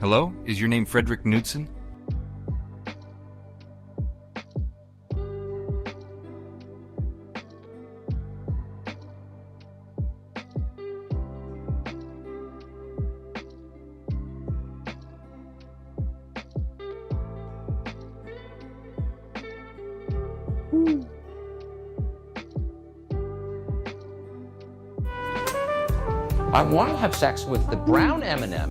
Hello? Is your name Frederick Knudsen? I want to have sex with the brown M&M.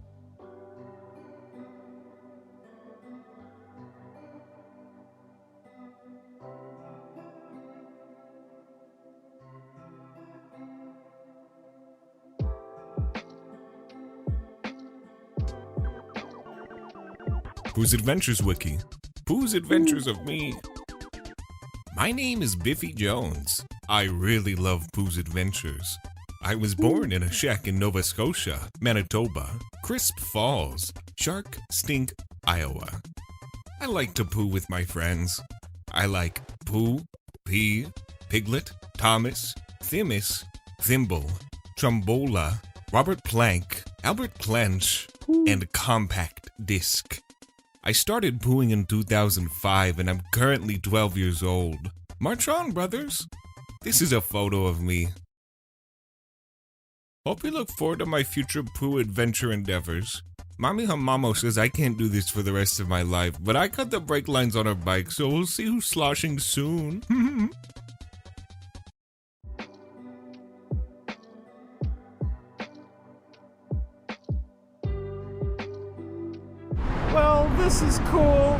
Pooh's Adventures Wiki. Pooh's Adventures of Me. My name is Biffy Jones. I really love Pooh's Adventures. I was born in a shack in Nova Scotia, Manitoba, Crisp Falls, Shark Stink, Iowa. I like to poo with my friends. I like Pooh, Pea, Piglet, Thomas, Thimis, Thimble, Trombola, Robert Plank, Albert Clench, and Compact Disc. I started pooing in 2005 and I'm currently 12 years old. March on, brothers. This is a photo of me. Hope you look forward to my future poo adventure endeavors. Mommy Hamamo says I can't do this for the rest of my life, but I cut the brake lines on her bike, so we'll see who's sloshing soon. Well, this is cool.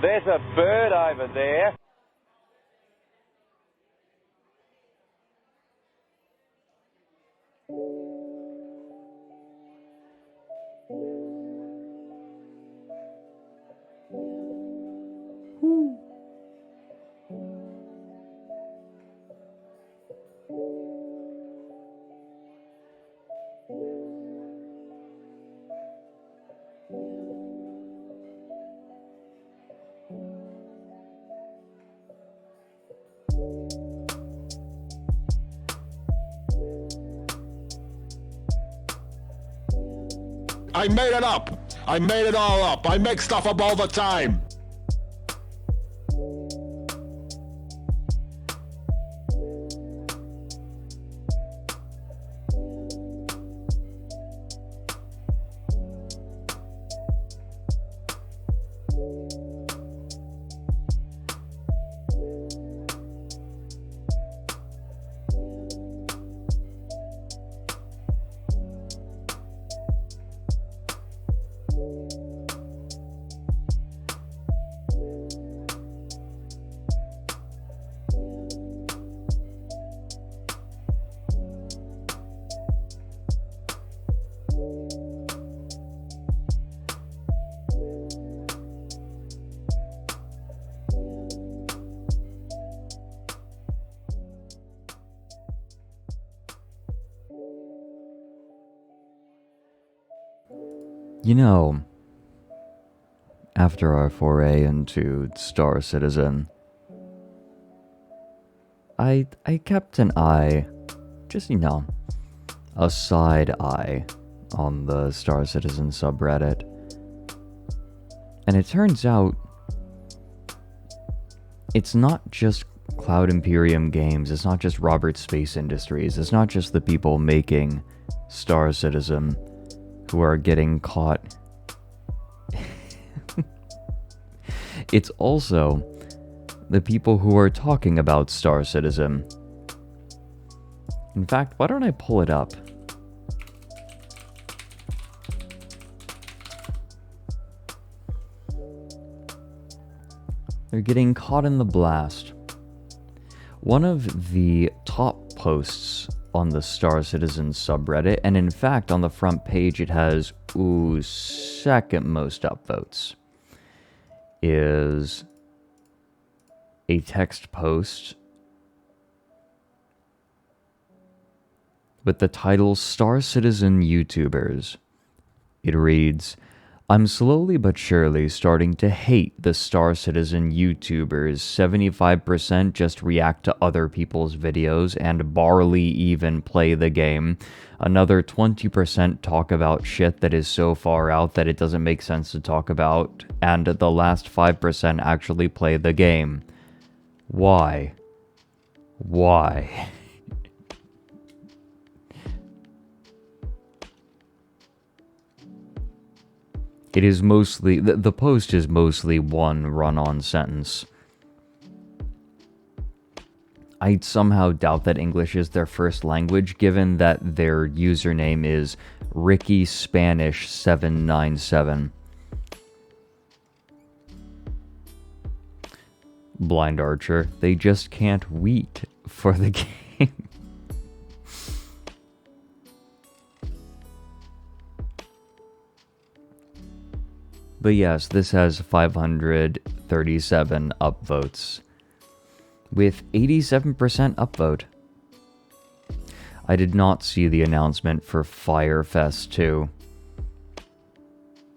There's a bird over there. I made it up. I made it all up. I make stuff up all the time. You know, after our foray into Star Citizen, I kept an eye, just, a side eye on the Star Citizen subreddit. And it turns out, it's not just Cloud Imperium Games, it's not just Robert Space Industries, it's not just the people making Star Citizen who are getting caught. It's also the people who are talking about Star Citizen. In fact, why don't I pull it up? They're getting caught in the blast. One of the top posts on the Star Citizen subreddit, and in fact on the front page it has, second most upvotes, is a text post with the title Star Citizen YouTubers. It reads, I'm slowly but surely starting to hate the Star Citizen YouTubers. 75% just react to other people's videos and barely even play the game. Another 20% talk about shit that is so far out that it doesn't make sense to talk about. And the last 5% actually play the game. Why? Why? It is mostly, the post is mostly one run-on sentence. I somehow doubt that English is their first language, given that their username is Ricky Spanish 797. Blind Archer. They just can't wait for the game. But yes, this has 537 upvotes, with 87% upvote. I did not see the announcement for Firefest 2.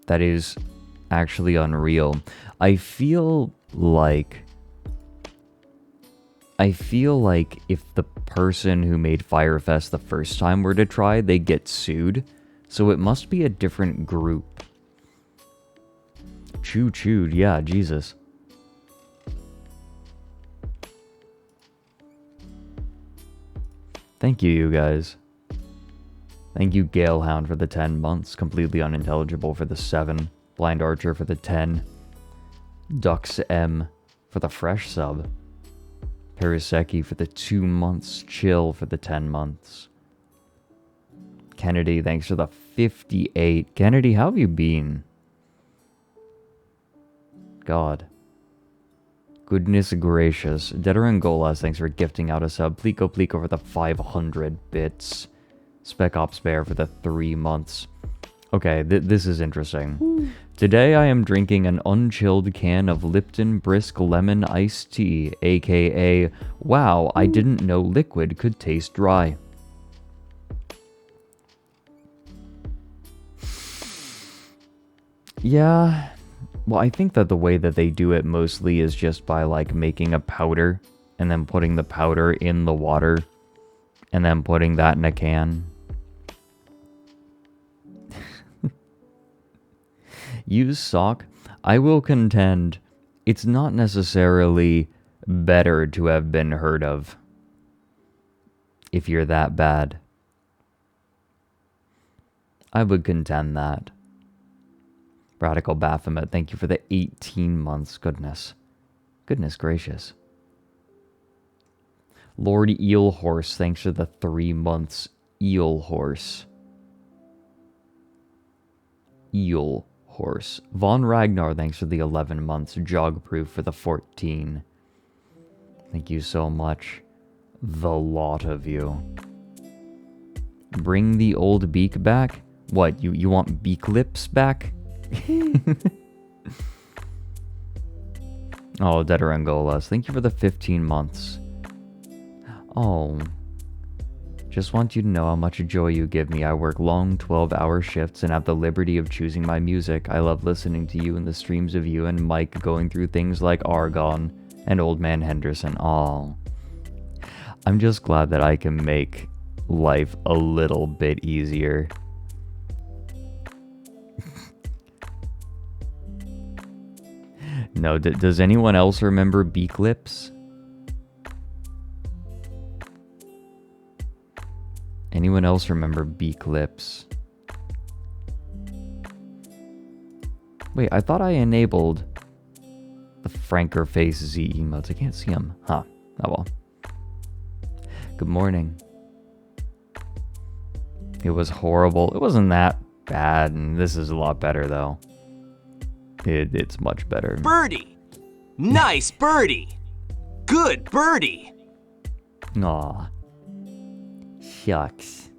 That is actually unreal. I feel like if the person who made Firefest the first time were to try, they get sued. So it must be a different group. Chewed, yeah, Jesus. Thank you, you guys. Thank you, Galehound, for the 10 months. Completely Unintelligible for the 7. Blind Archer for the 10. Dux M for the fresh sub. Periseki for the 2 months. Chill for the 10 months. Kennedy, thanks for the 58. Kennedy, how have you been? God. Goodness gracious. Deterangolas, thanks for gifting out a sub. Plico for the 500 bits. Spec Ops Bear for the 3 months. Okay, this is interesting. Today I am drinking an unchilled can of Lipton Brisk Lemon Iced Tea, aka, wow, I didn't know liquid could taste dry. Yeah, well, I think that the way that they do it mostly is just by, like, making a powder, and then putting the powder in the water, and then putting that in a can. Use sock. I will contend it's not necessarily better to have been heard of if you're that bad. I would contend that. Radical Baphomet, thank you for the 18 months. Goodness gracious. Lord Eel Horse, thanks for the 3 months. Eel Horse. Von Ragnar, thanks for the 11 months. Jogproof for the 14. Thank you so much. The lot of you. Bring the old beak back? What, you want beak lips back? Oh, Deterangolas, thank you for the 15 months. Oh. Just want you to know how much joy you give me. I work long 12-hour shifts and have the liberty of choosing my music. I love listening to you and the streams of you and Mike going through things like Argon and Old Man Henderson. Aw. I'm just glad that I can make life a little bit easier. No, does anyone else remember Beak Lips? Anyone else remember Beak Lips? Wait, I thought I enabled the Franker Face Z emotes. I can't see them. Huh. Oh well. Good morning. It was horrible. It wasn't that bad, and this is a lot better, though. It's much better. Birdie! Nice birdie! Good birdie! Aw. Shucks.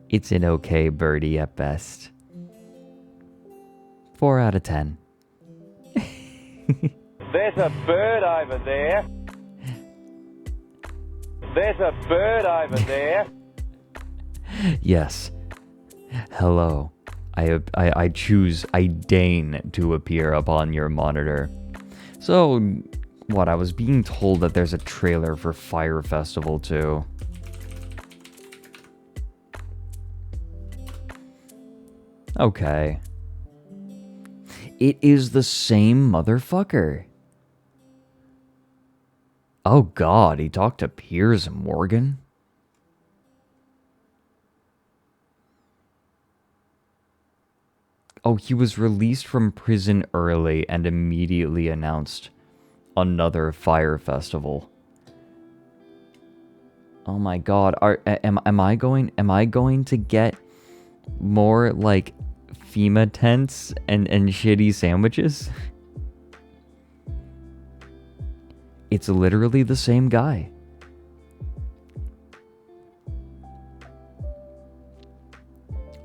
It's an okay birdie at best. 4 out of 10. There's a bird over there. There's a bird over there. Yes. Hello. I choose, I deign to appear upon your monitor. So, what, I was being told that there's a trailer for Fire Festival 2. Okay. It is the same motherfucker. Oh god, he talked to Piers Morgan? Oh, he was released from prison early and immediately announced another Fire Festival. Oh my god, am I going to get more like FEMA tents and shitty sandwiches? It's literally the same guy.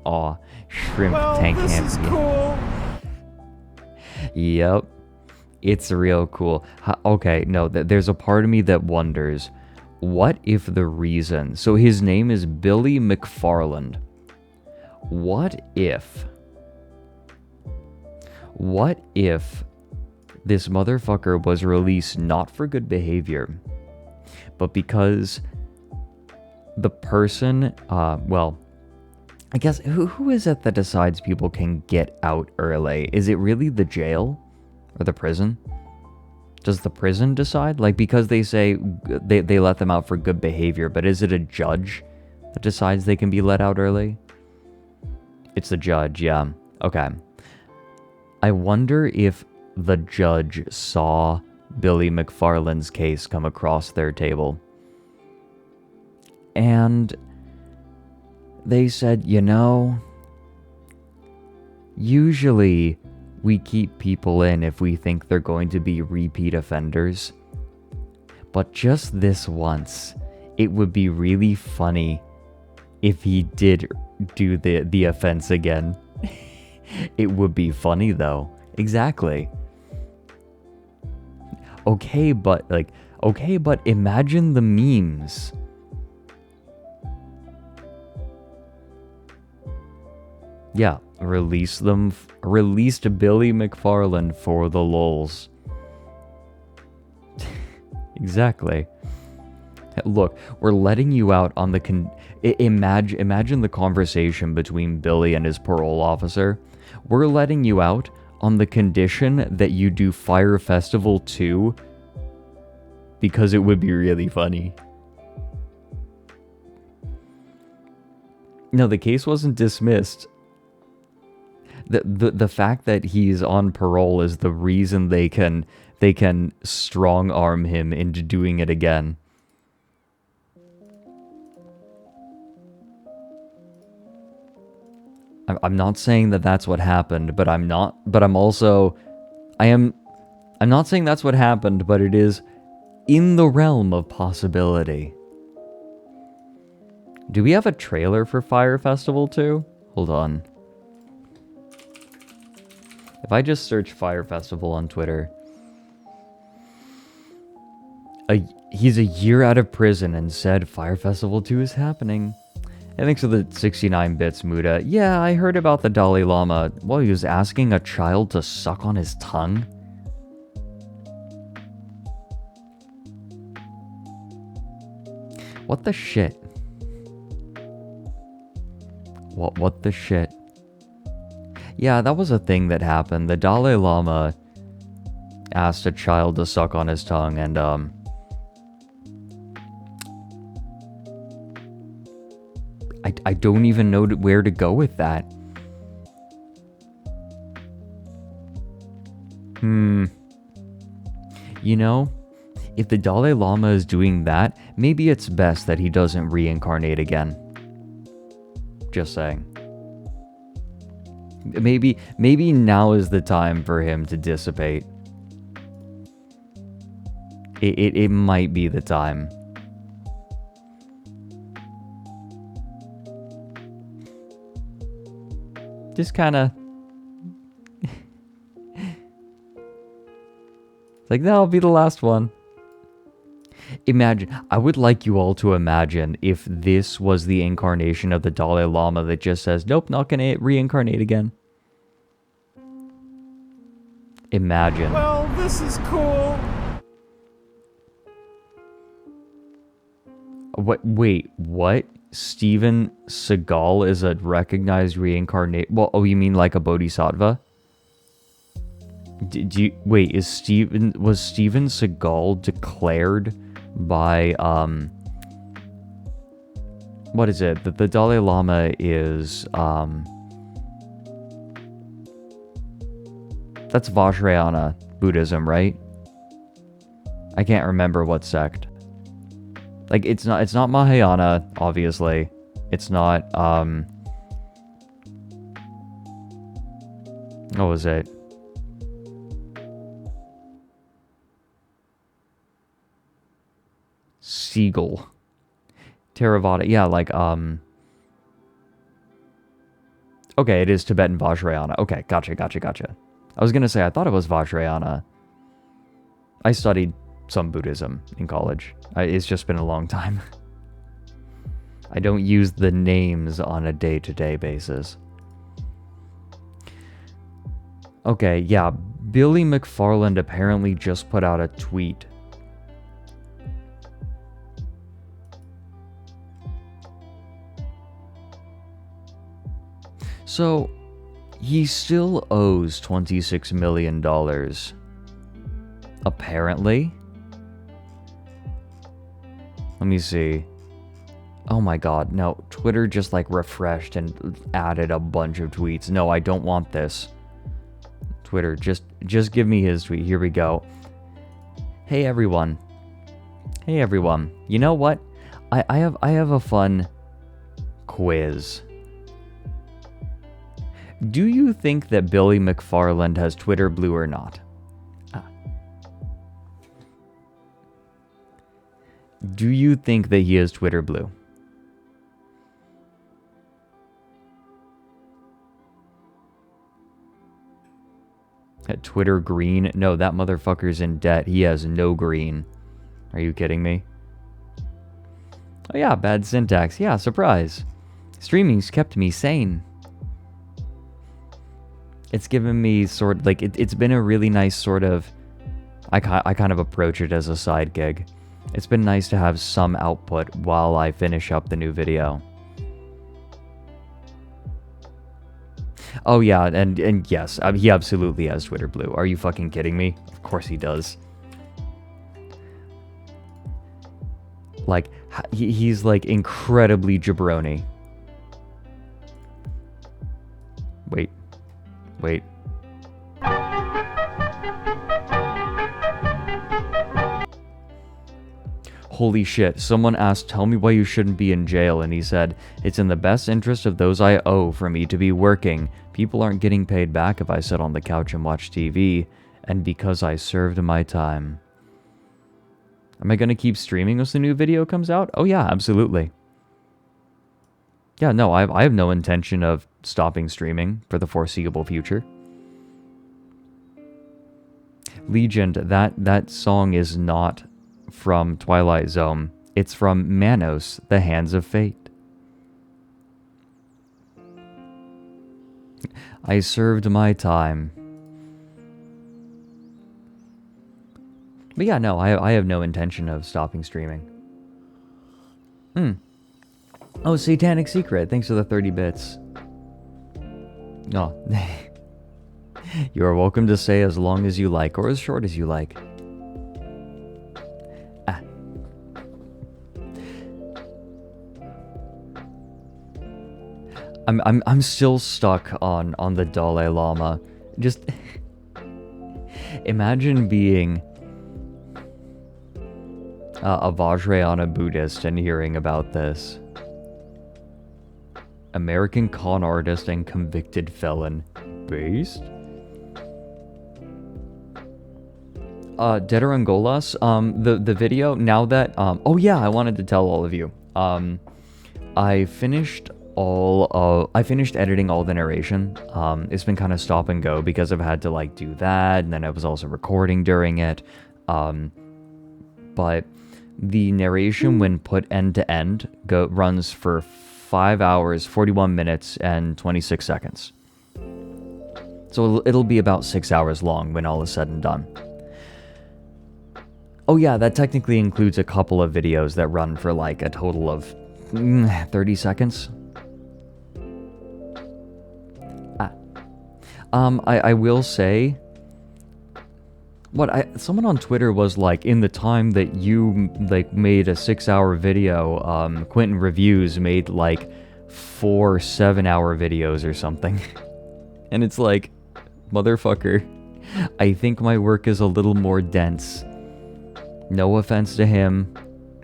Aw, shrimp tank this is cool. Yep. It's real cool. Okay, no, there's a part of me that wonders, what if the reason... So his name is Billy McFarland. What if this motherfucker was released not for good behavior, but because the person, well, I guess, who is it that decides people can get out early? Is it really the jail? Or the prison? Does the prison decide? Like, because they say they let them out for good behavior, but is it a judge that decides they can be let out early? It's the judge, yeah. Okay. I wonder if the judge saw Billy McFarland's case come across their table. And they said, you know, usually we keep people in if we think they're going to be repeat offenders. But just this once, it would be really funny if he did do the offense again. It would be funny though. Exactly. Okay, but imagine the memes. Yeah, released Billy McFarland for the lulz. Exactly. Look, we're letting you out on the imagine the conversation between Billy and his parole officer. We're letting you out on the condition that you do Fire Festival 2 because it would be really funny. No, the case wasn't dismissed. The fact that he's on parole is the reason they can strong arm him into doing it again. I'm not saying that that's what happened, but I'm not saying that's what happened, but it is in the realm of possibility. Do we have a trailer for Fire Festival 2? Hold on. If I just search Fire Festival on Twitter, he's a year out of prison and said Fire Festival 2 is happening. And thanks for the 69 bits, Muda. Yeah, I heard about the Dalai Lama. Well, he was asking a child to suck on his tongue. What the shit? What the shit? Yeah, that was a thing that happened. The Dalai Lama asked a child to suck on his tongue, and I don't even know where to go with that. You know, if the Dalai Lama is doing that, maybe it's best that he doesn't reincarnate again. Just saying. Maybe now is the time for him to dissipate. It might be the time. Just kind of... like, that'll be the last one. Imagine, I would like you all to imagine if this was the incarnation of the Dalai Lama that just says, nope, not gonna reincarnate again. Imagine. Well, this is cool. Wait, what? Steven Seagal is a recognized reincarnate... Well, oh, you mean like a bodhisattva? Wait, was Steven Seagal declared by, what is it? The Dalai Lama is, that's Vajrayana Buddhism, right? I can't remember what sect. Like, it's not Mahayana, obviously. It's not, what was it? seagull. Theravada, yeah, like, okay, it is Tibetan Vajrayana. Okay, gotcha. I was gonna say, I thought it was Vajrayana. I studied some Buddhism in college. It's just been a long time. I don't use the names on a day-to-day basis. Okay, yeah, Billy McFarland apparently just put out a tweet. So, he still owes $26 million. Apparently. Let me see. Oh my god, no. Twitter just like refreshed and added a bunch of tweets. No, I don't want this. Twitter, just give me his tweet. Here we go. Hey everyone. Hey everyone. You know what? I have a fun quiz. Do you think that Billy McFarland has Twitter blue or not? Do you think that he has Twitter blue? Twitter green? No, that motherfucker's in debt. He has no green. Are you kidding me? Oh yeah, bad syntax. Yeah, surprise. Streaming's kept me sane. It's given me sort like it's been a really nice sort of. I kind of approach it as a side gig. It's been nice to have some output while I finish up the new video. Oh yeah, and yes, he absolutely has Twitter blue. Are you fucking kidding me? Of course he does. Like he's like incredibly jabroni. Wait. Holy shit, someone asked, tell me why you shouldn't be in jail, and he said, it's in the best interest of those I owe for me to be working. People aren't getting paid back if I sit on the couch and watch TV, and because I served my time. Am I gonna keep streaming as the new video comes out? Oh yeah, absolutely. Yeah, no, I have no intention of stopping streaming for the foreseeable future. Legend, that song is not from Twilight Zone. It's from Manos, The Hands of Fate. I served my time. But yeah, no, I have no intention of stopping streaming. Oh, Satanic Secret, thanks for the 30 bits. Oh. You are welcome to stay as long as you like, or as short as you like. I'm still stuck on the Dalai Lama. Just imagine being a Vajrayana Buddhist and hearing about this. American con artist and convicted felon. Based? Deterangolas, the video, now that, oh yeah, I wanted to tell all of you. I finished editing all the narration. It's been kind of stop and go because I've had to like do that, and then I was also recording during it. But the narration, when put end to end, runs for 5 hours, 41 minutes, and 26 seconds. So it'll be about 6 hours long when all is said and done. Oh yeah, that technically includes a couple of videos that run for like a total of 30 seconds. I will say, someone on Twitter was like, in the time that you like made a 6-hour video, Quentin Reviews made like 4 7-hour videos or something. And it's like, motherfucker, I think my work is a little more dense. No offense to him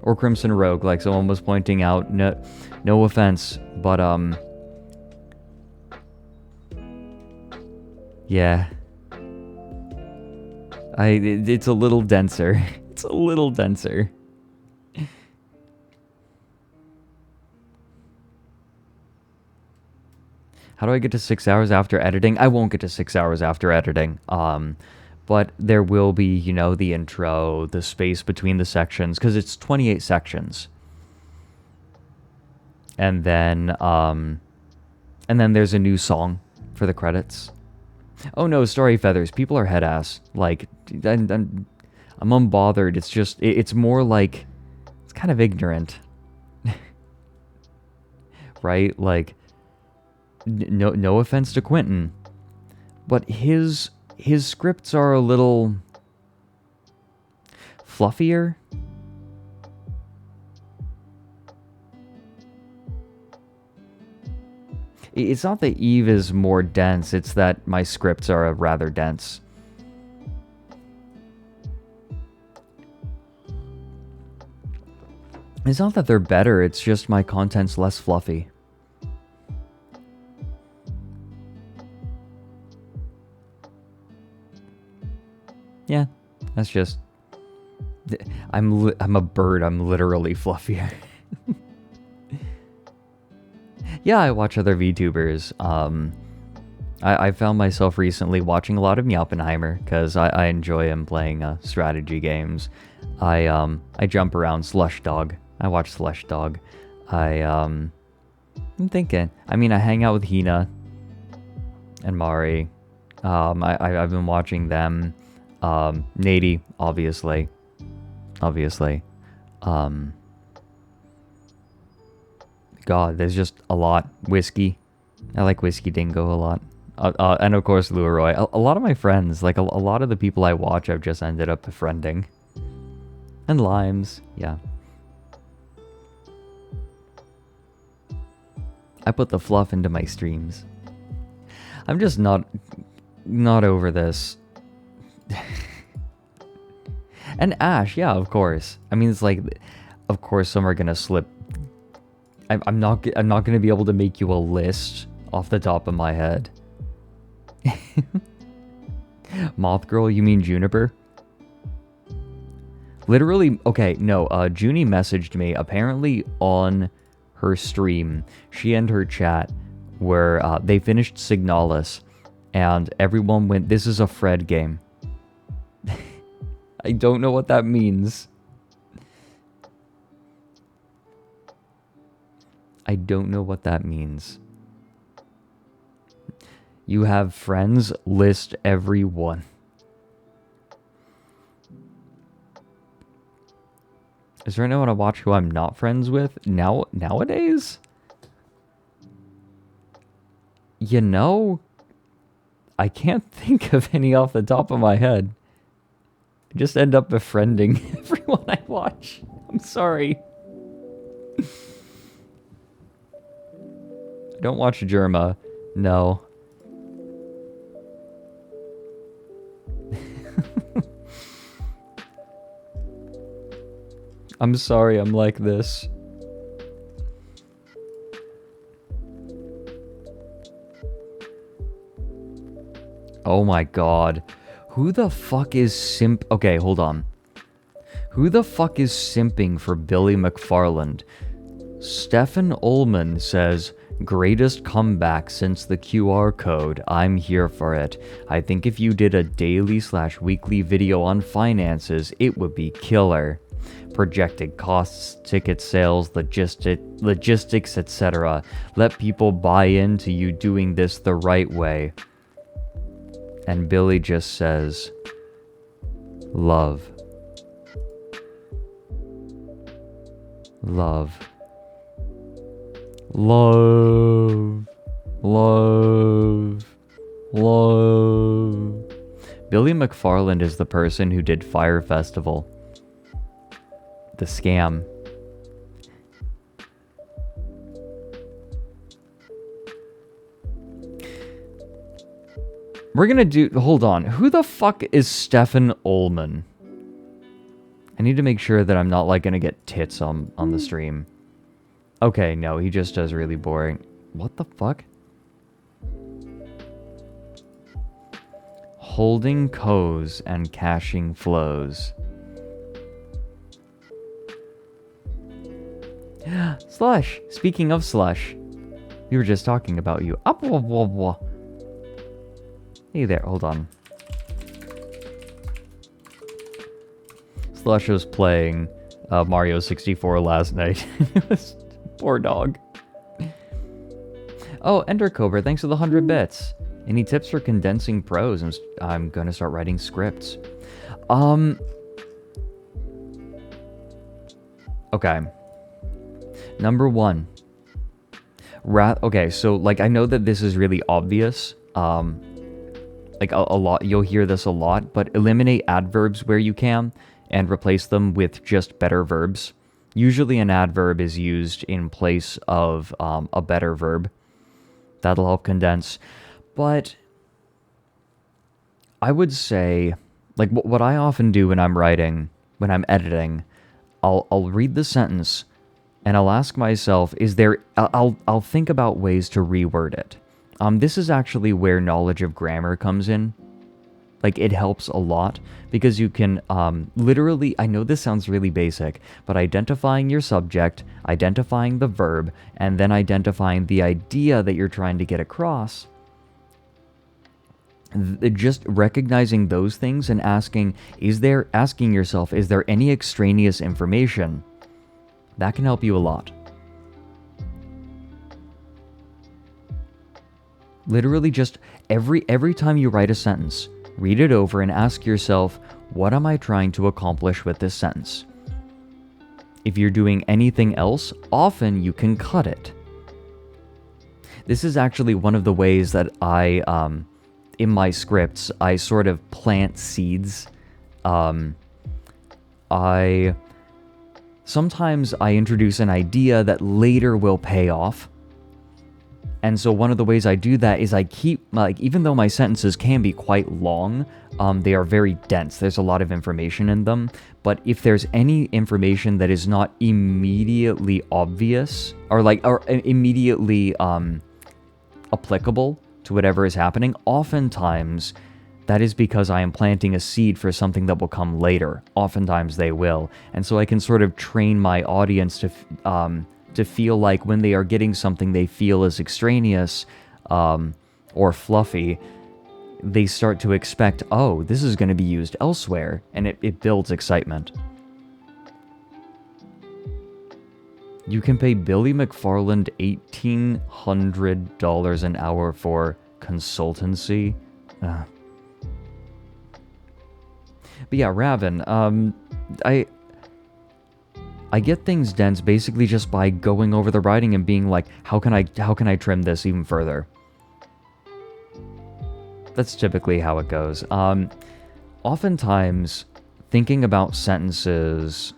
or Crimson Rogue, like someone was pointing out. No offense, but yeah. It's a little denser. It's a little denser. How do I get to 6 hours after editing? I won't get to 6 hours after editing. But there will be, you know, the intro, the space between the sections, because it's 28 sections. And then there's a new song for the credits. Oh no, Starry Feathers. People are head ass. Like, I'm unbothered. It's just, it's more like, it's kind of ignorant. Right? Like, no offense to Quentin, but his scripts are a little fluffier. It's not that Eve is more dense, it's that my scripts are rather dense. It's not that they're better, it's just my content's less fluffy. Yeah, that's just... I'm a bird, I'm literally fluffier. Yeah, I watch other VTubers. I found myself recently watching a lot of Meowpenheimer because I enjoy him playing strategy games. I jump around Slush Dog. I watch Slush Dog. I'm thinking. I mean, I hang out with Hina and Mari. I've been watching them. Nady, obviously. God, there's just a lot. Whiskey. I like Whiskey Dingo a lot. And of course, Leroy. A lot of my friends, like a lot of the people I watch, I've just ended up befriending. And Limes, yeah. I put the fluff into my streams. I'm just not over this. And Ash, yeah, of course. I mean, it's like, of course, some are gonna slip. I'm not gonna be able to make you a list off the top of my head. Moth Girl, you mean Juniper? Literally, okay, no, Junie messaged me, apparently on her stream, she and her chat, where they finished Signalis, and everyone went, this is a Fred game. I don't know what that means. I don't know what that means. You have friends, list everyone. Is there anyone I watch who I'm not friends with nowadays? You know, I can't think of any off the top of my head. I just end up befriending everyone I watch. I'm sorry. I don't watch Germa. No. I'm sorry I'm like this. Oh my god. Who the fuck is simp... Okay, hold on. Who the fuck is simping for Billy McFarland? Stefan Ullman says, greatest comeback since the QR code. I'm here for it. I think if you did a daily/weekly video on finances, it would be killer. Projected costs, ticket sales, logistics, etc. Let people buy into you doing this the right way. And Billy just says, love. Love. Love. Love. Love. Billy McFarland is the person who did Fire Festival. The scam. We're gonna do... Hold on. Who the fuck is Stefan Ullman? I need to make sure that I'm not, like, gonna get tits on the stream. Okay, no, he just does really boring... What the fuck? Holding co's and caching flows. Slush! Speaking of Slush, We were just talking about you. Up, wah, wah, wah. Hey there, hold on. Slush was playing Mario 64 last night. It was poor dog. Oh, Ender Cobra, thanks for the 100 bits. Any tips for condensing prose? I'm gonna start writing scripts. Okay. Number one. Okay, so like I know that this is really obvious. Like a lot, you'll hear this a lot, but eliminate adverbs where you can and replace them with just better verbs. Usually an adverb is used in place of a better verb. That'll help condense. But I would say, like what I often do when I'm writing, when I'm editing, I'll read the sentence and I'll ask myself, I'll think about ways to reword it. This is actually where knowledge of grammar comes in. Like, it helps a lot because you can literally, I know this sounds really basic, but identifying your subject, identifying the verb, and then identifying the idea that you're trying to get across, just recognizing those things and asking yourself, is there any extraneous information? That can help you a lot. Literally just every time you write a sentence, read it over and ask yourself, what am I trying to accomplish with this sentence? If you're doing anything else, often you can cut it. This is actually one of the ways that in my scripts, I sort of plant seeds. Sometimes I introduce an idea that later will pay off. And so one of the ways I do that is I keep, like, even though my sentences can be quite long, they are very dense. There's a lot of information in them. But if there's any information that is not immediately obvious or immediately applicable to whatever is happening, oftentimes that is because I am planting a seed for something that will come later. Oftentimes they will. And so I can sort of train my audience to feel like when they are getting something they feel is extraneous or fluffy, they start to expect, oh, this is going to be used elsewhere, and it builds excitement. You can pay Billy McFarland $1,800 an hour for consultancy. But yeah, Raven, I get things dense basically just by going over the writing and being like, how can I trim this even further? That's typically how it goes. Oftentimes, thinking about sentences,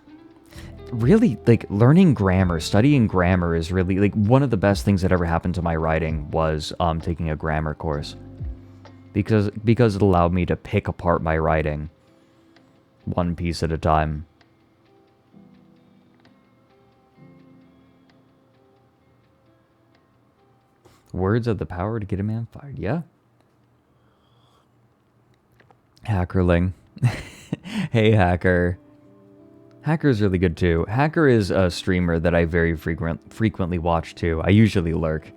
really, like, learning grammar, studying grammar is really, like, one of the best things that ever happened to my writing was taking a grammar course. Because it allowed me to pick apart my writing one piece at a time. Words have the power to get a man fired. Yeah. Hackerling. Hey, Hacker. Hacker's really good too. Hacker is a streamer that I very frequently watch too. I usually lurk.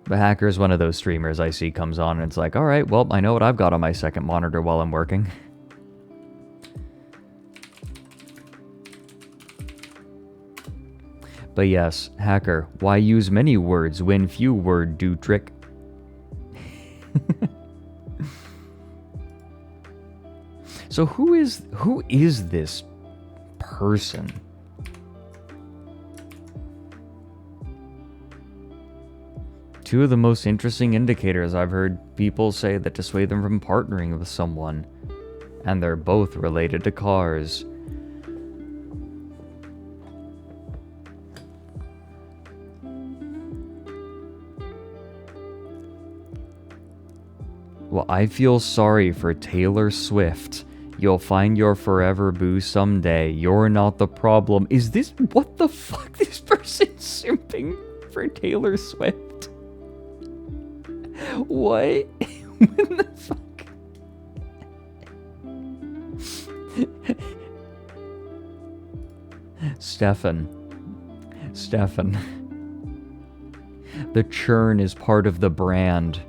But Hacker is one of those streamers I see comes on and it's like, alright, well, I know what I've got on my second monitor while I'm working. But yes, Hacker, why use many words when few word do trick? So who is this person? Two of the most interesting indicators I've heard people say that dissuade them from partnering with someone, and they're both related to cars. Well, I feel sorry for Taylor Swift. You'll find your forever boo someday. You're not the problem. Is this... What the fuck? This person's simping for Taylor Swift? What? What the fuck? Stefan. The churn is part of the brand.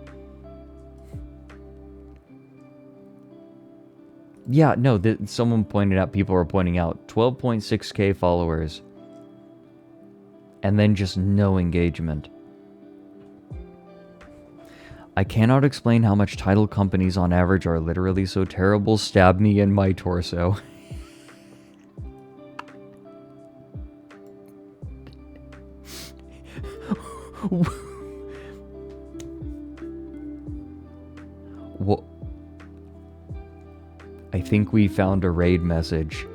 Yeah, no, someone pointed out, people were pointing out, 12.6k followers. And then just no engagement. I cannot explain how much title companies on average are literally so terrible. Stab me in my torso. What? I think we found a raid message.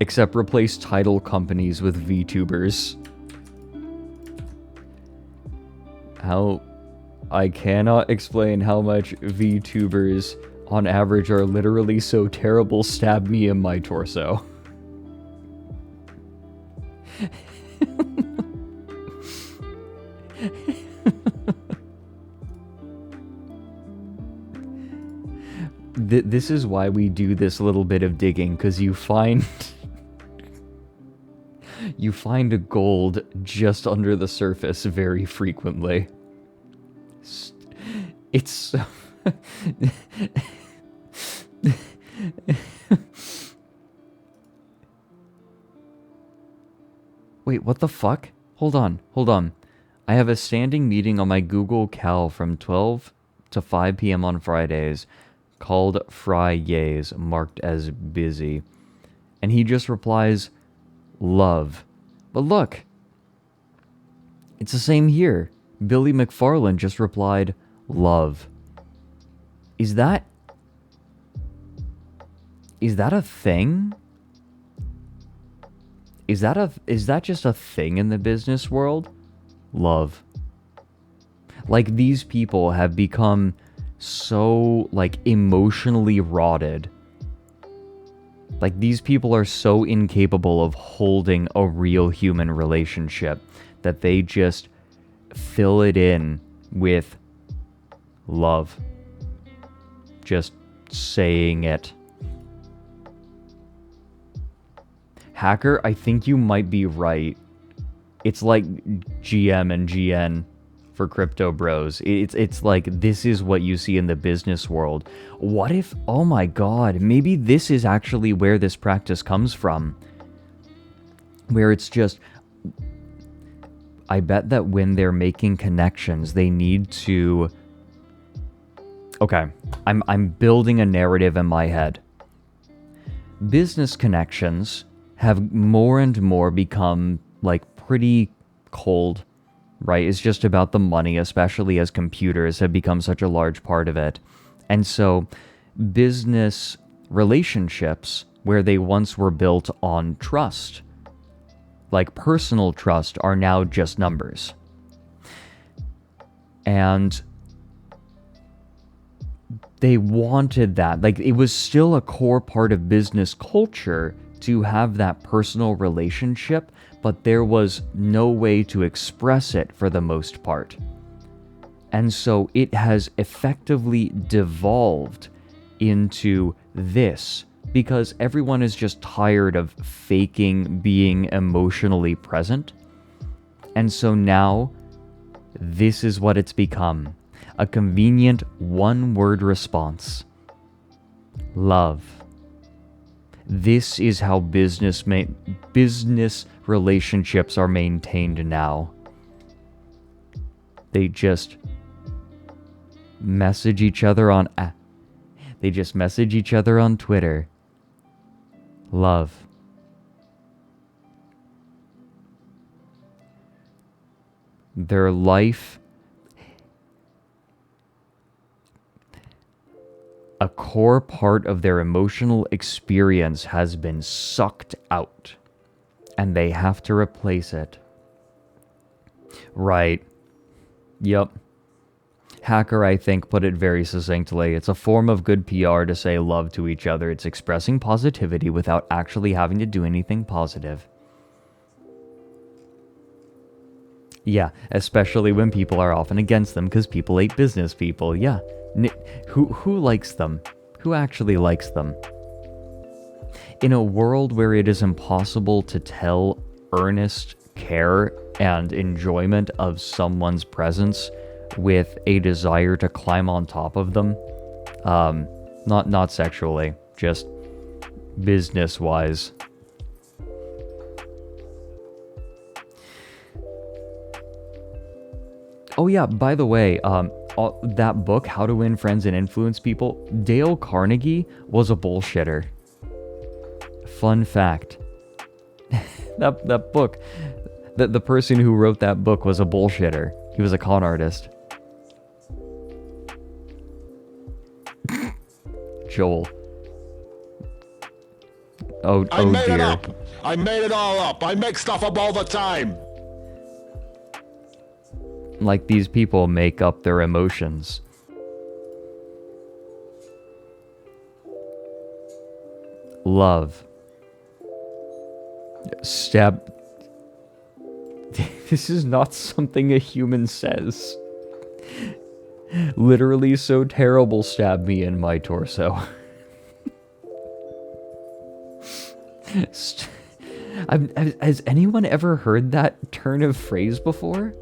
Except replace title companies with VTubers. I cannot explain how much VTubers on average are literally so terrible. Stab me in my torso. This is why we do this little bit of digging, because you find you find a gold just under the surface very frequently. It's so Wait, what the fuck? Hold on. I have a standing meeting on my Google Cal from 12 to 5 p.m. on Fridays called Fridays, marked as busy. And he just replies, love. But look, it's the same here. Billy McFarland just replied, love. Is that a thing? Is that just a thing in the business world? Love. Like, these people have become so, like, emotionally rotted. Like, these people are so incapable of holding a real human relationship that they just fill it in with love. Just saying it. Hacker, I think you might be right. It's like GM and GN for crypto bros. It's like, this is what you see in the business world. What if, oh my god, maybe this is actually where this practice comes from. Where it's just, I bet that when they're making connections, they need to... Okay, I'm building a narrative in my head. Business connections have more and more become, like, pretty cold, right? It's just about the money, especially as computers have become such a large part of it. And so business relationships, where they once were built on trust, like personal trust, are now just numbers. And they wanted that. Like, it was still a core part of business culture to have that personal relationship, but there was no way to express it for the most part. And so it has effectively devolved into this, because everyone is just tired of faking being emotionally present. And so now, this is what it's become. A convenient one-word response. Love. This is how business relationships are maintained now. They just message each other on Twitter. Love. Their life, a core part of their emotional experience, has been sucked out, and they have to replace it. Right. Yep. Hacker, I think, put it very succinctly. It's a form of good PR to say love to each other. It's expressing positivity without actually having to do anything positive. Yeah, especially when people are often against them, because people hate business people. Yeah. Who likes them? Who actually likes them? In a world where it is impossible to tell earnest care and enjoyment of someone's presence with a desire to climb on top of them. Not sexually, just business-wise. Oh yeah, by the way, that book, How to Win Friends and Influence People, Dale Carnegie was a bullshitter. Fun fact. that book, the person who wrote that book was a bullshitter. He was a con artist. Joel. Oh I made it dear. up. I made it all up. I make stuff up all the time. Like these people make up their emotions. Love. Stab. This is not something a human says. Literally so terrible, stab me in my torso. Has anyone ever heard that turn of phrase before?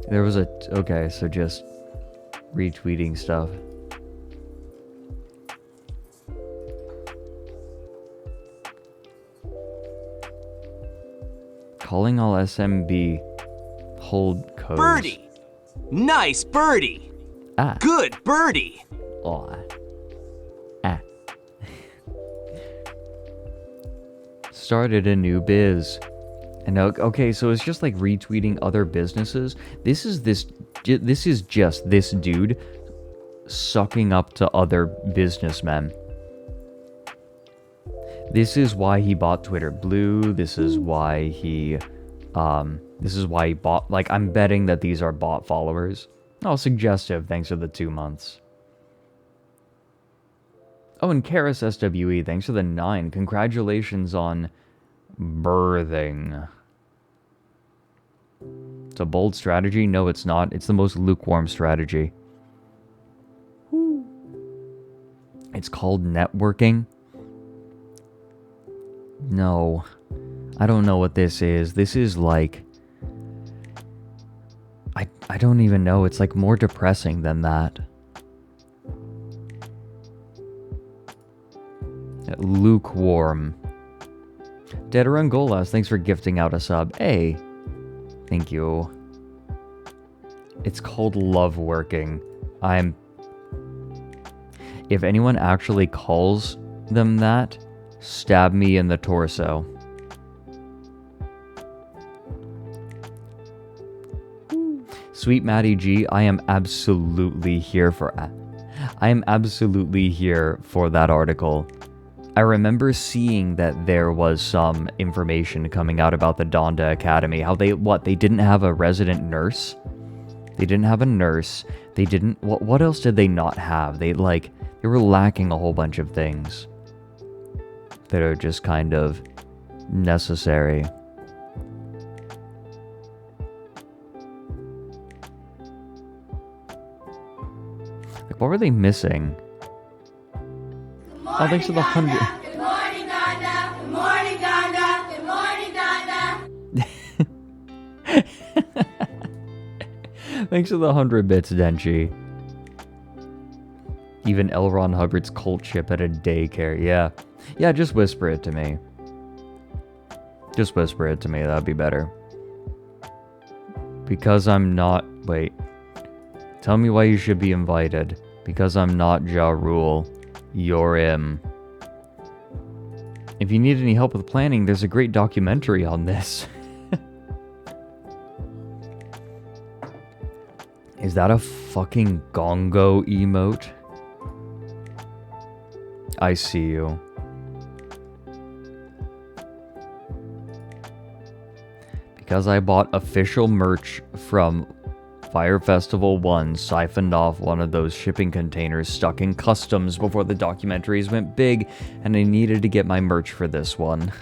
There was a... Okay, so just retweeting stuff. Calling all SMB hold codes. Birdie! Nice birdie! Ah. Good birdie! Aw. Ah. Started a new biz. And okay, so it's just like retweeting other businesses. This is just this dude sucking up to other businessmen. This is why he bought Twitter Blue. This is why he bought, like, I'm betting that these are bot followers. Oh, suggestive, thanks for the 2 months. Oh, and Karis SWE, thanks for the 9. Congratulations on birthing. It's a bold strategy? No, it's not. It's the most lukewarm strategy. It's called networking. No. I don't know what this is. This is like... I don't even know. It's like more depressing than that. Lukewarm. Dedarangolas, thanks for gifting out a sub. Hey. Thank you. It's called love working. If anyone actually calls them that, stab me in the torso. Sweet Maddie G, I am absolutely here for that article. I remember seeing that there was some information coming out about the Donda Academy. How they didn't have a resident nurse? They didn't have a nurse. They didn't... What else did they not have? They were lacking a whole bunch of things that are just kind of necessary. Like, what were they missing? Oh, thanks for the 100. Good morning, Donda. Good morning, Donda. Good morning, Donda. Thanks for the 100 bits, Denchi. Even L. Ron Hubbard's cult chip at a daycare. Yeah. Yeah, just whisper it to me. Just whisper it to me. That'd be better. Because I'm not... Wait. Tell me why you should be invited. Because I'm not Ja Rule. You're him. If you need any help with planning, there's a great documentary on this. Is that a fucking gongo emote? I see you. Because I bought official merch from Fire Festival 1, siphoned off one of those shipping containers stuck in customs before the documentaries went big, and I needed to get my merch for this one.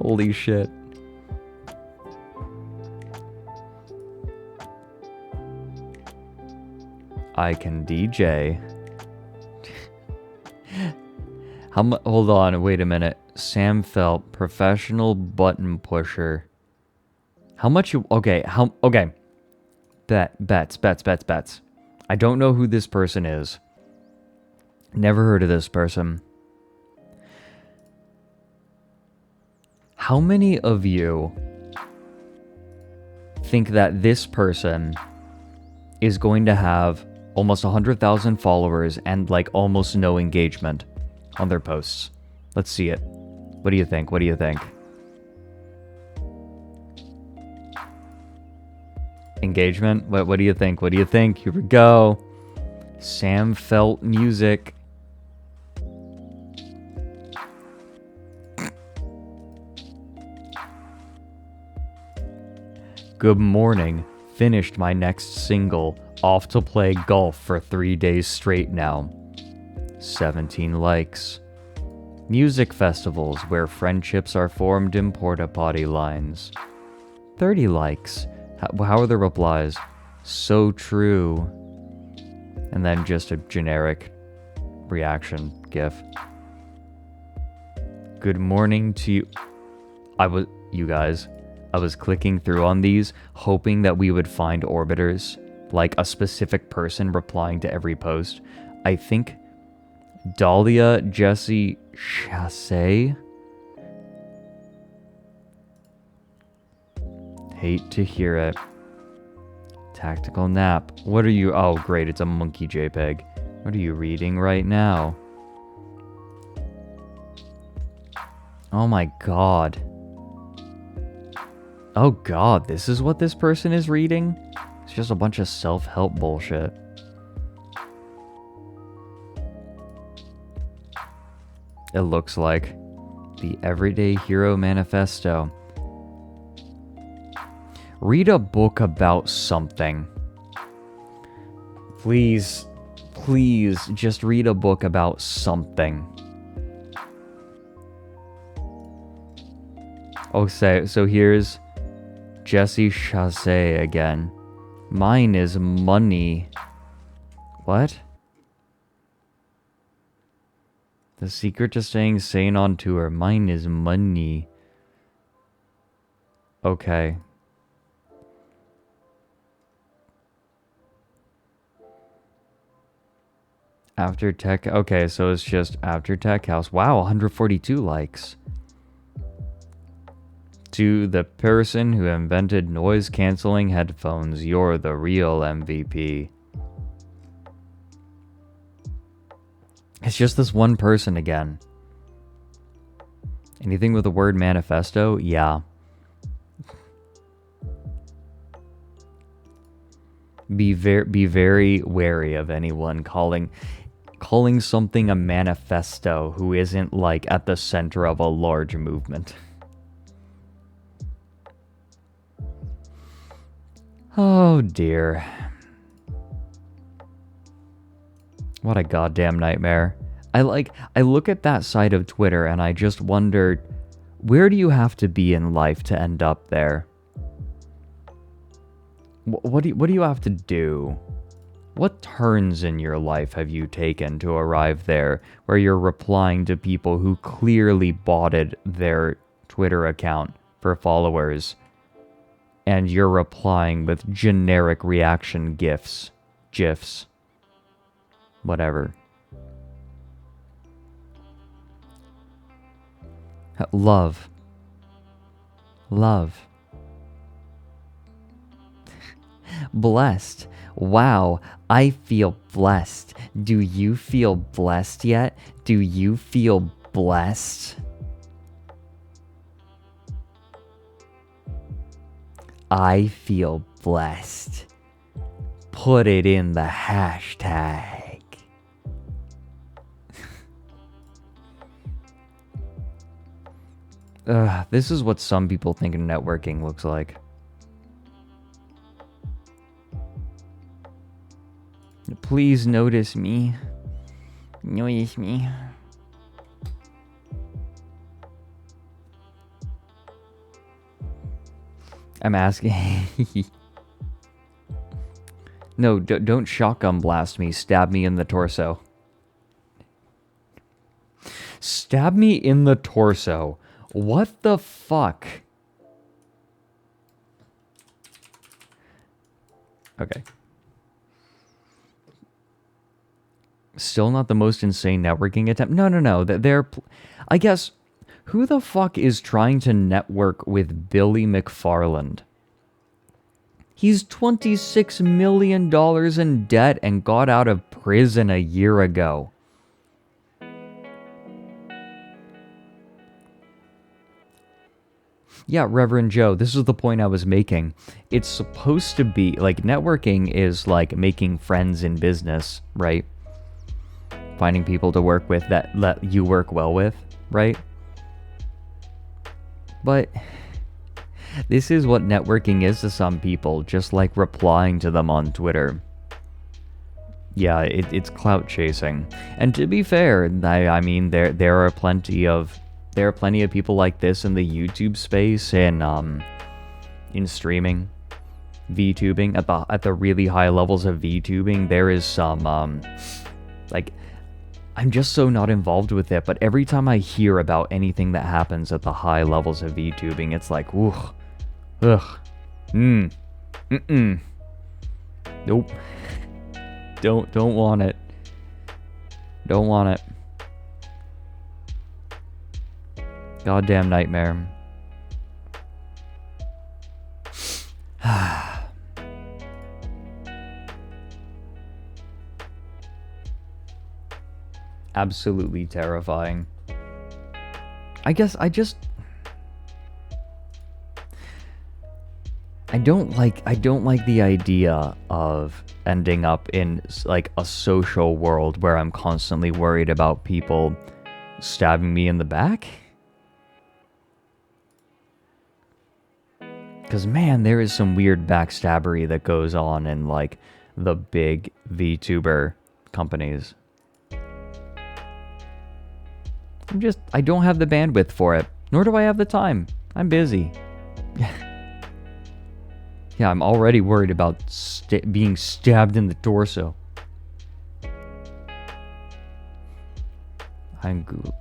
Holy shit. I can DJ. Hold on, wait a minute. Sam Felt, professional button pusher. How much you... Okay, okay. Bets. I don't know who this person is. Never heard of this person. How many of you think that this person is going to have almost 100,000 followers and like almost no engagement on their posts? Let's see it. What do you think? What do you think? Engagement? What do you think? What do you think? Here we go. Sam Felt music. Good morning. Finished my next single. Off to play golf for 3 days straight now. 17 likes. Music festivals where friendships are formed in porta potty lines. 30 likes. How are the replies? So true. And then just a generic reaction gif. Good morning to you. You guys, I was clicking through on these, hoping that we would find orbiters, like a specific person replying to every post. I think Dahlia Jesse Chassé. Hate to hear it. Tactical nap. What are you? Oh, great. It's a monkey JPEG. What are you reading right now? Oh my god. Oh god, this is what this person is reading? It's just a bunch of self-help bullshit. It looks like the Everyday Hero Manifesto. Read a book about something. Please, just read a book about something. Oh, so here's Jesse Chassé again. Mine is money. What? The secret to staying sane on tour. Mine is money. Okay. After Tech... Okay, so it's just After Tech House. Wow, 142 likes. To the person who invented noise-canceling headphones, you're the real MVP. It's just this one person again. Anything with the word manifesto? Yeah. Be very wary of anyone calling something a manifesto who isn't like at the center of a large movement. Oh dear. What a goddamn nightmare. I look at that side of Twitter and I just wonder, where do you have to be in life to end up there? What do you have to do? What turns in your life have you taken to arrive there, where you're replying to people who clearly botted their Twitter account for followers, and you're replying with generic reaction GIFs, whatever. Love. Blessed. Wow, I feel blessed. Do you feel blessed yet? Do you feel blessed? I feel blessed. Put it in the hashtag. This is what some people think networking looks like. Please notice me. Notice me. I'm asking. No, don't shotgun blast me. Stab me in the torso. Stab me in the torso. What the fuck? Okay. Still not the most insane networking attempt. No. I guess, who the fuck is trying to network with Billy McFarland? He's $26 million in debt and got out of prison a year ago. Yeah, Reverend Joe, this is the point I was making. It's supposed to be, like, networking is like making friends in business, right? Finding people to work with that let you work well with, right? But this is what networking is to some people, just like replying to them on Twitter. Yeah, it's clout chasing. And to be fair, I mean, there are plenty of people like this in the YouTube space, in streaming, VTubing, at the really high levels of VTubing. There is some like, I'm just so not involved with it, but every time I hear about anything that happens at the high levels of VTubing, it's like, ugh, nope, don't want it, don't want it. Goddamn nightmare. Absolutely terrifying. I guess I don't like the idea of ending up in like a social world where I'm constantly worried about people stabbing me in the back. Because, man, there is some weird backstabbery that goes on in, like, the big VTuber companies. I don't have the bandwidth for it. Nor do I have the time. I'm busy. Yeah, I'm already worried about being stabbed in the torso. I'm good.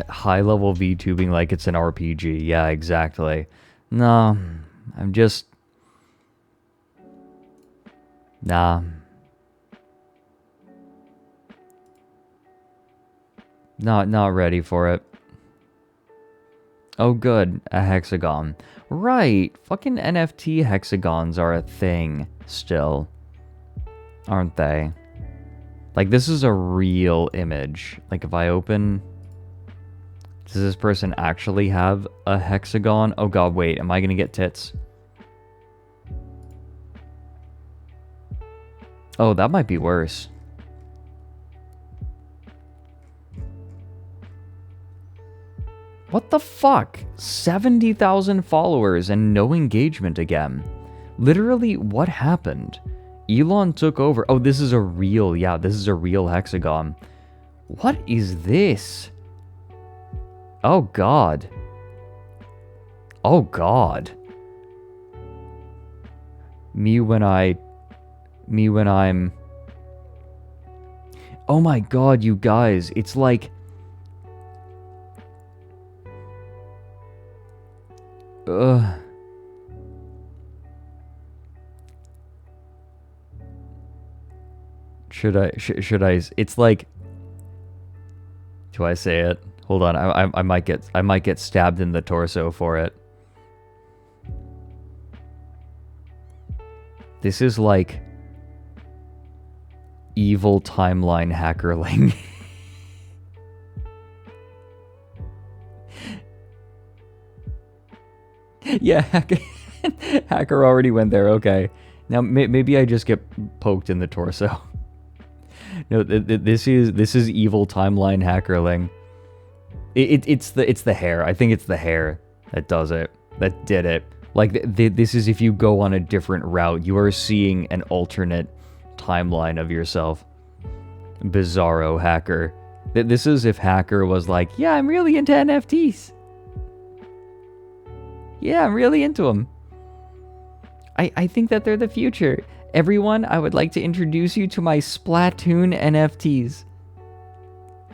High-level VTubing like it's an RPG. Yeah, exactly. No, I'm just... Nah. Not ready for it. Oh, good. A hexagon. Right. Fucking NFT hexagons are a thing still. Aren't they? Like, this is a real image. Like, if I open... Does this person actually have a hexagon? Oh god, wait, am I gonna get tits? Oh, that might be worse. What the fuck? 70,000 followers and no engagement again. Literally, what happened? Elon took over. Oh, this is a real, yeah, this is a real hexagon. What is this? Oh god. Oh god. Me when I'm... Oh my god, you guys, it's like... Ugh. Should I, it's like... Do I say it? Hold on, I might get stabbed in the torso for it. This is like evil timeline hackerling. Yeah, hacker already went there. Okay, now maybe I just get poked in the torso. No, this is evil timeline hackerling. It's the hair. I think it's the hair that does it. That did it. Like, this is if you go on a different route. You are seeing an alternate timeline of yourself. Bizarro hacker. This is if hacker was like, yeah, I'm really into NFTs. Yeah, I'm really into them. I think that they're the future. Everyone, I would like to introduce you to my Splatoon NFTs.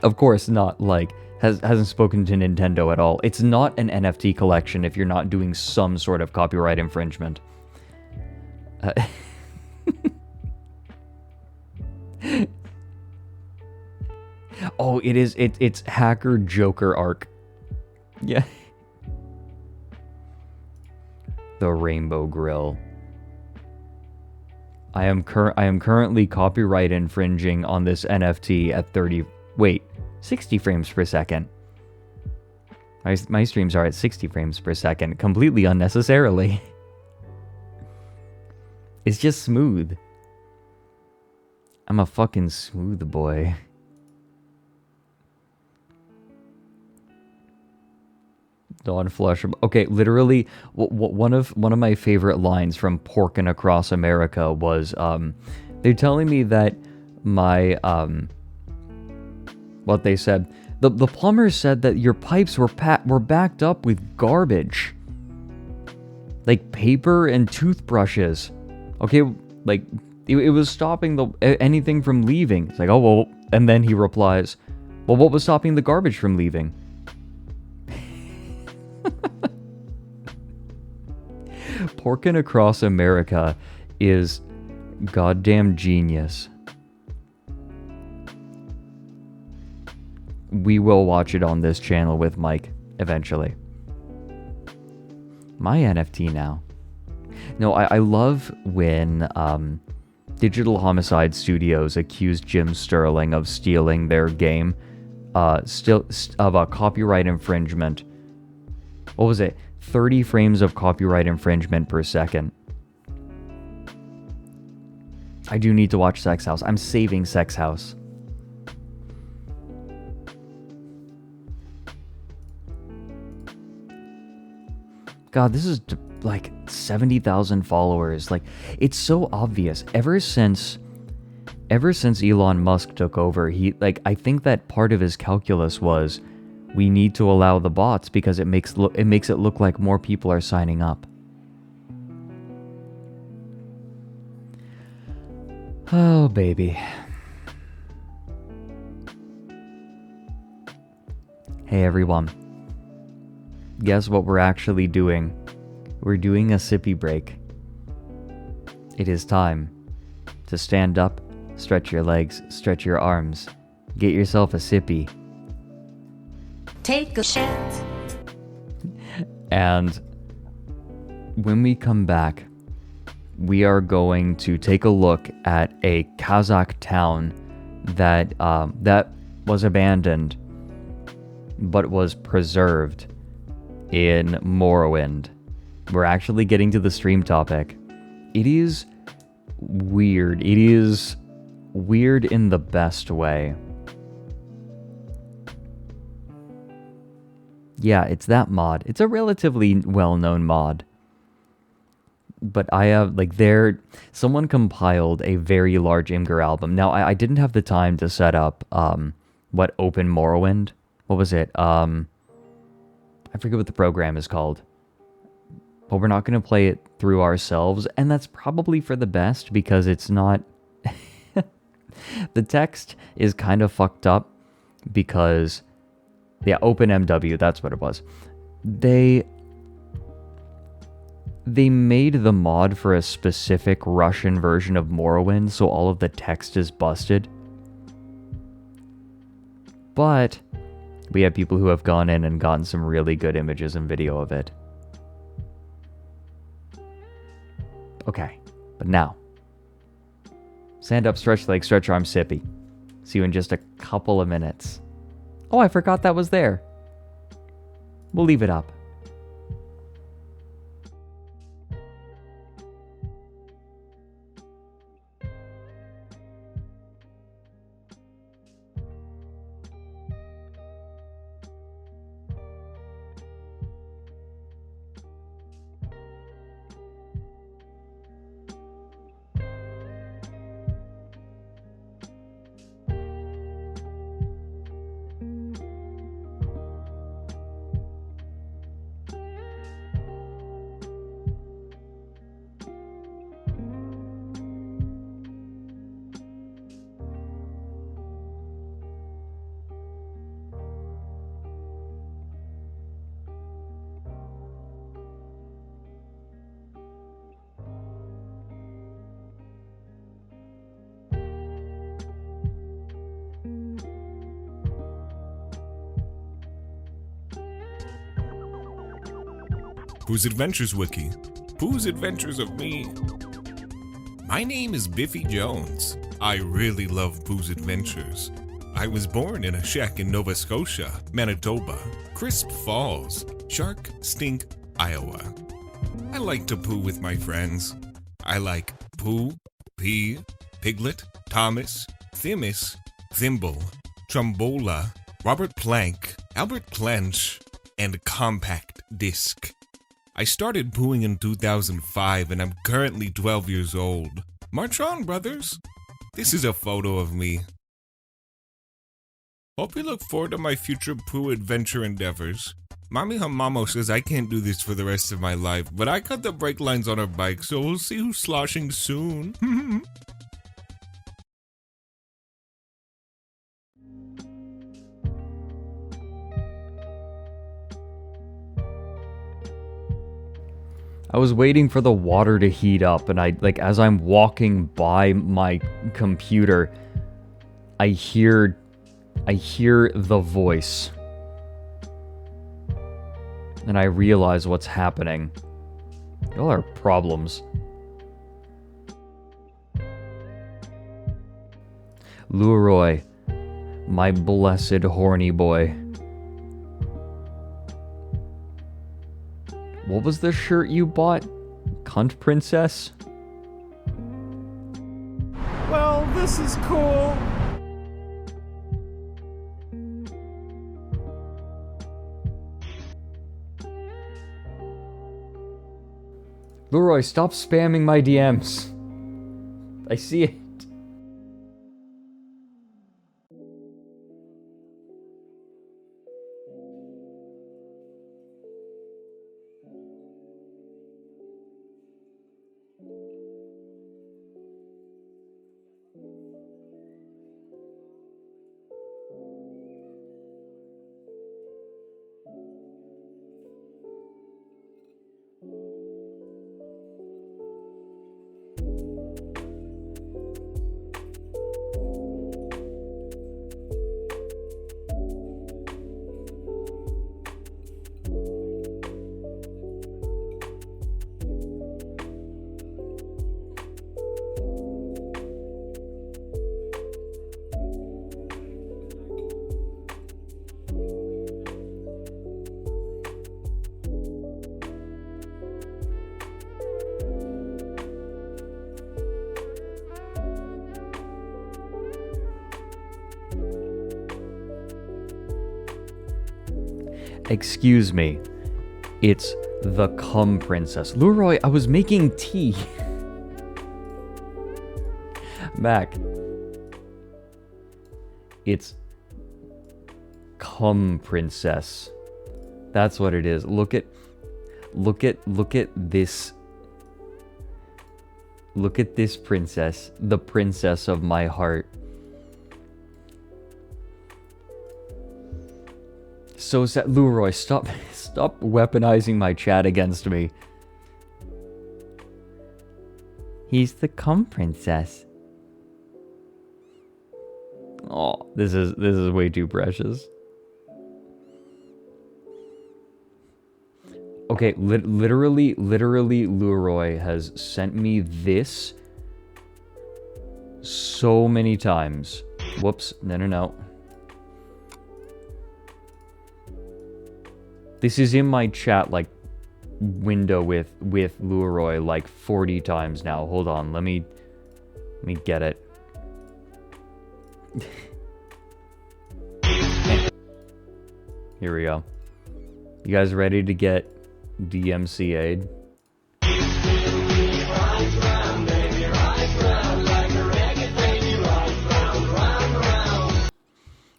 Of course, not like, hasn't spoken to Nintendo at all. It's not an NFT collection if you're not doing some sort of copyright infringement. Oh, it is. It's Hacker Joker arc. Yeah. The Rainbow Grill. I am currently copyright infringing on this NFT at 60 frames per second. My streams are at 60 frames per second, completely unnecessarily. It's just smooth. I'm a fucking smooth boy. Dawn Flush. Okay, literally, one of my favorite lines from Porkin' Across America was, they're telling me that my, what they said, the plumber said that your pipes were backed up with garbage, like paper and toothbrushes. Okay, like it was stopping anything from leaving. It's like, oh well, and then he replies, well, what was stopping the garbage from leaving? Porkin' Across America is goddamn genius. We will watch it on this channel with Mike eventually. My NFT now. No, I love when Digital Homicide Studios accused Jim Sterling of stealing their game, of a copyright infringement. What was it? 30 frames of copyright infringement per second. I do need to watch Sex House. I'm saving Sex House. God, this is like 70,000 followers. Like, it's so obvious. Ever since Elon Musk took over, I think that part of his calculus was, we need to allow the bots because it makes it look like more people are signing up. Oh, baby. Hey, everyone. Guess what we're actually doing? We're doing a sippy break. It is time to stand up, stretch your legs, stretch your arms, get yourself a sippy. Take a shit. And when we come back, we are going to take a look at a Kazakh town that was abandoned but was preserved in Morrowind. We're actually getting to the stream topic. It is weird. It is weird in the best way. Yeah, it's that mod. It's a relatively well-known mod. But I have, someone compiled a very large Imgur album. Now, I didn't have the time to set up, Open Morrowind? What was it? I forget what the program is called. But we're not going to play it through ourselves, and that's probably for the best, because it's not... The text is kind of fucked up, because... Yeah, OpenMW, that's what it was. They made the mod for a specific Russian version of Morrowind, so all of the text is busted. But we have people who have gone in and gotten some really good images and video of it. Okay, but now, stand up, stretch legs, stretch arms, sippy. See you in just a couple of minutes. Oh, I forgot that was there. We'll leave it up. Pooh's Adventures Wiki. Pooh's Adventures of Me. My name is Biffy Jones. I really love Pooh's Adventures. I was born in a shack in Nova Scotia, Manitoba, Crisp Falls, Shark Stink, Iowa. I like to poo with my friends. I like Pooh, Pea, Piglet, Thomas, Thimis, Thimble, Trombola, Robert Plank, Albert Clench, and Compact Disc. I started pooing in 2005 and I'm currently 12 years old. March on, brothers. This is a photo of me. Hope you look forward to my future poo adventure endeavors. Mommy Hamamo says I can't do this for the rest of my life, but I cut the brake lines on her bike, so we'll see who's sloshing soon. I was waiting for the water to heat up, and as I'm walking by my computer, I hear the voice. And I realize what's happening. Y'all are problems. Leroy, my blessed horny boy. What was the shirt you bought? Cunt Princess? Well, this is cool. Leroy, stop spamming my DMs. I see it. Excuse me. It's the cum princess. Leroy, I was making tea. Mac. It's cum princess. That's what it is. Look at this. Look at this princess. The princess of my heart. So sad. Leroy, stop weaponizing my chat against me. He's the cum princess. Oh, this is way too precious. Okay, literally, Leroy has sent me this so many times. Whoops, no. This is in my chat, like, window with Leroy, like, 40 times now. Hold on, let me get it. Here we go. You guys ready to get DMCA'd?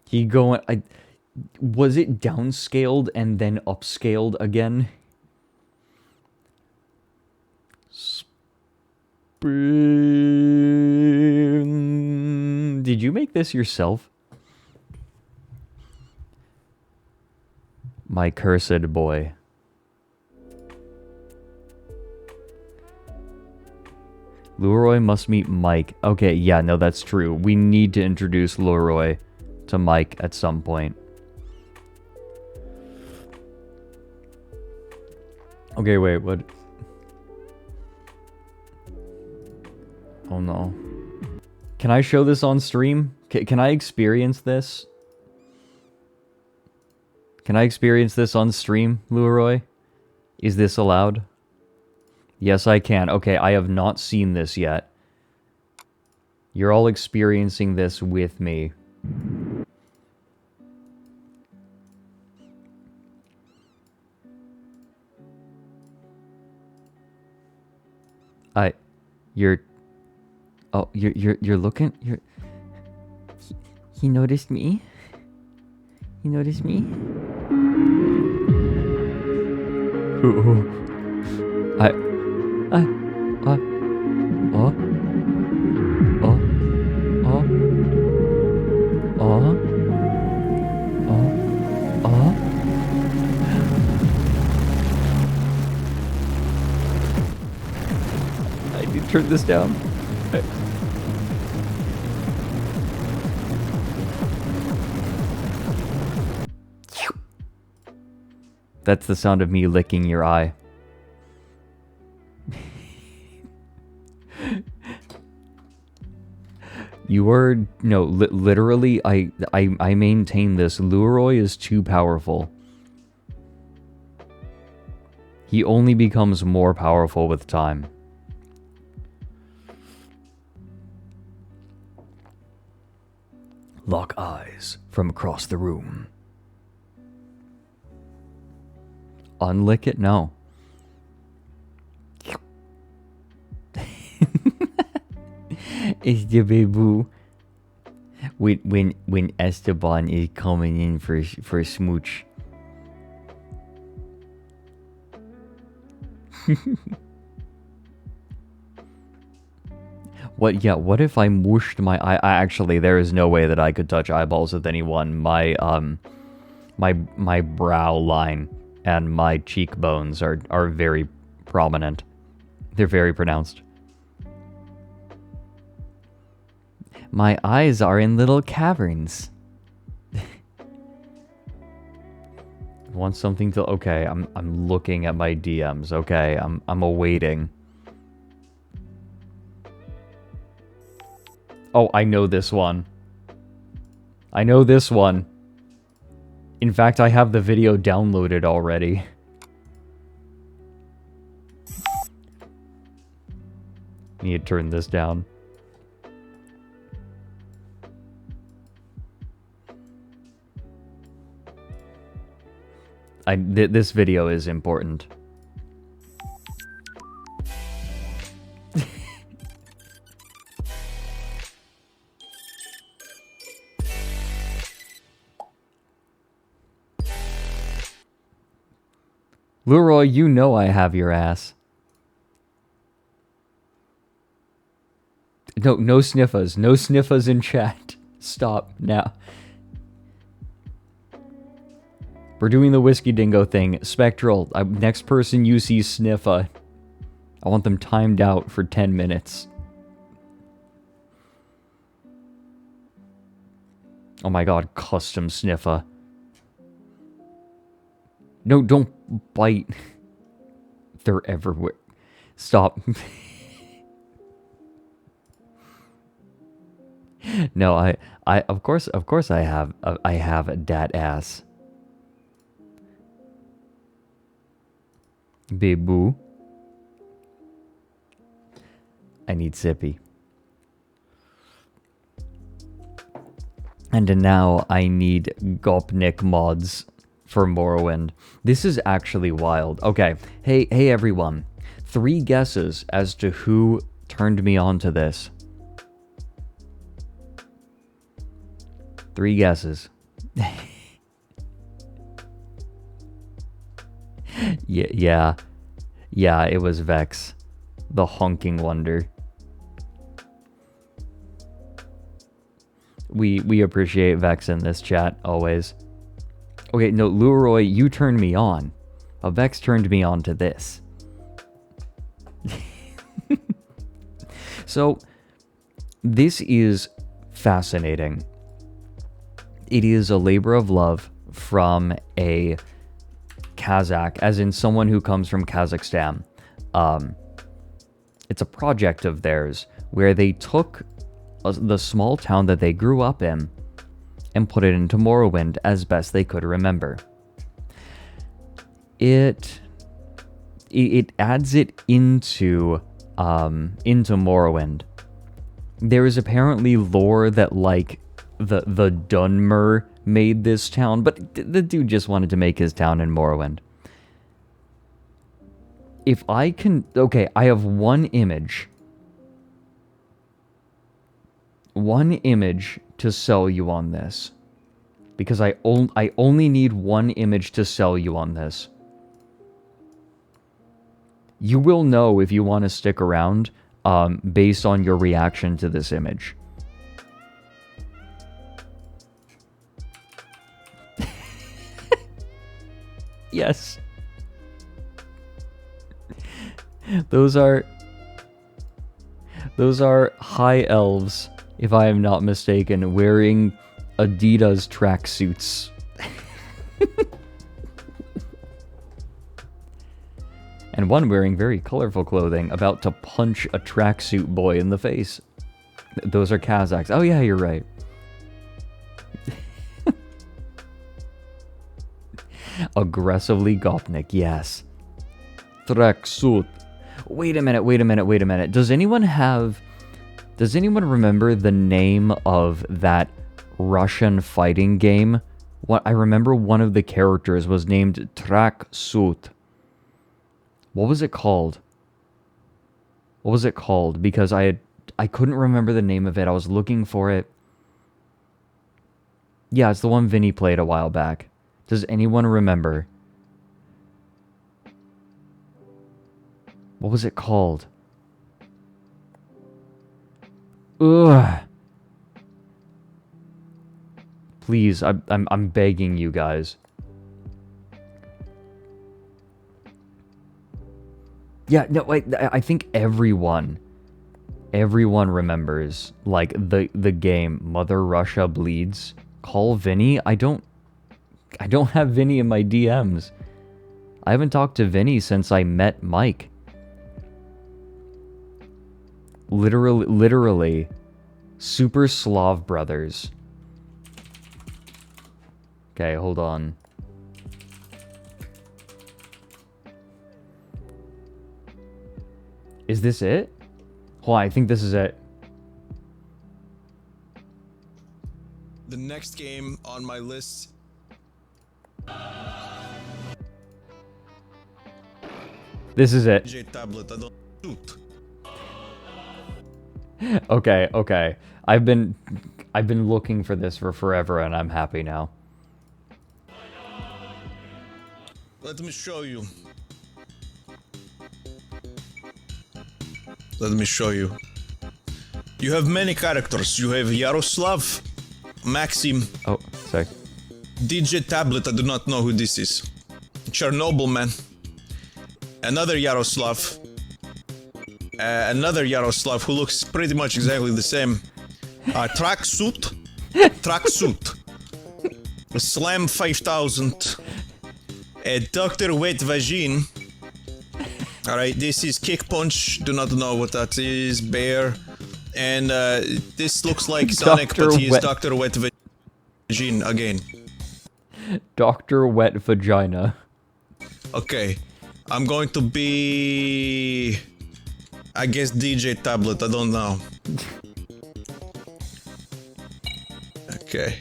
He going... Was it downscaled and then upscaled again? Did you make this yourself? My cursed boy. Leroy must meet Mike. Okay, yeah, no, that's true. We need to introduce Leroy to Mike at some point. Okay, wait, what? Oh no. Can I show this on stream? Can I experience this? Can I experience this on stream, Leroy? Is this allowed? Yes, I can. Okay, I have not seen this yet. You're all experiencing this with me. You're... Oh, you're looking... He noticed me? He noticed me? Oh. I need to turn this down. That's the sound of me licking your eye. You are... No, literally, I maintain this. Leroy is too powerful. He only becomes more powerful with time. Lock eyes from across the room. Unlick it? No. It's the baby. When Esteban is coming in for a smooch. What? Yeah. What if I mooshed my eye? Actually, there is no way that I could touch eyeballs with anyone. My brow line and my cheekbones are very prominent. They're very pronounced. My eyes are in little caverns. Want something to... Okay, I'm looking at my DMs. Okay, I'm awaiting. Oh, I know this one. I know this one. In fact, I have the video downloaded already. Need to turn this down. This video is important. Leroy, you know I have your ass. No sniffers. No sniffers in chat. Stop now. We're doing the Whiskey Dingo thing. Spectral, next person you see sniffer, I want them timed out for 10 minutes. Oh my god, custom sniffer. No, don't bite. They're everywhere. Stop. No, I of course I have dat ass. Boo. I need sippy. And now I need Gopnik mods for Morrowind. This is actually wild. Okay, hey everyone. 3 guesses as to who turned me on to this. 3 guesses. Yeah, it was Vex. The honking wonder. We appreciate Vex in this chat, always. Okay, no, Leroy, you turned me on. Vex turned me on to this. So, this is fascinating. It is a labor of love from a Kazakh, as in someone who comes from Kazakhstan. It's a project of theirs where they took the small town that they grew up in and put it into Morrowind as best they could remember. It adds it into Morrowind. There is apparently lore that like the Dunmer made this town, but the dude just wanted to make his town in Morrowind. If I can, okay, I have one image to sell you on this, because I only need one image to sell you on this. You will know if you want to stick around based on your reaction to this image. Yes. Those are high elves, if I am not mistaken, wearing Adidas tracksuits. And one wearing very colorful clothing, about to punch a tracksuit boy in the face. Those are Kazakhs. Oh yeah, you're right. Aggressively Gopnik, yes. Tracksuit. Wait a minute. Does anyone remember the name of that Russian fighting game? I remember one of the characters was named Tracksuit. What was it called? Because I couldn't remember the name of it. I was looking for it. Yeah, it's the one Vinny played a while back. Does anyone remember? What was it called? Ugh. Please, I'm begging you guys. Yeah, no, I think everyone remembers, like, the game Mother Russia Bleeds. Call Vinny? I don't have Vinny in my DMs. I haven't talked to Vinny since I met Mike. Literally, Super Slav Brothers. Okay, hold on. Is this it? Hold on, I think this is it. The next game on my list. This is it. DJ tablet, I don't shoot. Okay. I've been looking for this for forever, and I'm happy now. Let me show you. You have many characters. You have Yaroslav, Maxim. Oh, sorry. DJ tablet, I do not know who this is. Chernobyl man. Another Yaroslav. Another Yaroslav who looks pretty much exactly the same. Tracksuit. Slam 5000. Dr. Wet Vagine. Alright, this is Kick Punch. Do not know what that is. Bear. And this looks like Sonic, but he is Dr. Wet Vagine again. Dr. Wet Vagina. Okay. I'm going to be... I guess DJ tablet, I don't know. Okay.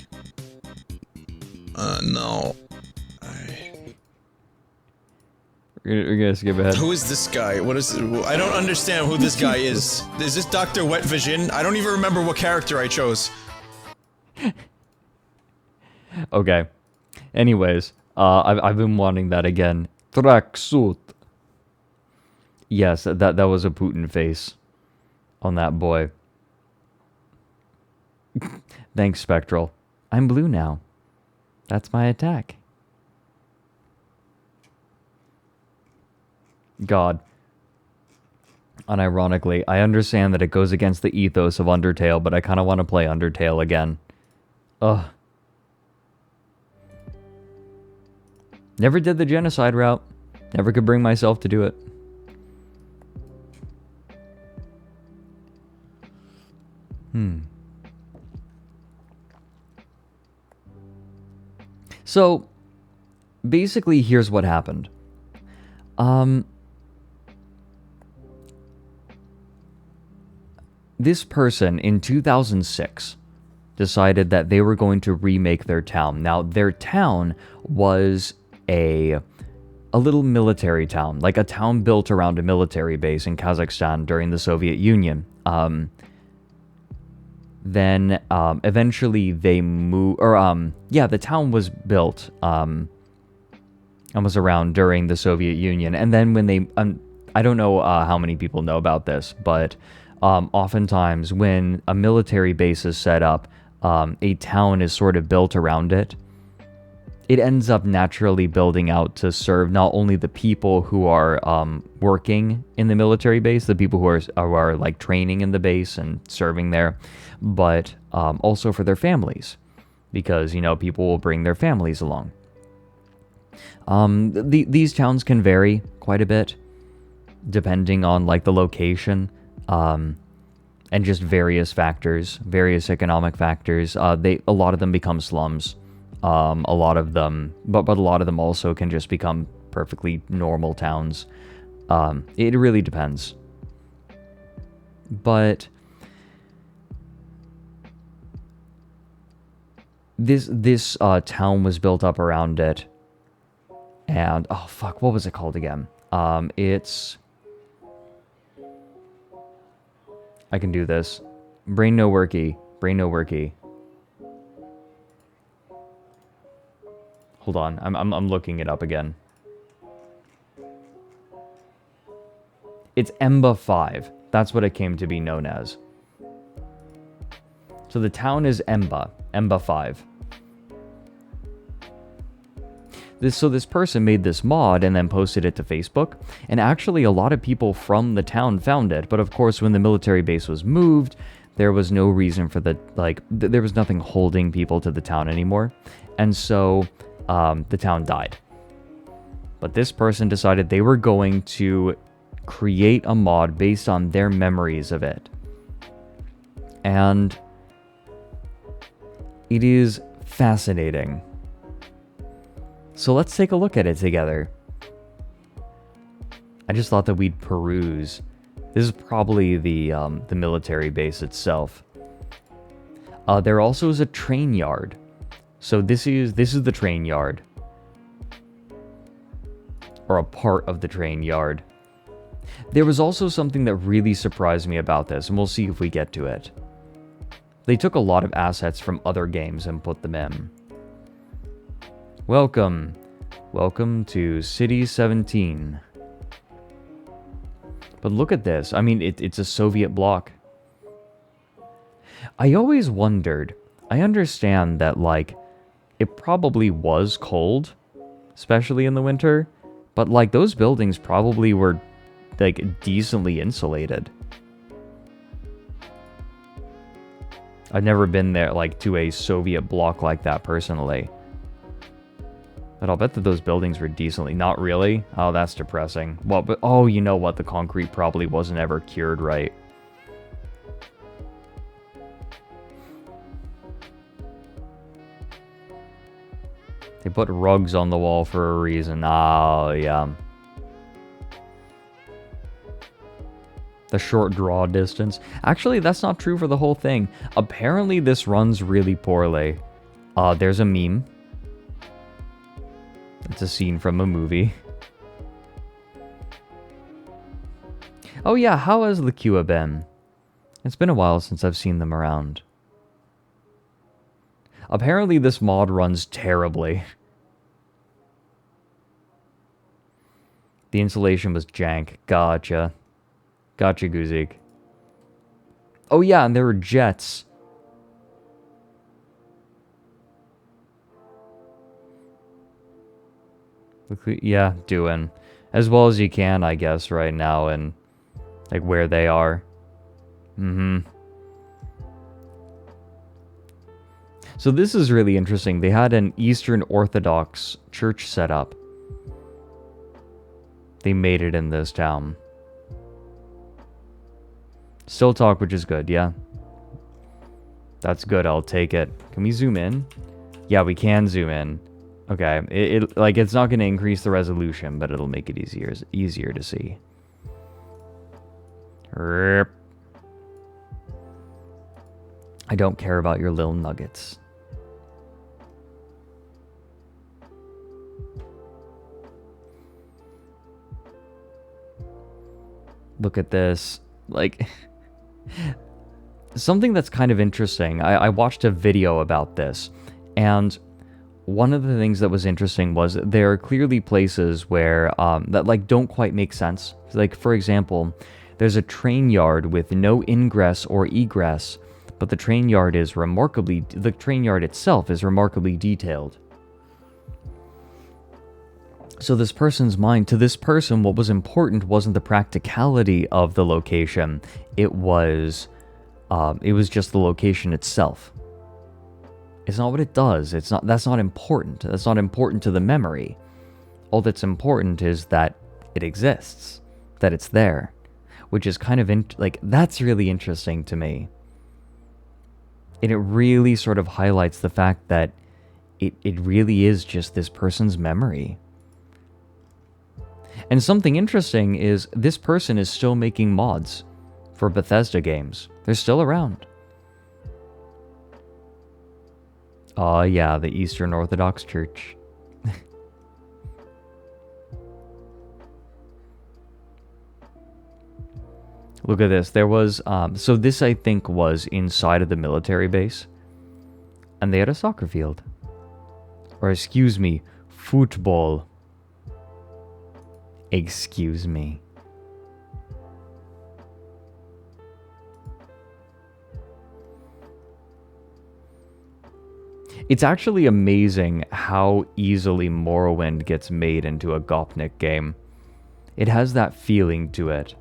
No. We're gonna skip ahead. Who is this guy? What is... I don't understand who this guy is. Is this Dr. Wet Vision? I don't even remember what character I chose. Okay. Anyways, I've been wanting that again. Tracksuit. Yes, that was a Putin face on that boy. Thanks, Spectral. I'm blue now. That's my attack. God. Unironically, I understand that it goes against the ethos of Undertale, but I kind of want to play Undertale again. Ugh. Never did the genocide route. Never could bring myself to do it. So, basically, here's what happened. This person in 2006 decided that they were going to remake their town. Now, their town was a little military town, like a town built around a military base in Kazakhstan during the Soviet Union. Then eventually they moved, the town was built and was around during the Soviet Union. And then when they, I don't know how many people know about this, but oftentimes when a military base is set up, a town is sort of built around it. It ends up naturally building out to serve not only the people who are working in the military base, the people who are like training in the base and serving there, but also for their families, because, you know, people will bring their families along. These towns can vary quite a bit depending on like the location and just various factors, various economic factors. A lot of them become slums. A lot of them, but a lot of them also can just become perfectly normal towns. It really depends. But this town was built up around it, and oh fuck, what was it called again? I can do this. Brain no worky. Hold on, I'm looking it up again. It's Emba 5. That's what it came to be known as. So the town is Emba 5. This person made this mod and then posted it to Facebook, and actually a lot of people from the town found it, but of course when the military base was moved, there was no reason for there was nothing holding people to the town anymore, and so the town died. But this person decided they were going to create a mod based on their memories of it. And it is fascinating. So let's take a look at it together. I just thought that we'd peruse. This is probably the military base itself. There also is a train yard. So this is the train yard. Or a part of the train yard. There was also something that really surprised me about this, and we'll see if we get to it. They took a lot of assets from other games and put them in. Welcome to City 17. But look at this. I mean, it's a Soviet bloc. I always wondered, I understand that, like, it probably was cold, especially in the winter, but, like, those buildings probably were, like, decently insulated. I've never been there, like, to a Soviet bloc like that personally. But I'll bet that those buildings were decently... Not really? Oh, that's depressing. Well, but... Oh, you know what? The concrete probably wasn't ever cured right. They put rugs on the wall for a reason. Oh, yeah. The short draw distance. Actually, that's not true for the whole thing. Apparently, this runs really poorly. There's a meme. It's a scene from a movie. Oh yeah, how has Lakua been? It's been a while since I've seen them around. Apparently this mod runs terribly. The insulation was jank. Gotcha. Gotcha, Guzik. Oh yeah, and there were jets. Yeah, doing as well as you can, I guess, right now, and like where they are. So this is really interesting. They had an Eastern Orthodox church set up They made it in this town. Still talk, which is good, yeah? That's good, I'll take it. Can we zoom in? Yeah, we can zoom in. Okay, it's not going to increase the resolution, but it'll make it easier to see. I don't care about your little nuggets. Look at this. Like, something that's kind of interesting. I watched a video about this, and one of the things that was interesting was there are clearly places where that like don't quite make sense. Like, for example, there's a train yard with no ingress or egress, but the train yard itself is remarkably detailed. So to this person, what was important wasn't the practicality of the location. It was just the location itself. It's not what it does. That's not important. That's not important to the memory. All that's important is that it exists, that it's there, which is kind of that's really interesting to me. And it really sort of highlights the fact that it really is just this person's memory. And something interesting is this person is still making mods for Bethesda games. They're still around. Oh yeah, the Eastern Orthodox Church. Look at this. There was, so this I think was inside of the military base. And they had a soccer field. Or excuse me, football. Excuse me. It's actually amazing how easily Morrowind gets made into a Gopnik game. It has that feeling to it.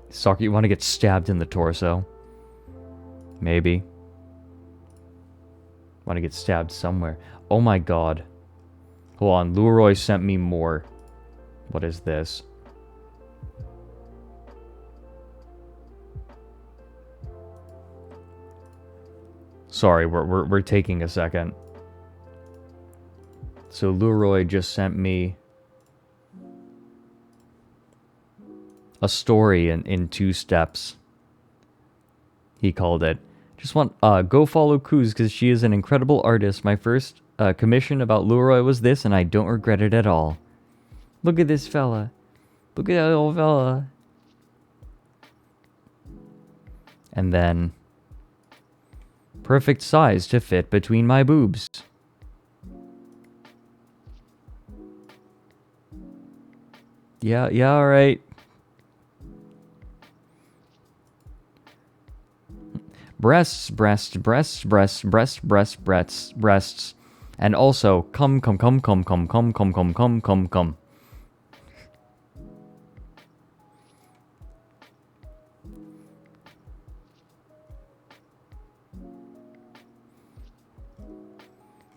Soccer, you want to get stabbed in the torso? Maybe. Want to get stabbed somewhere. Oh my god. Hold on, Leroy sent me more. What is this? Sorry, we're taking a second. So Leroy just sent me a story in 2 steps. He called it. Just want go follow Kuz because she is an incredible artist. My first commission about Leroy was this, and I don't regret it at all. Look at this fella. Look at that old fella. And then perfect size to fit between my boobs. Yeah, all right. Breasts. And also, come.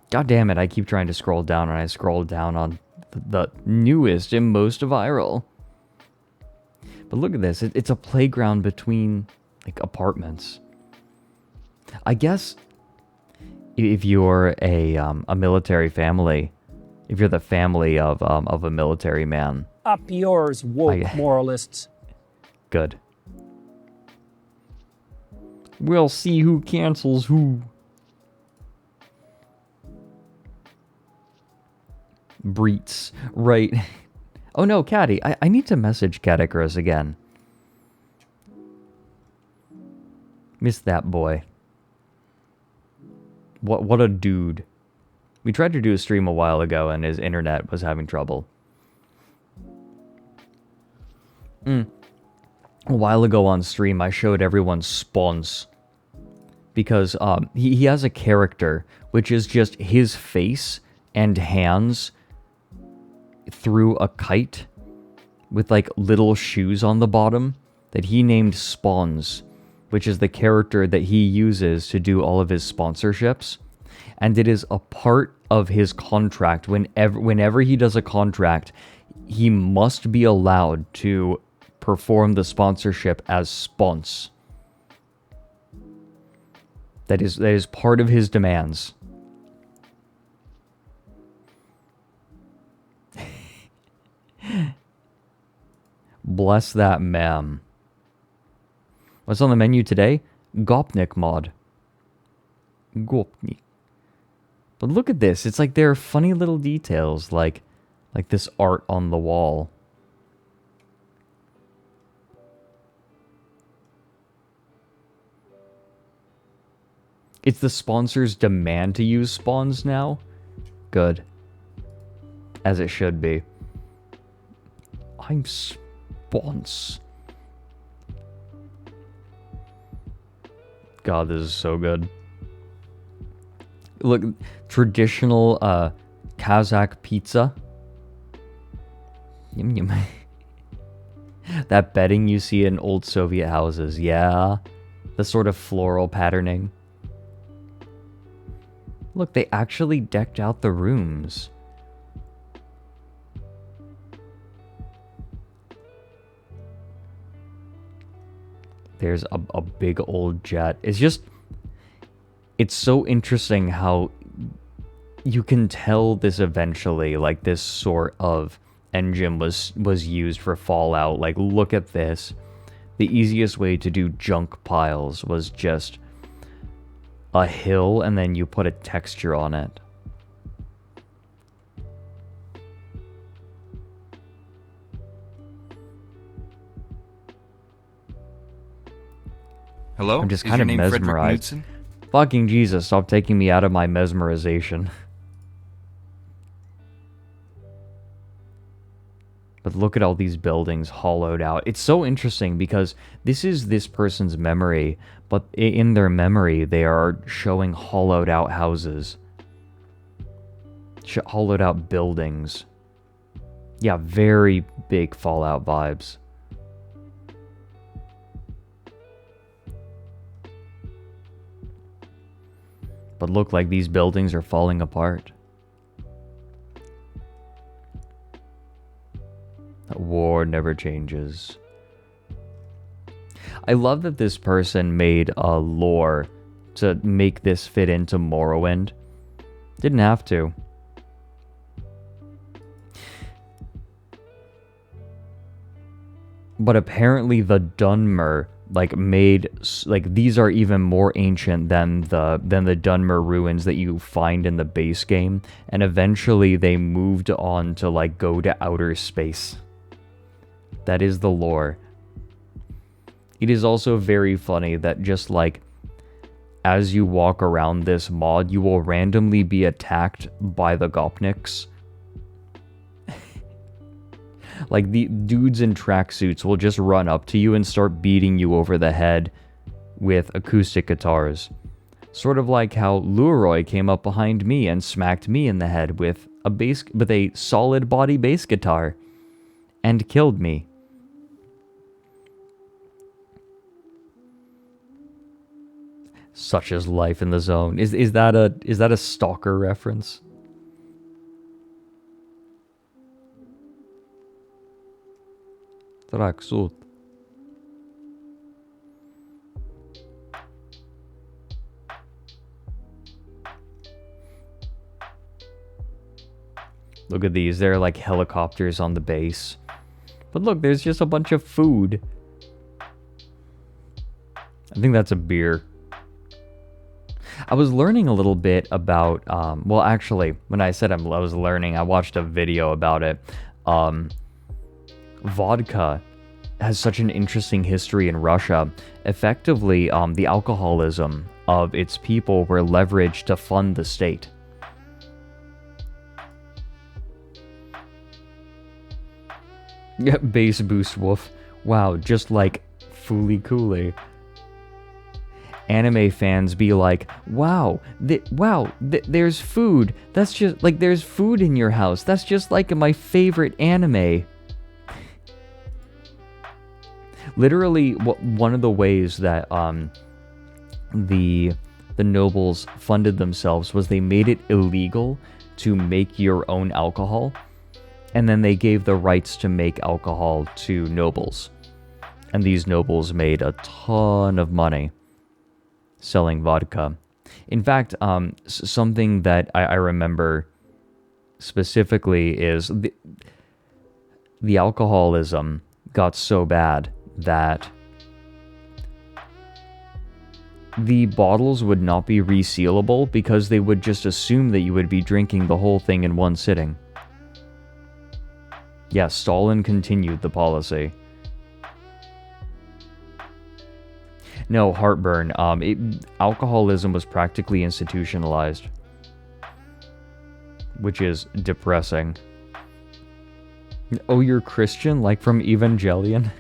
God damn it, I keep trying to scroll down and I scroll down on the newest and most viral. But look at this, it's a playground between like apartments. I guess if you're a military family, if you're the family of a military man. Up yours, woke moralists. Good. We'll see who cancels who. Breets. Right. Oh no, Caddy. I need to message Catechirus again. Miss that boy. What a dude. We tried to do a stream a while ago and his internet was having trouble. A while ago on stream I showed everyone spawns. Because he has a character which is just his face and hands through a kite with like little shoes on the bottom that he named Spawns, which is the character that he uses to do all of his sponsorships. And it is a part of his contract. Whenever he does a contract, he must be allowed to perform the sponsorship as spons. That is part of his demands. Bless that ma'am. What's on the menu today? Gopnik mod. Gopnik. But look at this. It's like there are funny little details, like this art on the wall. It's the sponsor's demand to use spawns now. Good. As it should be. I'm spawns. God, this is so good. Look, traditional Kazakh pizza. Yum yum. That bedding you see in old Soviet houses, yeah. The sort of floral patterning. Look, they actually decked out the rooms. There's a big old jet. It's so interesting how you can tell this eventually, like this sort of engine was used for Fallout. Like, look at this. The easiest way to do junk piles was just a hill and then you put a texture on it. Hello? I'm just Is kind your of name Frederick mesmerized. Knudsen? Fucking Jesus, stop taking me out of my mesmerization. But look at all these buildings hollowed out. It's so interesting because this is this person's memory, but in their memory, they are showing hollowed out houses. Hollowed out buildings. Yeah, very big Fallout vibes. But look, like these buildings are falling apart. War never changes. I love that this person made a lore to make this fit into Morrowind. Didn't have to. But apparently the Dunmer made these are even more ancient than the Dunmer ruins that you find in the base game, and eventually they moved on to go to outer space. That is the lore. It is also very funny that just as you walk around this mod, you will randomly be attacked by the Gopniks. Like, the dudes in tracksuits will just run up to you and start beating you over the head with acoustic guitars. Sort of like how Leroy came up behind me and smacked me in the head with a solid body bass guitar and killed me. Such is life in the zone. Is that a stalker reference? Tracksuit. Look at these. They're like helicopters on the base. But look, there's just a bunch of food. I think that's a beer. I was learning a little bit about, well, actually, when I said I was learning, I watched a video about it. Vodka has such an interesting history in Russia. Effectively, the alcoholism of its people were leveraged to fund the state. Yeah, bass boost wolf. Wow, just like Fooly Cooley. Anime fans be like, wow, there's food. That's just like, there's food in your house. That's just like my favorite anime. Literally, one of the ways that the nobles funded themselves was they made it illegal to make your own alcohol. And then they gave the rights to make alcohol to nobles. And these nobles made a ton of money selling vodka. In fact, something that I remember specifically is the alcoholism got so bad that the bottles would not be resealable because they would just assume that you would be drinking the whole thing in one sitting. Yeah, Stalin continued the policy. No, heartburn. Alcoholism was practically institutionalized, which is depressing. Oh, you're Christian? Like from Evangelion?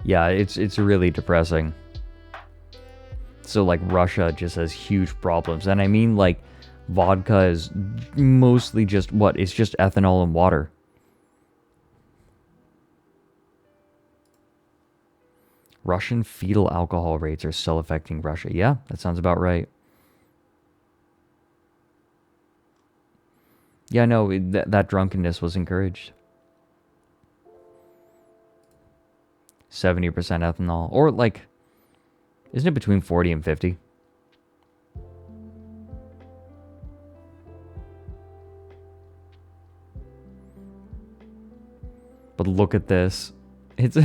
Yeah, it's really depressing. So, like, Russia just has huge problems. And I mean, like, vodka is mostly just, what? It's just ethanol and water. Russian fetal alcohol rates are still affecting Russia. Yeah, that sounds about right. Yeah, no, that drunkenness was encouraged. 70% ethanol. Or, like, isn't it between 40 and 50? But look at this. It's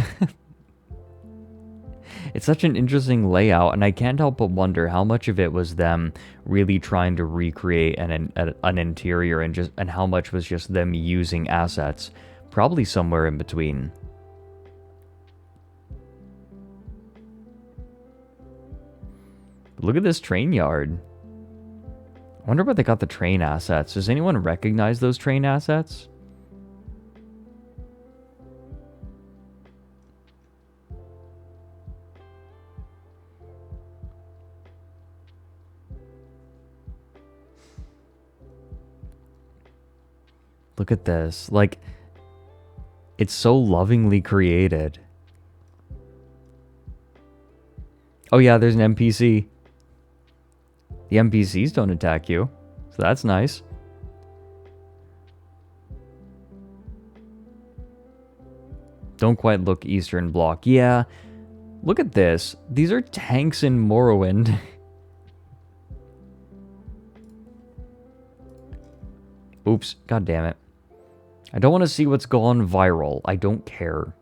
it's such an interesting layout, and I can't help but wonder how much of it was them really trying to recreate an interior, and how much was just them using assets. Probably somewhere in between. Look at this train yard. I wonder where they got the train assets. Does anyone recognize those train assets? Look at this. Like, it's so lovingly created. Oh yeah, there's an NPC. The NPCs don't attack you, so that's nice. Don't quite look Eastern Bloc. Yeah, look at this. These are tanks in Morrowind. Oops, god damn it. I don't want to see what's gone viral. I don't care.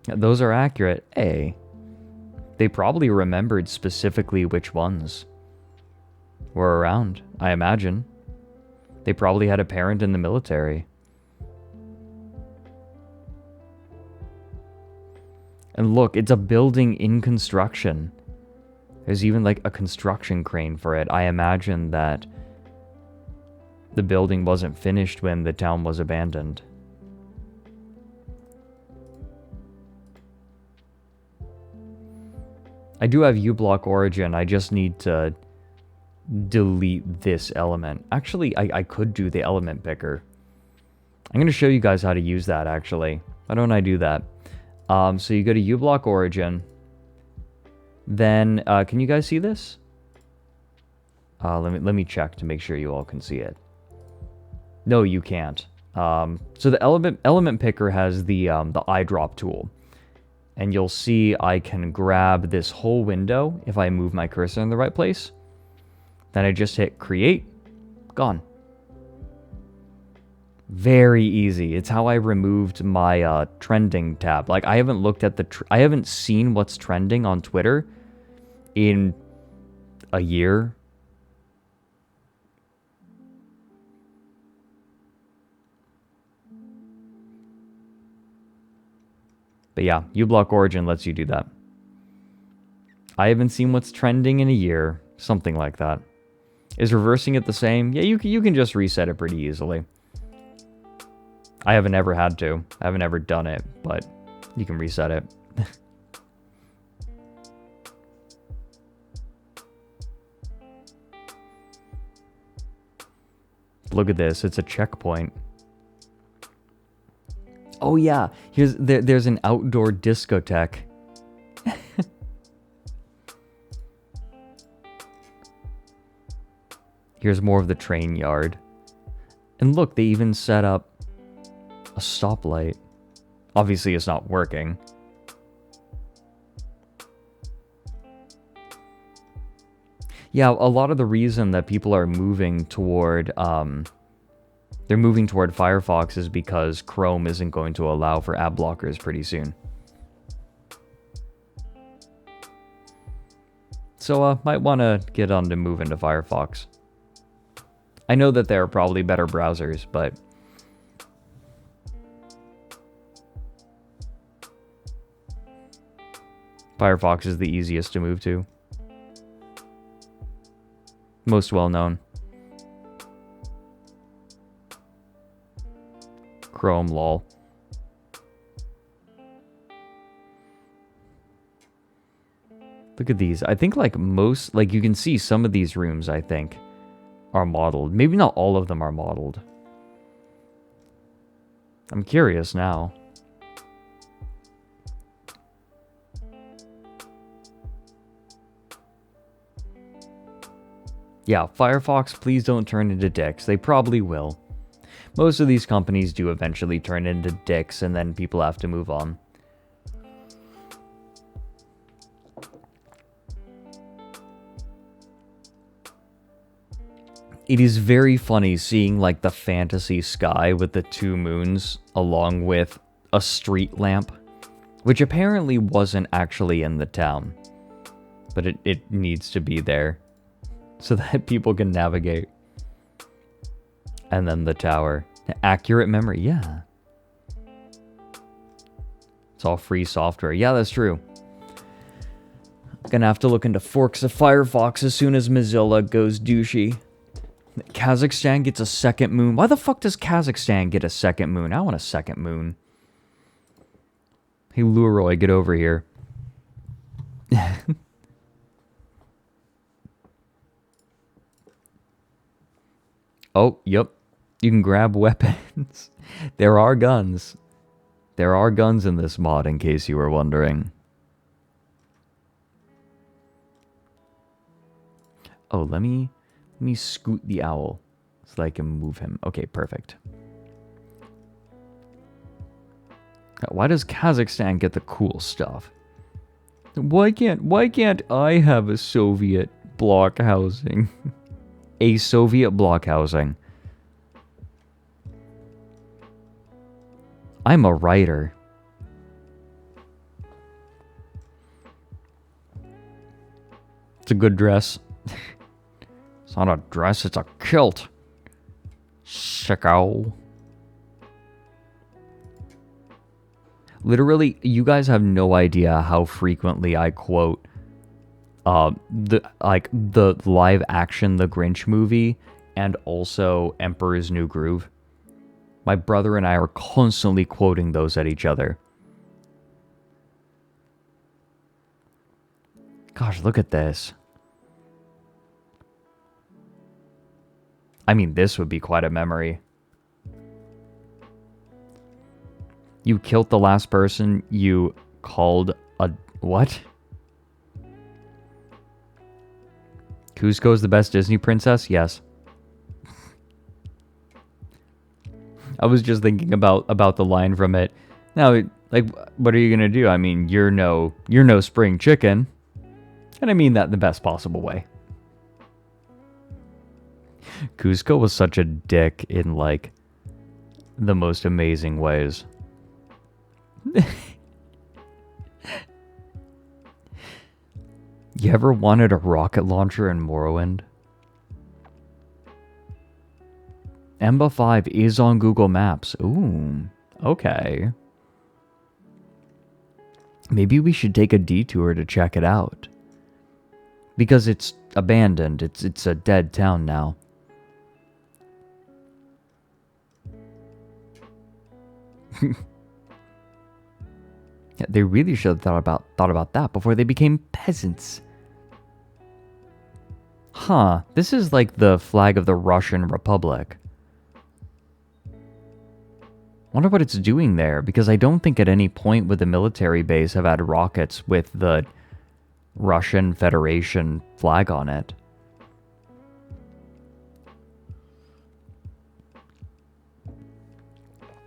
Those are accurate. A. They probably remembered specifically which ones were around, I imagine. They probably had a parent in the military. And look, it's a building in construction. There's even like a construction crane for it. I imagine that the building wasn't finished when the town was abandoned. I do have uBlock Origin. I just need to delete this element. Actually, I could do the element picker. I'm going to show you guys how to use that, actually. Why don't I do that? So you go to uBlock Origin. Then, can you guys see this? Let me check to make sure you all can see it. No, you can't. So the element picker has the eyedrop tool. And you'll see I can grab this whole window if I move my cursor in the right place. Then I just hit create. Gone. Very easy. It's how I removed my trending tab. Like, I haven't looked at I haven't seen what's trending on Twitter in a year. But yeah, uBlock Origin lets you do that. I haven't seen what's trending in a year. Something like that. Is reversing it the same? Yeah, you can just reset it pretty easily. I haven't ever had to. I haven't ever done it, but you can reset it. Look at this. It's a checkpoint. Oh yeah, there's an outdoor discotheque. Here's more of the train yard. And look, they even set up a stoplight. Obviously, it's not working. Yeah, a lot of the reason that people are moving toward Firefox is because Chrome isn't going to allow for ad blockers pretty soon. So might want to get on to move into Firefox. I know that there are probably better browsers, but Firefox is the easiest to move to. Most well known. Chrome, lol. Look at these. I think like you can see some of these rooms, I think, are modeled. Maybe not all of them are modeled. I'm curious now. Yeah, Firefox, please don't turn into dicks. They probably will. Most of these companies do eventually turn into dicks, and then people have to move on. It is very funny seeing like the fantasy sky with the two moons along with a street lamp, which apparently wasn't actually in the town, but it needs to be there so that people can navigate. And then the tower. Accurate memory, yeah. It's all free software. Yeah, that's true. Gonna have to look into forks of Firefox as soon as Mozilla goes douchey. Kazakhstan gets a second moon. Why the fuck does Kazakhstan get a second moon? I want a second moon. Hey, Leroy, get over here. Oh, yep. You can grab weapons. There are guns. There are guns in this mod, in case you were wondering. Oh, let me scoot the owl so that I can move him. Okay, perfect. Why does Kazakhstan get the cool stuff? Why can't I have a Soviet block housing? A Soviet block housing. I'm a writer. It's a good dress. It's not a dress, it's a kilt. Sicko. Literally, you guys have no idea how frequently I quote the live action The Grinch movie and also Emperor's New Groove. My brother and I are constantly quoting those at each other. Gosh, look at this. I mean, this would be quite a memory. You killed the last person you called a... What? Kuzco's the best Disney princess? Yes. I was just thinking about the line from it. Now, like, what are you gonna do? I mean, you're no spring chicken. And I mean that in the best possible way. Kuzco was such a dick in, like, the most amazing ways. You ever wanted a rocket launcher in Morrowind? Emba 5 is on Google Maps. Ooh, okay. Maybe we should take a detour to check it out. Because it's abandoned. It's a dead town now. Yeah, they really should have thought about that before they became peasants. Huh, this is like the flag of the Russian Republic. Wonder what it's doing there, because I don't think at any point would the military base have had rockets with the Russian Federation flag on it.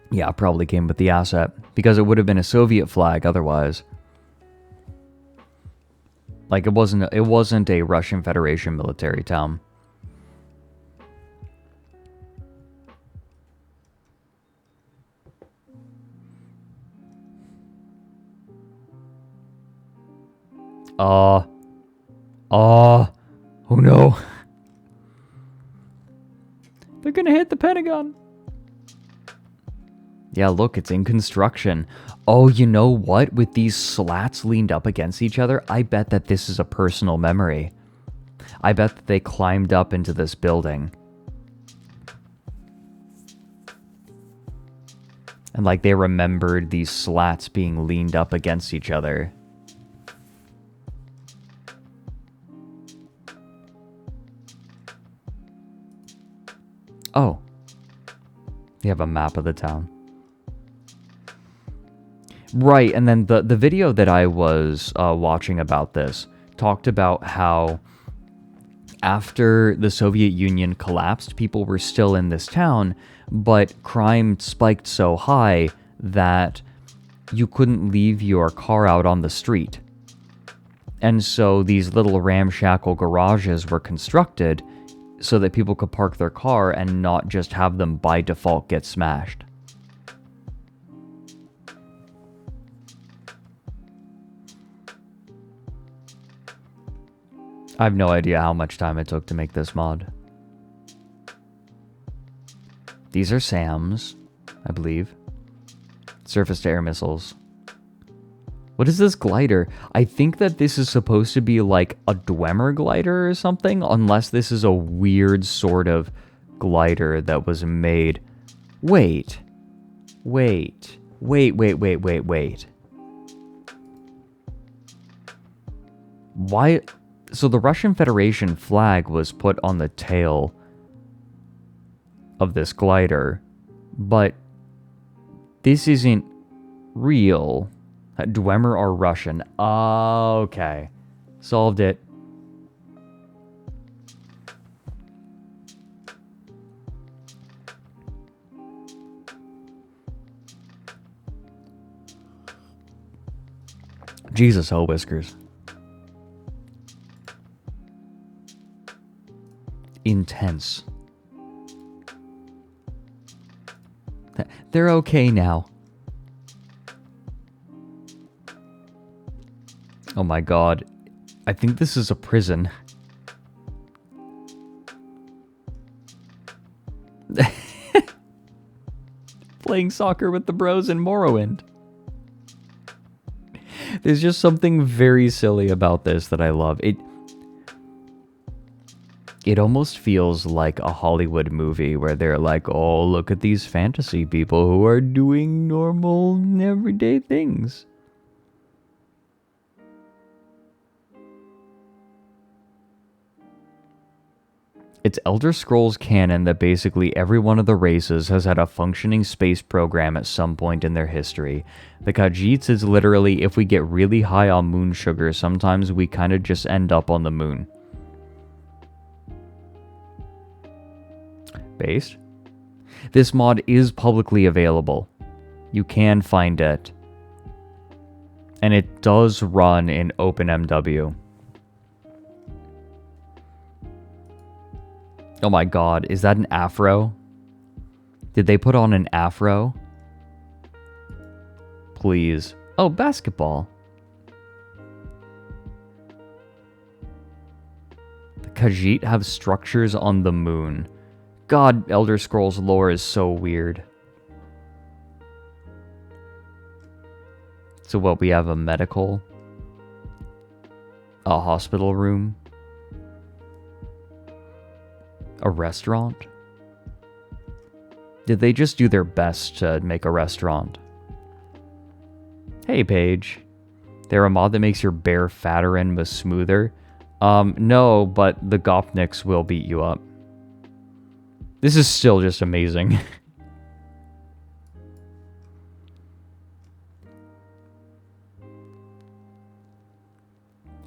Yeah, probably came with the asset, because it would have been a Soviet flag otherwise. Like, it wasn't a Russian Federation military town. Oh no. They're gonna hit the Pentagon. Yeah, look, it's in construction. Oh, you know what? With these slats leaned up against each other, I bet that this is a personal memory. I bet that they climbed up into this building. And like they remembered these slats being leaned up against each other. Oh. You have a map of the town. Right, and then the video that I was watching about this talked about how after the Soviet Union collapsed, people were still in this town, but crime spiked so high that you couldn't leave your car out on the street. And so these little ramshackle garages were constructed so that people could park their car and not just have them by default get smashed. I have no idea how much time it took to make this mod. These are SAMs, I believe. Surface-to-air missiles. What is this glider? I think that this is supposed to be like a Dwemer glider or something, unless this is a weird sort of glider that was made. Wait. Wait. Why? So the Russian Federation flag was put on the tail of this glider, but this isn't real. Dwemer are Russian. Okay. Solved it. Jesus, oh whiskers. Intense. They're okay now. Oh my god. I think this is a prison. Playing soccer with the bros in Morrowind. There's just something very silly about this that I love. It almost feels like a Hollywood movie where they're like, oh, look at these fantasy people who are doing normal, everyday things. It's Elder Scrolls canon that basically every one of the races has had a functioning space program at some point in their history. The Khajiits is literally, if we get really high on moon sugar, sometimes we kind of just end up on the moon. Based. This mod is publicly available. You can find it. And it does run in OpenMW. Oh my god, is that an afro? Did they put on an afro? Please. Oh, basketball. The Khajiit have structures on the moon. God, Elder Scrolls lore is so weird. So what, we have a medical? A hospital room? A restaurant? Did they just do their best to make a restaurant? Hey, Paige. They're a mod that makes your bear fatter and smoother? No, but the Gopniks will beat you up. This is still just amazing.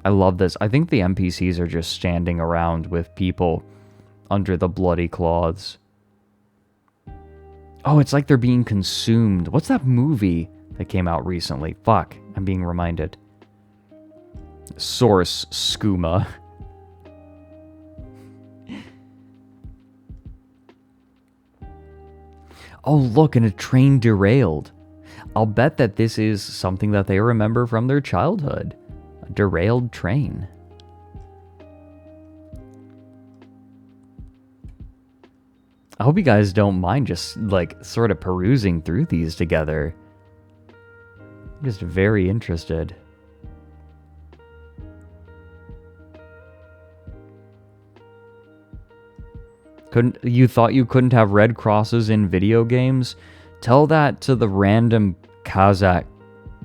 I love this. I think the NPCs are just standing around with people under the bloody cloths. Oh, it's like they're being consumed. What's that movie that came out recently? Fuck, I'm being reminded. Source, skooma. Oh, look, and a train derailed. I'll bet that this is something that they remember from their childhood. A derailed train. I hope you guys don't mind just, like, sort of perusing through these together. I'm just very interested. You thought you couldn't have red crosses in video games? Tell that to the random Kazakh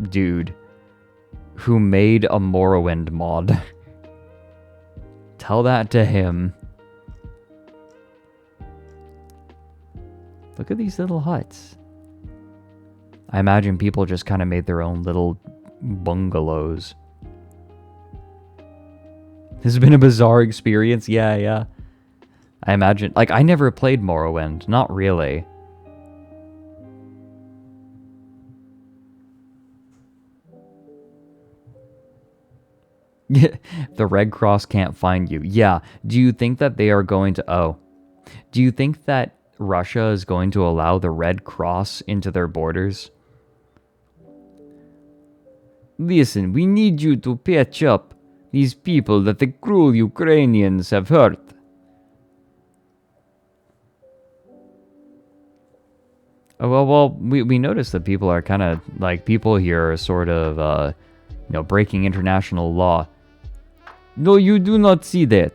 dude who made a Morrowind mod. Tell that to him. Look at these little huts. I imagine people just kind of made their own little bungalows. This has been a bizarre experience. Yeah. I imagine, like, I never played Morrowind. Not really. The Red Cross can't find you. Yeah. Do you think that they are going to... Oh. Do you think that Russia is going to allow the Red Cross into their borders? Listen, we need you to patch up these people that the cruel Ukrainians have hurt. Oh, well, we noticed that people are kind of, like, people here are sort of, breaking international law. No, you do not see that.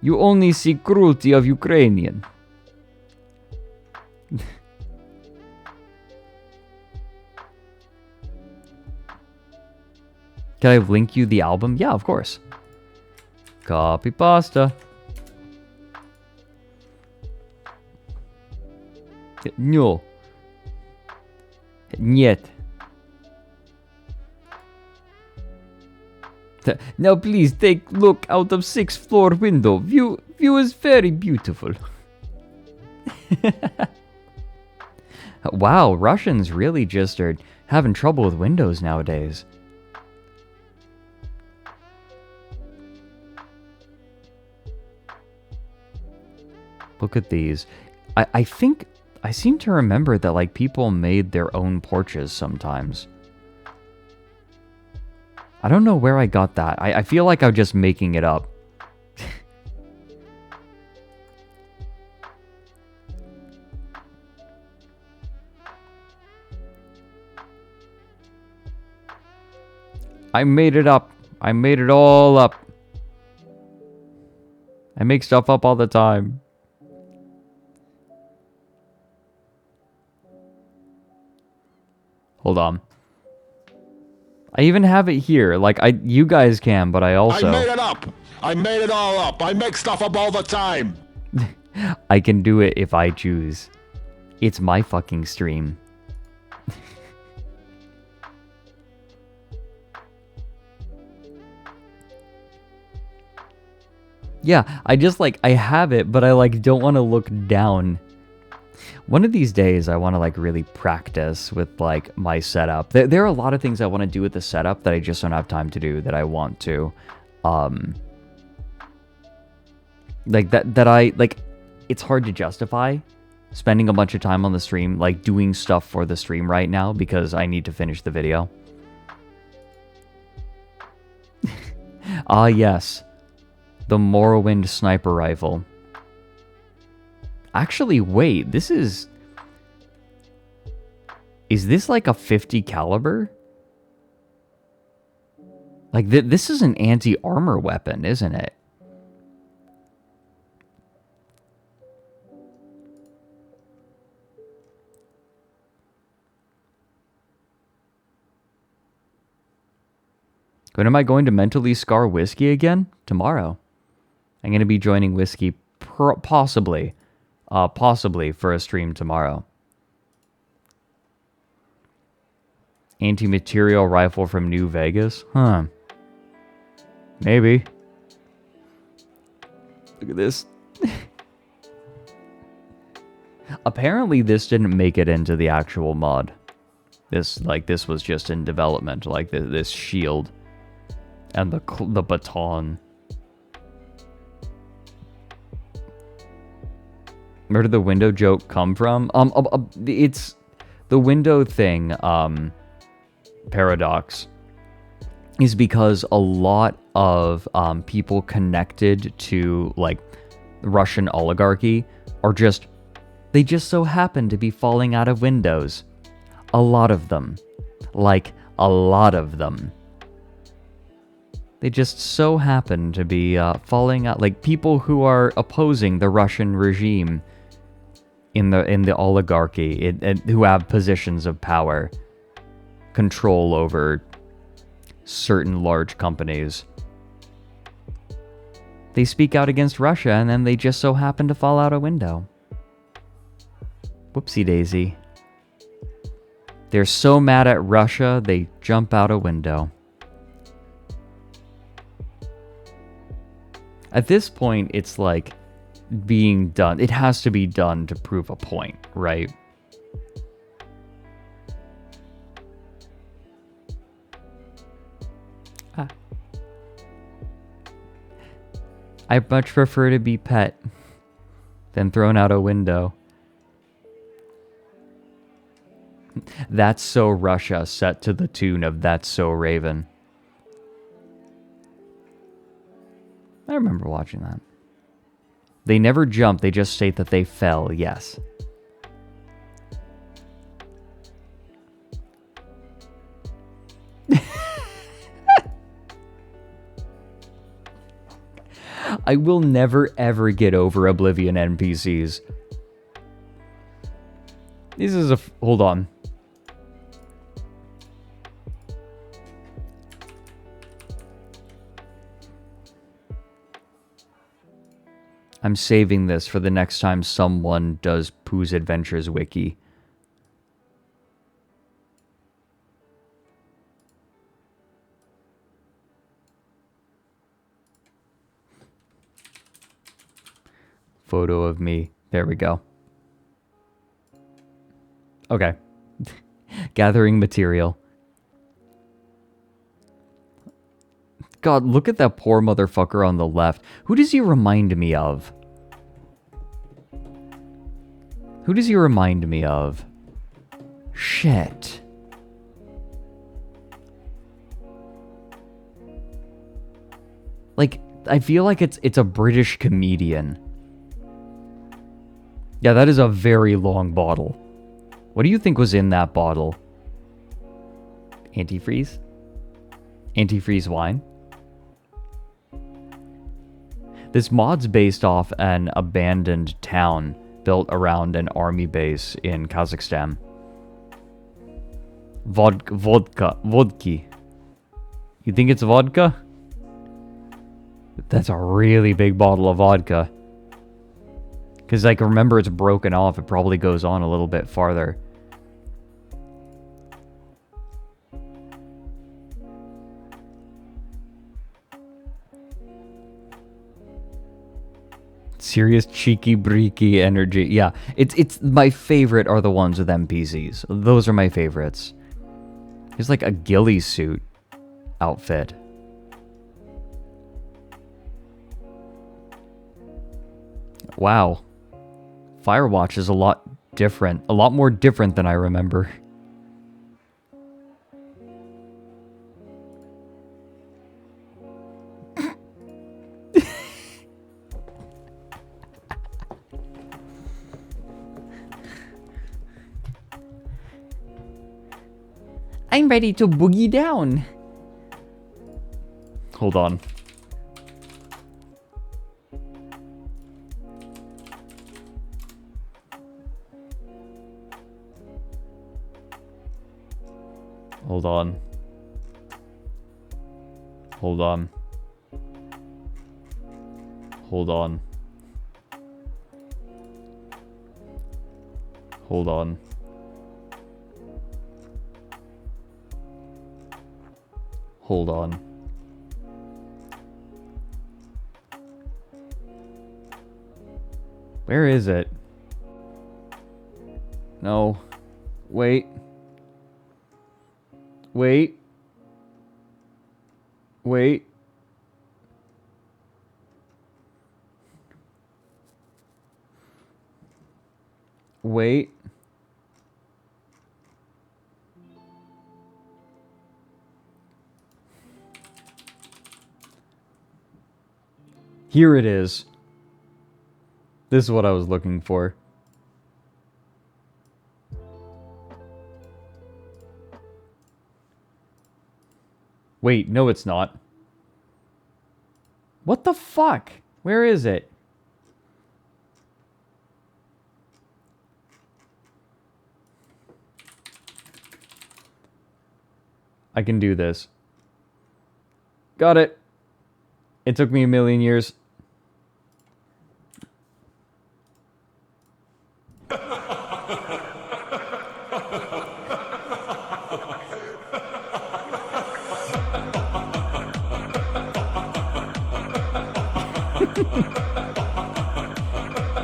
You only see cruelty of Ukrainian. Can I link you the album? Yeah, of course. Copy pasta. No. Нет. Now please take look out of 6th floor window. View is very beautiful. Wow, Russians really just are having trouble with windows nowadays. Look at these. I think... I seem to remember that, like, people made their own porches sometimes. I don't know where I got that. I feel like I'm just making it up. I made it up. I made it all up. I make stuff up all the time. Hold on. I even have it here. Like, you guys can, but I also... I made it up! I made it all up! I make stuff up all the time! I can do it if I choose. It's my fucking stream. Yeah, I just, like, I have it, but I, like, don't want to look down. One of these days, I want to, like, really practice with, like, my setup. There are a lot of things I want to do with the setup that I just don't have time to do that I want to. Like, it's hard to justify spending a bunch of time on the stream, like, doing stuff for the stream right now because I need to finish the video. Ah, yes. The Morrowind sniper rifle. Actually, wait, this is... Is this like a 50 caliber? Like, this is an anti-armor weapon, isn't it? When am I going to mentally scar Whiskey again? Tomorrow. I'm going to be joining Whiskey possibly for a stream tomorrow. Anti-material rifle from New Vegas? Huh. Maybe. Look at this. Apparently this didn't make it into the actual mod. This was just in development, like this shield and the baton. Where did the window joke come from? It's the window thing, paradox, is because a lot of people connected to like Russian oligarchy are they just so happen to be falling out of windows. A lot of them. Like, a lot of them. They just so happen to be falling out. Like, people who are opposing the Russian regime in the oligarchy, who have positions of power, control over certain large companies. They speak out against Russia, and then they just so happen to fall out a window. Whoopsie daisy. They're so mad at Russia, they jump out a window. At this point, it's like being done. It has to be done to prove a point, right? I'd much prefer to be pet than thrown out a window. That's So Russia, set to the tune of That's So Raven. I remember watching that. They never jump, they just state that they fell, yes. I will never ever get over Oblivion NPCs. This is hold on. I'm saving this for the next time someone does Pooh's Adventures Wiki. Photo of me. There we go. Okay. Gathering material. God, look at that poor motherfucker on the left. Who does he remind me of? Who does he remind me of? Shit. Like, I feel like it's a British comedian. Yeah, that is a very long bottle. What do you think was in that bottle? Antifreeze? Antifreeze wine? This mod's based off an abandoned town built around an army base in Kazakhstan. Vodka. You think it's vodka? That's a really big bottle of vodka. Because, like, remember, it's broken off. It probably goes on a little bit farther. Serious cheeky breaky energy. Yeah, it's my favorite are the ones with NPCs. Those are my favorites. He's like a ghillie suit outfit. Wow. Firewatch is a lot different. A lot more different than I remember. I'm ready to boogie down. Hold on. Hold on. Hold on. Hold on. Hold on. Hold on. Where is it? No. Wait. Wait. Wait. Wait. Here it is. This is what I was looking for. Wait, no it's not. What the fuck? Where is it? I can do this. Got it. It took me a million years.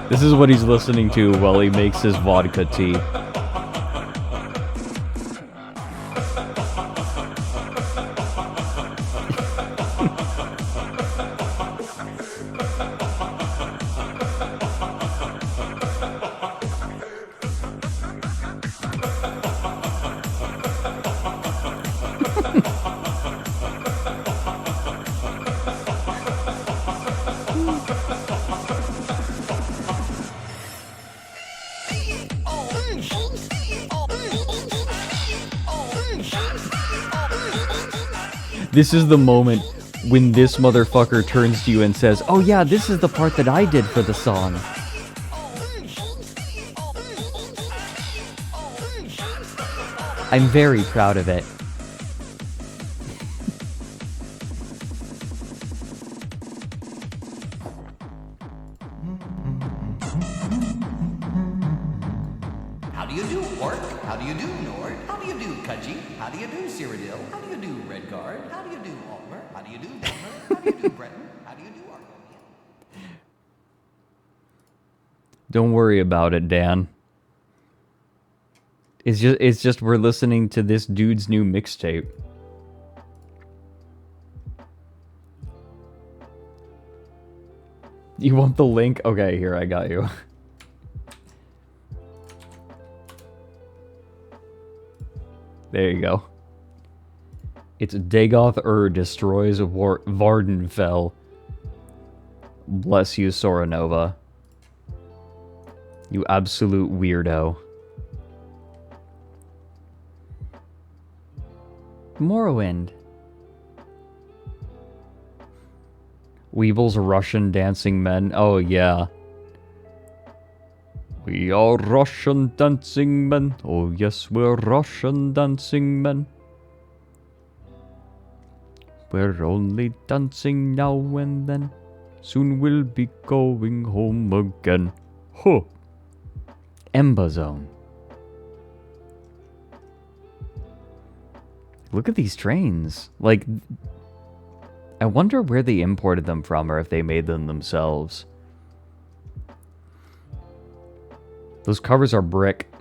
This is what he's listening to while he makes his vodka tea. This is the moment when this motherfucker turns to you and says, "Oh yeah, this is the part that I did for the song." I'm very proud of it. How do you do, Orc? How do you do, Nord? How do you do, Kudgy? How do you do, Cyrodiil? How do you do, Redguard? How do you do, Altmer? How do you do, Delmer? How do you do, Breton? How do you do, Argonian? Don't worry about it, Dan. It's just we're listening to this dude's new mixtape. You want the link? Okay, here, I got you. There you go. It's Dagoth destroys Vardenfell. Bless you, Soranova. You absolute weirdo. Morrowind. Weeble's Russian dancing men. Oh, yeah. We are Russian dancing men. Oh, yes, we're Russian dancing men. We're only dancing now and then. Soon we'll be going home again. Huh. Ember Zone. Look at these trains. Like, I wonder where they imported them from or if they made them themselves. Those covers are brick.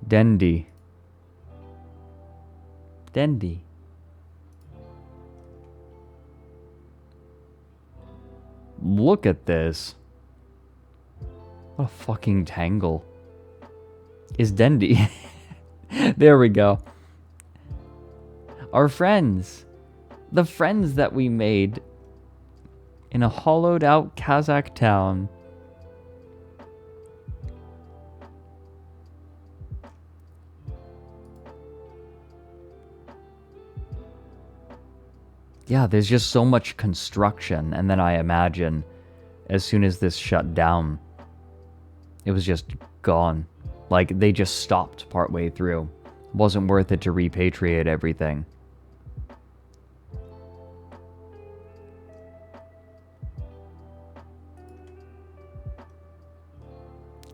Dendy. Dendy. Look at this. What a fucking tangle. Is Dendy. There we go. Our friends. The friends that we made in a hollowed out Kazakh town. Yeah, there's just so much construction, and then I imagine as soon as this shut down, it was just gone. Like, they just stopped partway through. Wasn't worth it to repatriate everything.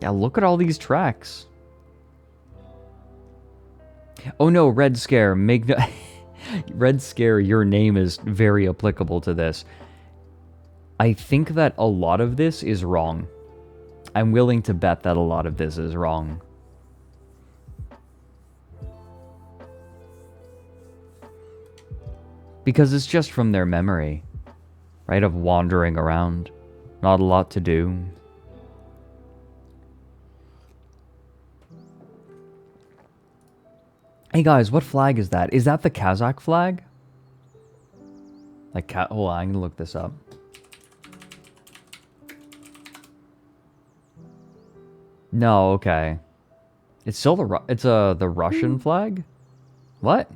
Yeah, look at all these tracks. Oh no, Red Scare, make no... Red Scare, your name is very applicable to this. I think that a lot of this is wrong. I'm willing to bet that a lot of this is wrong. Because it's just from their memory, right? Of wandering around. Not a lot to do. Hey guys, what flag is that? Is that the Kazakh flag? Like, hold on, I'm gonna look this up. No, okay. It's still the Russian flag? What?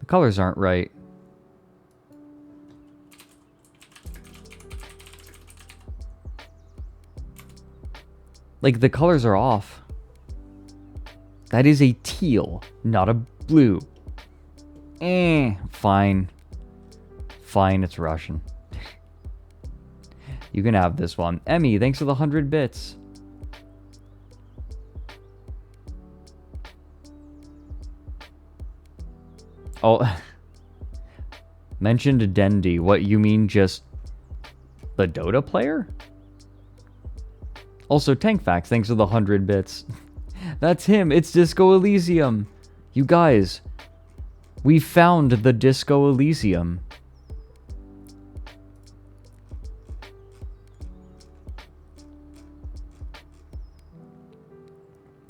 The colors aren't right. Like, the colors are off. That is a teal, not a blue. Fine. Fine, it's Russian. You can have this one. Emmy, thanks for the 100 bits. Oh. Mentioned Dendi. What, you mean just the Dota player? Also, Tankfax, thanks for the 100 bits. That's him. It's Disco Elysium. You guys, we found the Disco Elysium.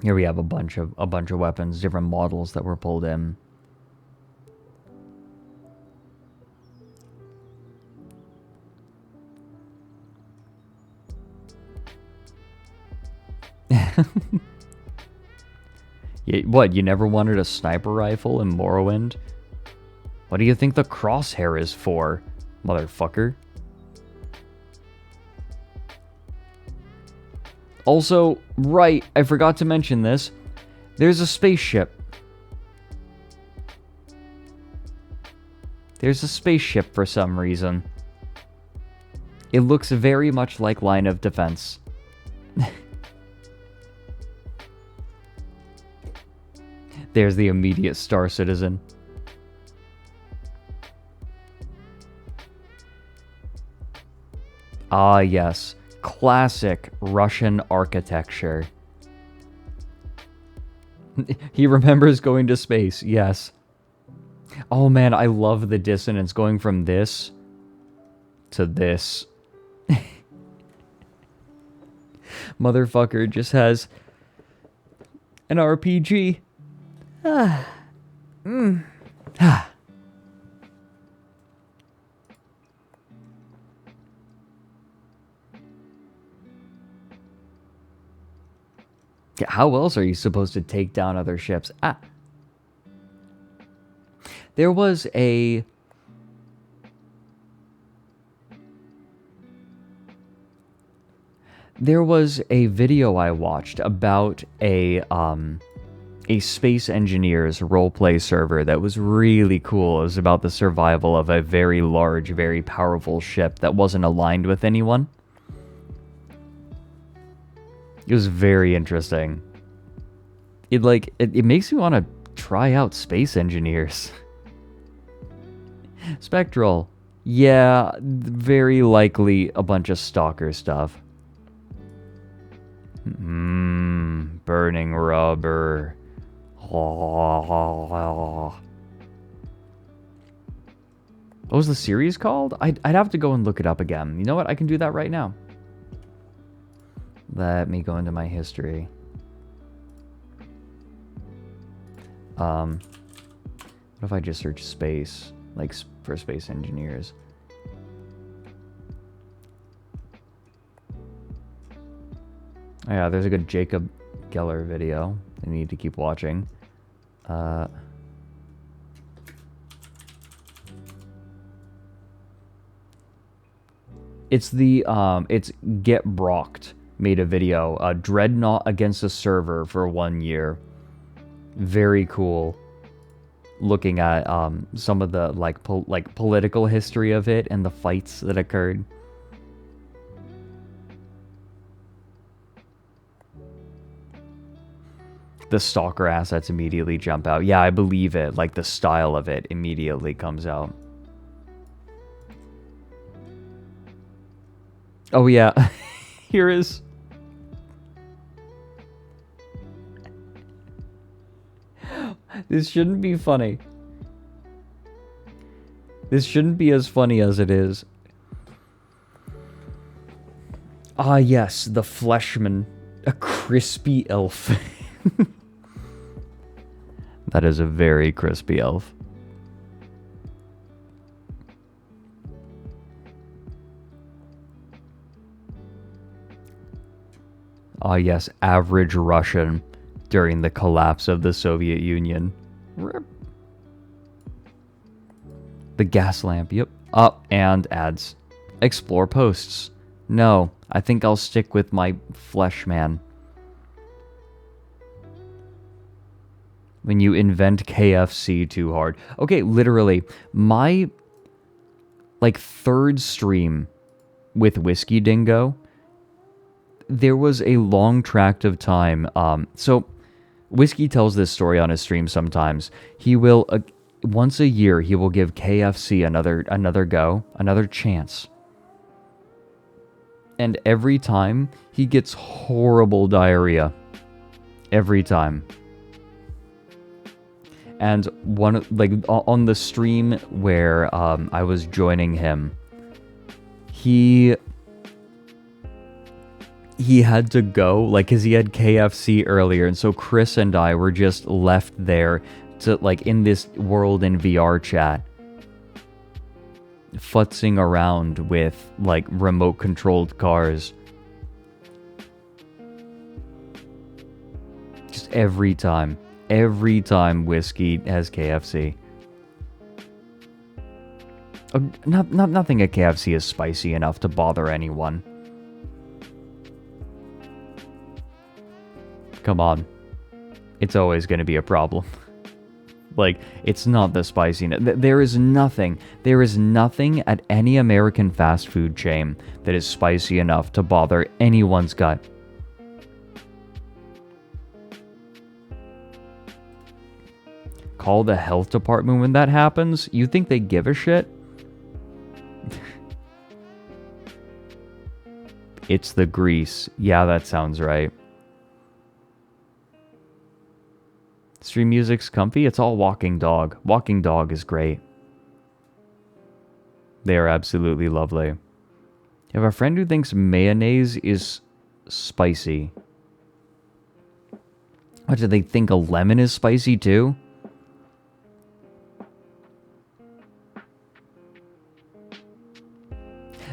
Here we have a bunch of weapons, different models that were pulled in. What, you never wanted a sniper rifle in Morrowind? What do you think the crosshair is for, motherfucker? Also, right, I forgot to mention this. There's a spaceship. There's a spaceship for some reason. It looks very much like Line of Defense. There's the immediate Star Citizen. Ah, yes. Classic Russian architecture. He remembers going to space, yes. Oh man, I love the dissonance going from this to this. Motherfucker just has an RPG. Yeah, how else are you supposed to take down other ships? There was a video I watched about a space engineer's roleplay server that was really cool. It was about the survival of a very large, very powerful ship that wasn't aligned with anyone. It was very interesting. It makes me want to try out space engineers. Spectral. Yeah, very likely a bunch of stalker stuff. Burning rubber. What was the series called? I'd have to go and look it up again. You know what? I can do that right now. Let me go into my history. What if I just search space, like for space engineers? Oh yeah, there's a good Jacob Geller video I need to keep watching. It's Get Brocked made a video, Dreadnought against a server for 1 year. Very cool. Looking at some of the political history of it and the fights that occurred. The stalker assets immediately jump out. Yeah, I believe it. Like, the style of it immediately comes out. Oh, yeah. Here is... This shouldn't be funny. This shouldn't be as funny as it is. Ah, yes, the Fleshman. A crispy elf. That is a very crispy elf. Ah, yes, average Russian during the collapse of the Soviet Union. Rip. The gas lamp, yep. Up and ads. Explore posts. No, I think I'll stick with my flesh man. When you invent KFC too hard. Okay, literally, my like third stream with Whiskey Dingo, there was a long tract of time. So Whiskey tells this story on his stream sometimes. He will once a year he will give KFC another go, another chance. And every time he gets horrible diarrhea. Every time. And one like on the stream where I was joining him, he had to go, like, because he had KFC earlier, and so Chris and I were just left there to, like, in this world in VR chat, futzing around with, like, remote-controlled cars. Just every time Whiskey has KFC. Nothing at KFC is spicy enough to bother anyone. Come on. It's always going to be a problem. Like, it's not the spiciness. There is nothing at any American fast food chain that is spicy enough to bother anyone's gut. Call the health department when that happens? You think they give a shit? It's the grease. Yeah, that sounds right. Stream music's comfy. It's all Walking Dog. Walking Dog is great. They are absolutely lovely. I have a friend who thinks mayonnaise is spicy. What, do they think a lemon is spicy too?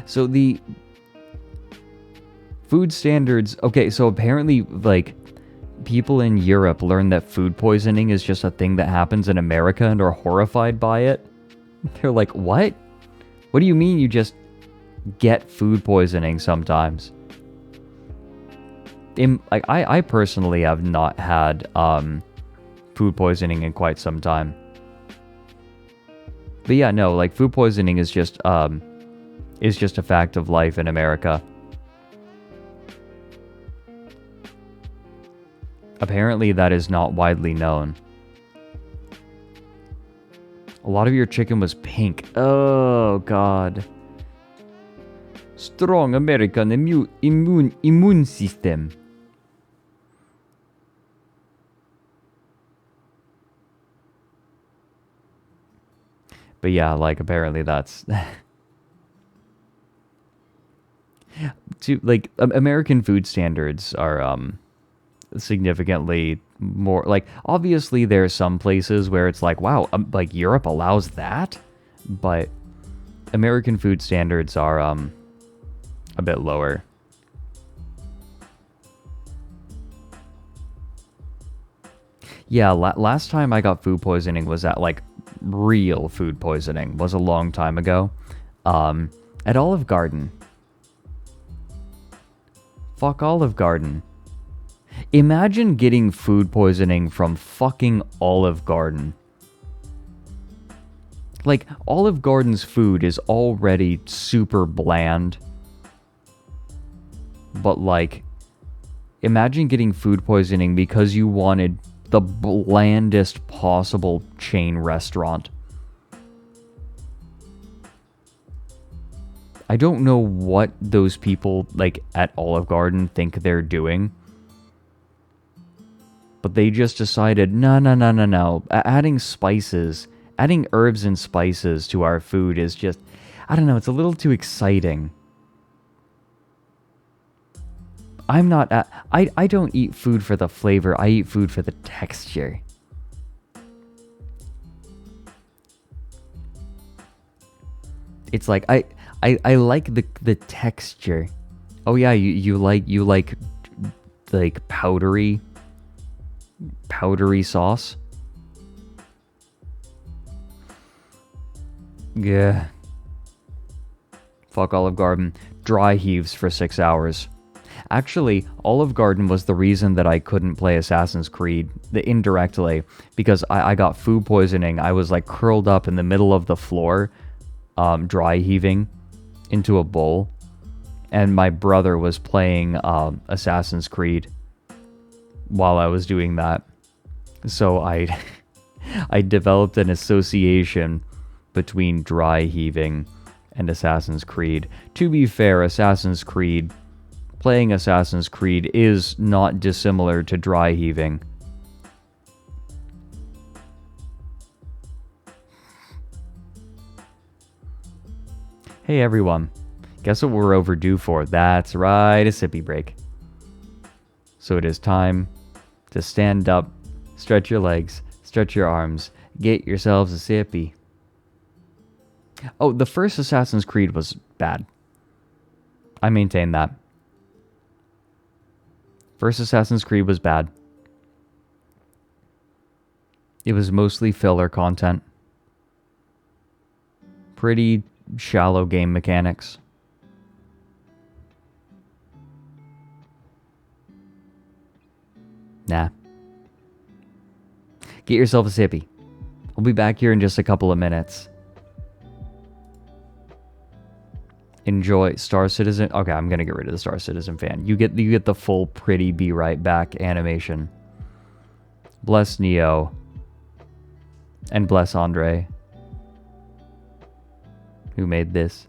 So the food standards... Okay, so apparently, like, people in Europe learn that food poisoning is just a thing that happens in America and are horrified by it. They're like, what? What do you mean you just get food poisoning sometimes? I personally have not had food poisoning in quite some time. But yeah, no, like, food poisoning is just a fact of life in America. Apparently that is not widely known. A lot of your chicken was pink. Oh, God. Strong American immune system. But yeah, like, apparently that's... like, American food standards are, significantly more, like, obviously there are some places where it's like, wow, like, Europe allows that? But American food standards are, a bit lower. Yeah, last time I got food poisoning was at, like, real food poisoning. Was a long time ago. At Olive Garden. Fuck Olive Garden. Imagine getting food poisoning from fucking Olive Garden. Like, Olive Garden's food is already super bland. But, like, imagine getting food poisoning because you wanted the blandest possible chain restaurant. I don't know what those people, like, at Olive Garden think they're doing. But they just decided, no. Adding spices, adding herbs and spices to our food is just, I don't know, it's a little too exciting. I'm not, I don't eat food for the flavor, I eat food for the texture. It's like, I like the texture. Oh yeah, you like powdery sauce. Yeah. Fuck Olive Garden. Dry heaves for 6 hours. Actually, Olive Garden was the reason that I couldn't play Assassin's Creed, indirectly, because I got food poisoning. I was like curled up in the middle of the floor, dry heaving into a bowl, and my brother was playing Assassin's Creed while I was doing that. So I developed an association between dry heaving and Assassin's Creed. To be fair, playing Assassin's Creed is not dissimilar to dry heaving. Hey everyone, guess what we're overdue for? That's right, a sippy break. So it is time to stand up, stretch your legs, stretch your arms, get yourselves a sippy. Oh, the first Assassin's Creed was bad. I maintain that. First Assassin's Creed was bad. It was mostly filler content. Pretty shallow game mechanics. Nah. Get yourself a sippy. I'll be back here in just a couple of minutes. Enjoy Star Citizen. Okay, I'm gonna get rid of the Star Citizen fan. You get the full pretty be right back animation. Bless Neo. And bless Andre, who made this.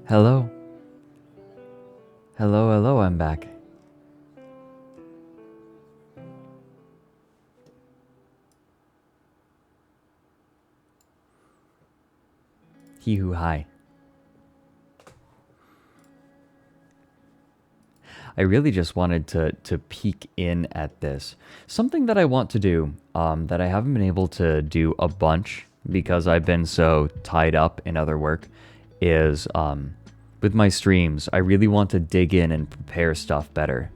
Hello. Hello, hello, I'm back. He who hi. I really just wanted to peek in at this. Something that I want to do, that I haven't been able to do a bunch because I've been so tied up in other work, is with my streams, I really want to dig in and prepare stuff better.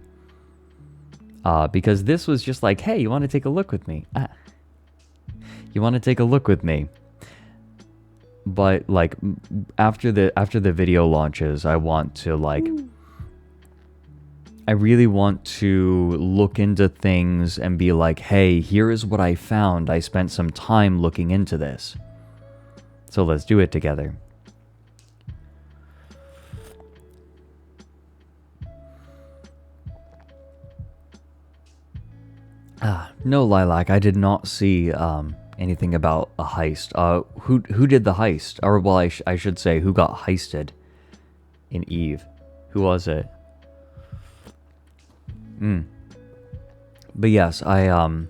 Because this was just like, hey, you want to take a look with me? You want to take a look with me? But like after the video launches, I want to like. I really want to look into things and be like, hey, here is what I found. I spent some time looking into this. So let's do it together. No, Lilac, I did not see anything about a heist. Who did the heist? Or, well, I should say, who got heisted in Eve? Who was it? But yes, I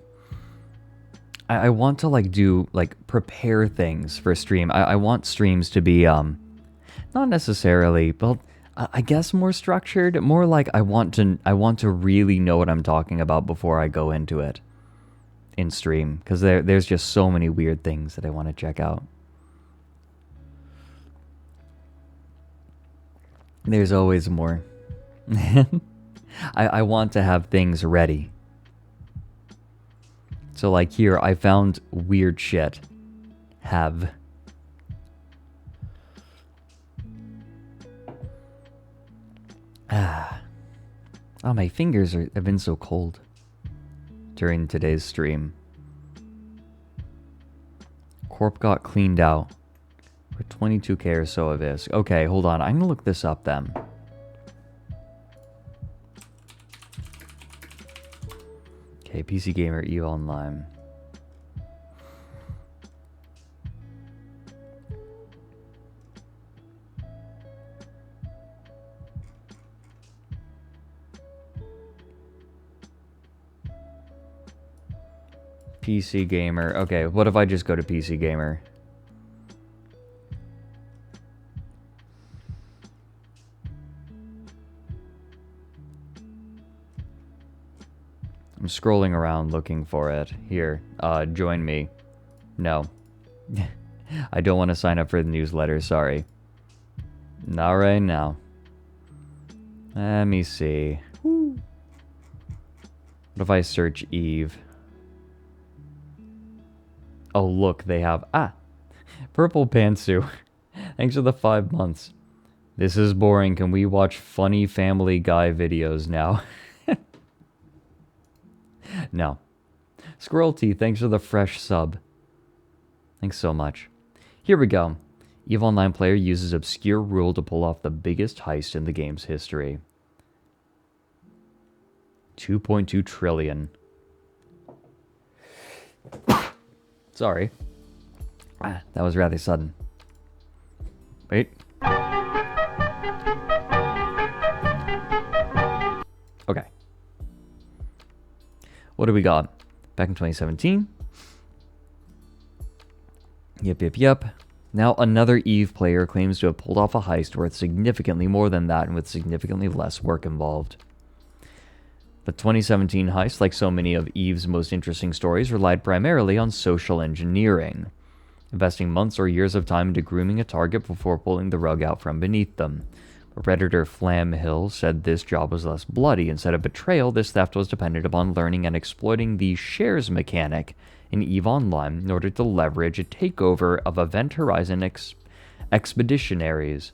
want to like do like prepare things for stream. I want streams to be not necessarily, but I guess more structured, more like I want to really know what I'm talking about before I go into it in stream, because there's just so many weird things that I want to check out. There's always more. I want to have things ready. So like here, I found weird shit. Have. Oh, my fingers have been so cold during today's stream. Corp got cleaned out for 22k or so of this. Okay, hold on. I'm gonna look this up then. Okay, PC Gamer EVE Online. PC Gamer. Okay, what if I just go to PC Gamer? I'm scrolling around looking for it. Here, join me. No. I don't want to sign up for the newsletter, sorry. Not right now. Let me see. What if I search Eve? Oh, look, they have... Purple Pantsu. Thanks for the 5 months. This is boring. Can we watch funny Family Guy videos now? No. Squirrel Tea, thanks for the fresh sub. Thanks so much. Here we go. EVE Online player uses obscure rule to pull off the biggest heist in the game's history. 2.2 trillion. Sorry. That was rather sudden. Wait. Okay. What do we got? Back in 2017. Yep. Now another EVE player claims to have pulled off a heist worth significantly more than that and with significantly less work involved. The 2017 heist, like so many of EVE's most interesting stories, relied primarily on social engineering, investing months or years of time into grooming a target before pulling the rug out from beneath them. Redditor Flamhill said this job was less bloody. Instead of betrayal, this theft was dependent upon learning and exploiting the shares mechanic in EVE Online in order to leverage a takeover of Event Horizon expeditionaries.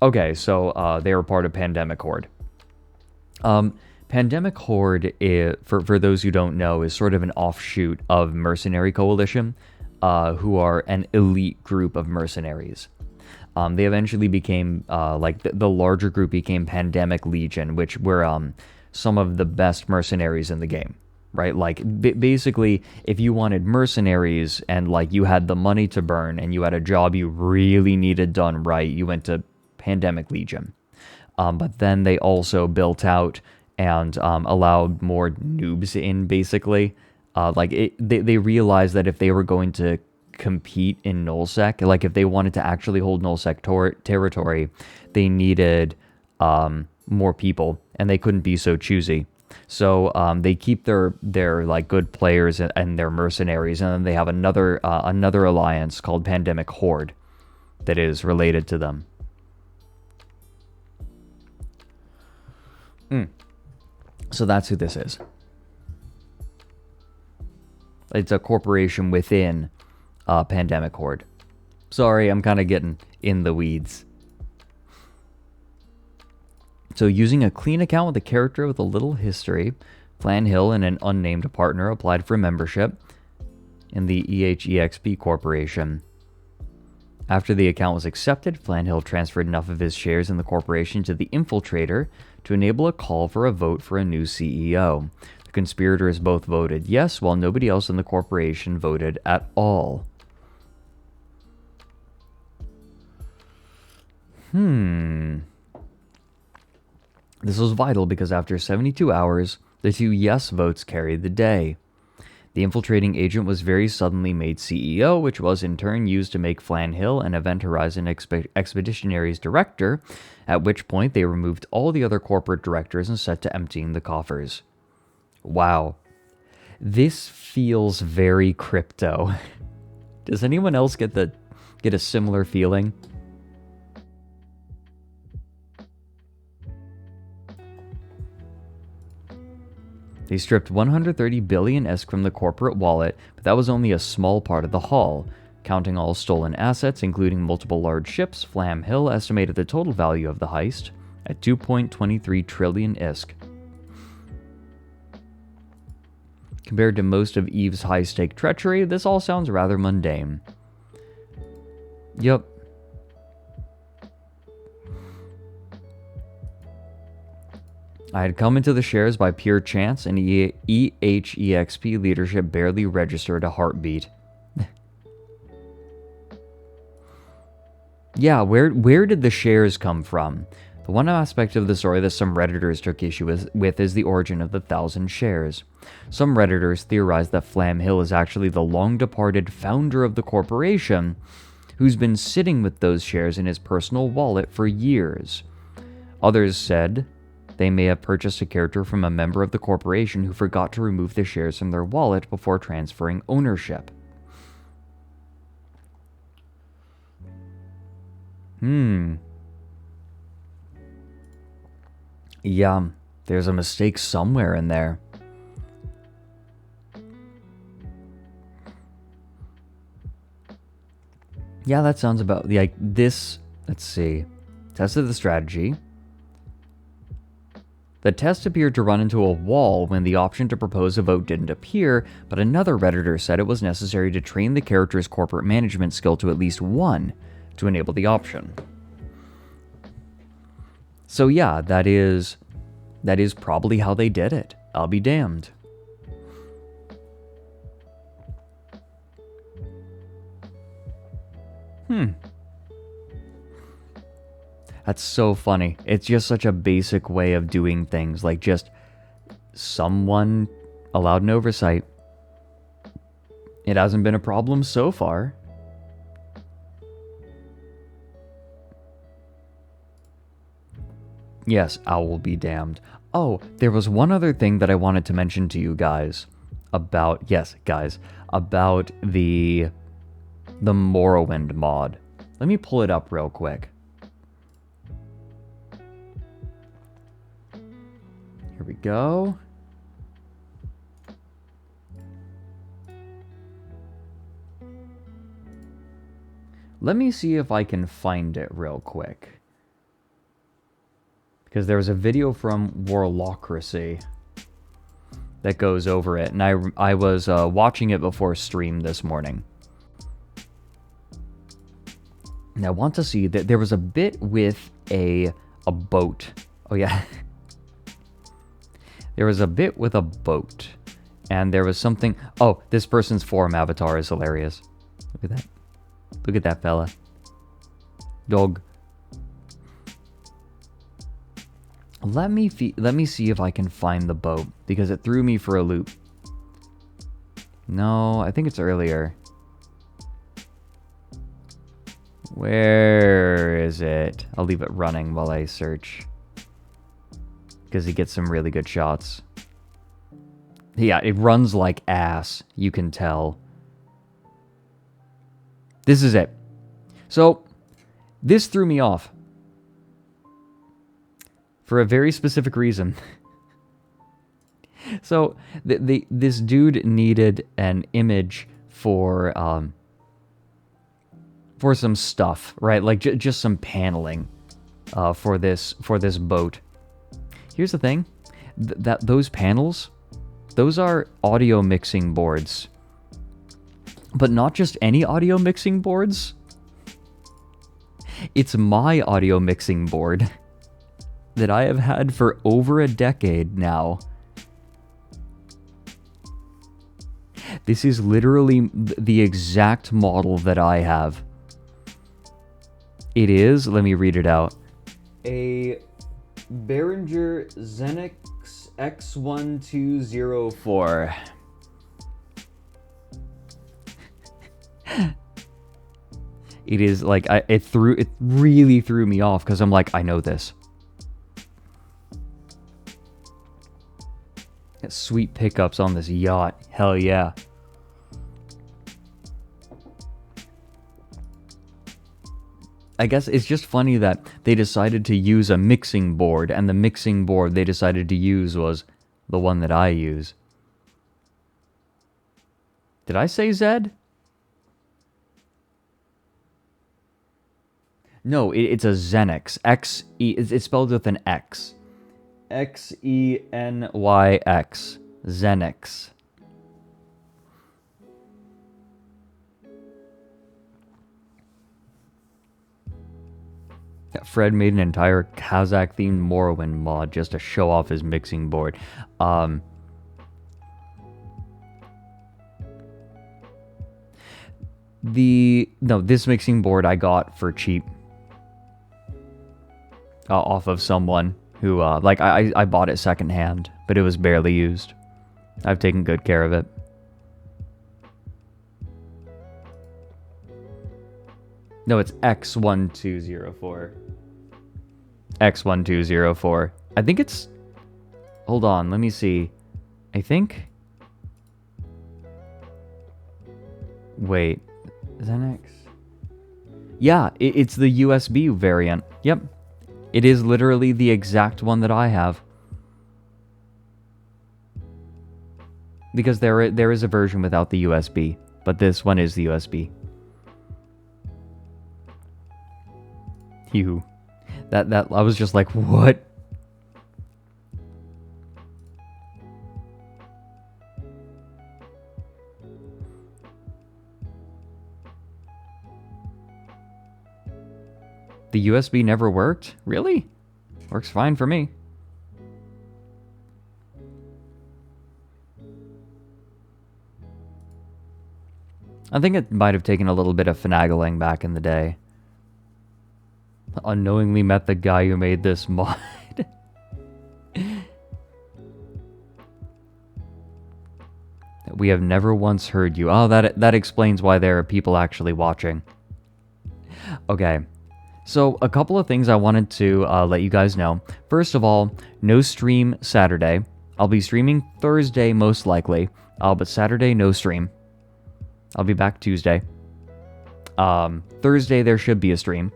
Okay, so they were part of Pandemic Horde. Pandemic Horde, for those who don't know, is sort of an offshoot of Mercenary Coalition, who are an elite group of mercenaries. They eventually became, the larger group became Pandemic Legion, which were some of the best mercenaries in the game, right? Like, basically, if you wanted mercenaries and, like, you had the money to burn and you had a job you really needed done right, you went to Pandemic Legion. But then they also built out and allowed more noobs in, basically. They realized that if they were going to compete in nullsec, like if they wanted to actually hold nullsec territory, they needed more people, and they couldn't be so choosy. So they keep their like good players and their mercenaries, and then they have another alliance called Pandemic Horde that is related to them. So that's who this is. It's a corporation within Pandemic Horde. Sorry, I'm kind of getting in the weeds. So using a clean account with a character with a little history, Flan Hill and an unnamed partner applied for membership in the EHEXP Corporation. After the account was accepted, Flan Hill transferred enough of his shares in the corporation to the Infiltrator to enable a call for a vote for a new CEO. The conspirators both voted yes, while nobody else in the corporation voted at all. This was vital because after 72 hours, the 2 yes votes carried the day. The infiltrating agent was very suddenly made CEO, which was in turn used to make Flan Hill an Event Horizon Expeditionary's director, at which point they removed all the other corporate directors and set to emptying the coffers. Wow. This feels very crypto. Does anyone else get a similar feeling? They stripped 130 billion ESK from the corporate wallet, but that was only a small part of the haul. Counting all stolen assets, including multiple large ships, Flam Hill estimated the total value of the heist at 2.23 trillion ISK. Compared to most of Eve's high-stake treachery, this all sounds rather mundane. Yup. I had come into the shares by pure chance, and EHEXP leadership barely registered a heartbeat. Yeah, where did the shares come from? The one aspect of the story that some Redditors took issue with is the origin of the 1,000 shares. Some Redditors theorized that Flam Hill is actually the long-departed founder of the corporation, who's been sitting with those shares in his personal wallet for years. Others said they may have purchased a character from a member of the corporation who forgot to remove the shares from their wallet before transferring ownership. Yeah, there's a mistake somewhere in there. Yeah, that sounds about like this. Let's see. Tested the strategy. The test appeared to run into a wall when the option to propose a vote didn't appear, but another Redditor said it was necessary to train the character's corporate management skill to at least 1 to enable the option. So yeah, that is probably how they did it. I'll be damned. That's so funny. It's just such a basic way of doing things. Like, just someone allowed an oversight. It hasn't been a problem so far. Yes, Owl be damned. Oh, there was one other thing that I wanted to mention to you guys about, about the Morrowind mod. Let me pull it up real quick. Here we go. Let me see if I can find it real quick. Because there was a video from Warlocracy that goes over it, and I was watching it before stream this morning. And I want to see that there was a bit with a boat. Oh yeah. There was a bit with a boat. And there was something... Oh, this person's forum avatar is hilarious. Look at that. Look at that fella. Dog. Let me see if I can find the boat, because it threw me for a loop. No, I think it's earlier. Where is it? I'll leave it running while I search. Because he gets some really good shots. Yeah, it runs like ass, you can tell. This is it. So, this threw me off. For a very specific reason. So, this dude needed an image for some stuff, right? Like, just some paneling for this boat. Here's the thing. Those panels... Those are audio mixing boards. But not just any audio mixing boards. It's my audio mixing board that I have had for over a decade now. This is literally the exact model that I have. It is, let me read it out, a Behringer Xenix X1204. It is like it really threw me off because I'm like, I know this. Got sweet pickups on this yacht. Hell yeah. I guess it's just funny that they decided to use a mixing board, and the mixing board they decided to use was the one that I use. Did I say Zed? No, it's a Xenix. It's spelled with an X. Xenyx. Xenix. Fred made an entire Kazakh-themed Morrowind mod just to show off his mixing board. This mixing board I got for cheap. Off of someone who, I bought it secondhand, but it was barely used. I've taken good care of it. No, it's X1204. X1204. I think it's... Hold on, let me see. I think... Wait. Xenix? Yeah, it's the USB variant. Yep. It is literally the exact one that I have. Because there is a version without the USB, but this one is the USB. That I was just like, what? The USB never worked? Really? Works fine for me. I think it might have taken a little bit of finagling back in the day. Unknowingly met the guy who made this mod. We have never once heard you. Oh, that explains why there are people actually watching. Okay. So, a couple of things I wanted to let you guys know. First of all, no stream Saturday. I'll be streaming Thursday, most likely. But Saturday, no stream. I'll be back Tuesday. Thursday, there should be a stream.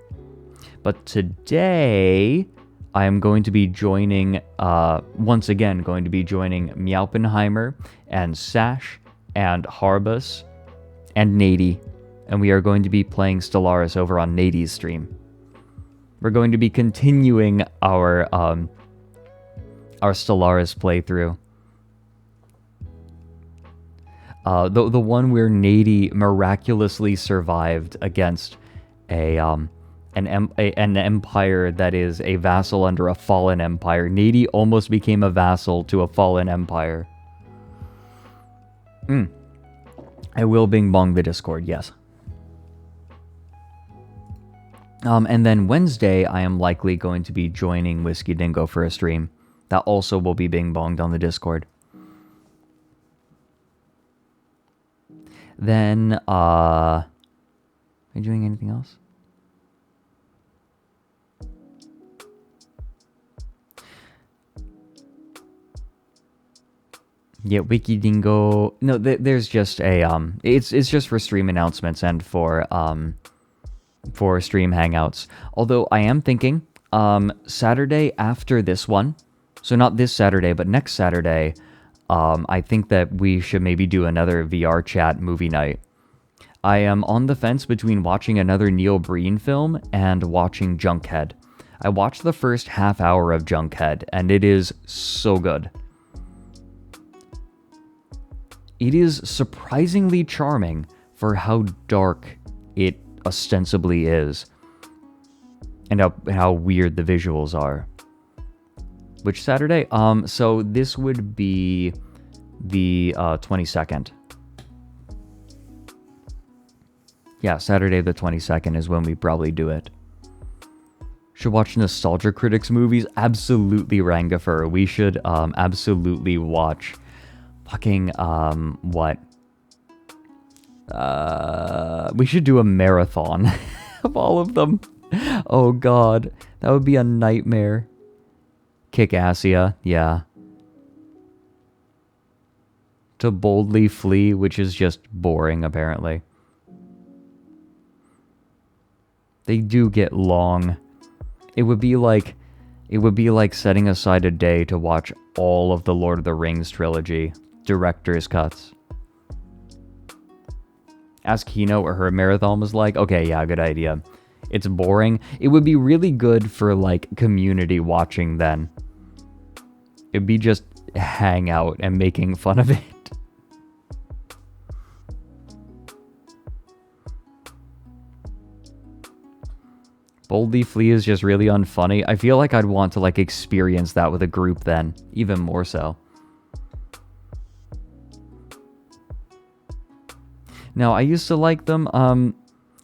But today, I am going to be joining, once again, going to be joining Meowpenheimer and Sash and Harbus and Nady. And we are going to be playing Stellaris over on Nady's stream. We're going to be continuing our Stellaris playthrough. The one where Nady miraculously survived against an empire that is a vassal under a fallen empire. Nady almost became a vassal to a fallen empire. I will bing bong the Discord, yes. And then Wednesday, I am likely going to be joining Whiskey Dingo for a stream. That also will be bing bonged on the Discord. Then, are you doing anything else? Yeah, Wiki Dingo. No, there's just a it's just for stream announcements and for stream hangouts. Although I am thinking Saturday after this one, so not this Saturday, but next Saturday, I think that we should maybe do another VR chat movie night. I am on the fence between watching another Neil Breen film and watching Junkhead. I watched the first half hour of Junkhead, and it is so good. It is surprisingly charming for how dark it ostensibly is, and how weird the visuals are. Which Saturday? So this would be the 22nd. Yeah, Saturday the 22nd is when we probably do it. Should watch Nostalgia Critics movies? Absolutely, Rangifer. We should absolutely watch fucking what? We should do a marathon of all of them. Oh god, that would be a nightmare. Kick-Assia, yeah. To Boldly Flee, which is just boring, apparently. They do get long. It would be like setting aside a day to watch all of the Lord of the Rings trilogy, director's cuts. Ask Hino what her marathon was like. Okay, yeah, good idea. It's boring. It would be really good for, like, community watching then. It'd be just hang out and making fun of it. Boldly Flee is just really unfunny. I feel like I'd want to, like, experience that with a group then. Even more so. Now, I used to like them,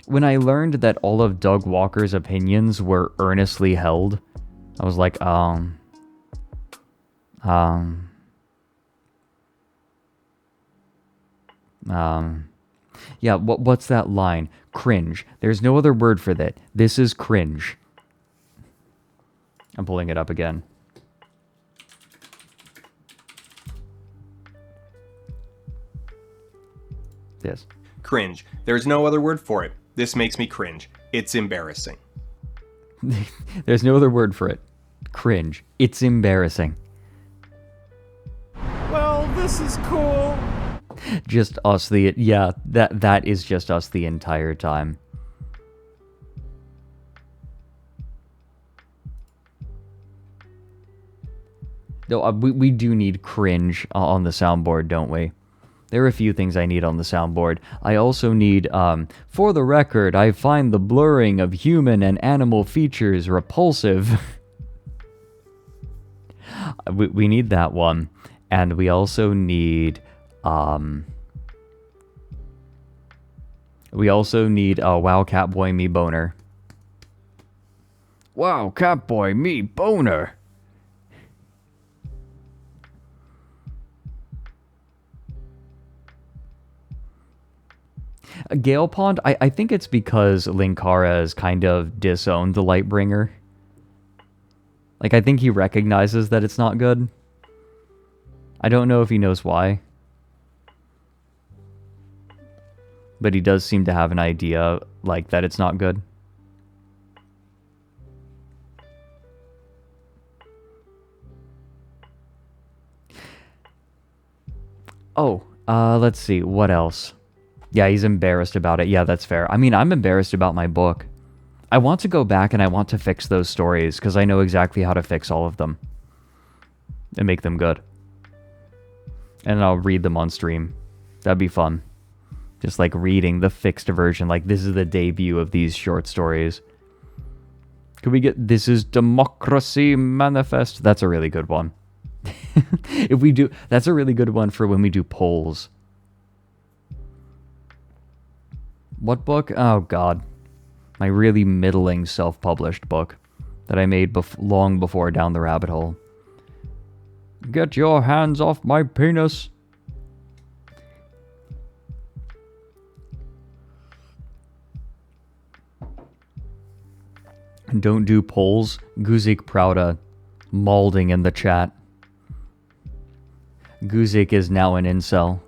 when I learned that all of Doug Walker's opinions were earnestly held, I was like, yeah, what's that line? Cringe. There's no other word for that. This is cringe. I'm pulling it up again. This. Cringe. There's no other word for it. This makes me cringe. It's embarrassing. There's no other word for it. Cringe. It's embarrassing. Well, this is cool. Just us yeah, that is just us the entire time. No, we do need cringe on the soundboard, don't we? There are a few things I need on the soundboard. I also need, for the record, I find the blurring of human and animal features repulsive. we need that one. And we also need, wow, Catboy, me boner. Wow, Catboy, me boner. Gale Pond, I think it's because Linkara has kind of disowned the Lightbringer. Like, I think he recognizes that it's not good. I don't know if he knows why. But he does seem to have an idea, like, that it's not good. Oh, let's see, what else? Yeah, he's embarrassed about it. Yeah, that's fair. I mean, I'm embarrassed about my book. I want to go back and I want to fix those stories, because I know exactly how to fix all of them. And make them good. And I'll read them on stream. That'd be fun. Just like reading the fixed version, like this is the debut of these short stories. Could we get This is Democracy Manifest? That's a really good one. If we do, that's a really good one for when we do polls. What book? Oh god. My really middling self-published book that I made long before Down the Rabbit Hole. Get your hands off my penis. Don't do polls. Guzik Prouda maulding in the chat. Guzik is now an incel.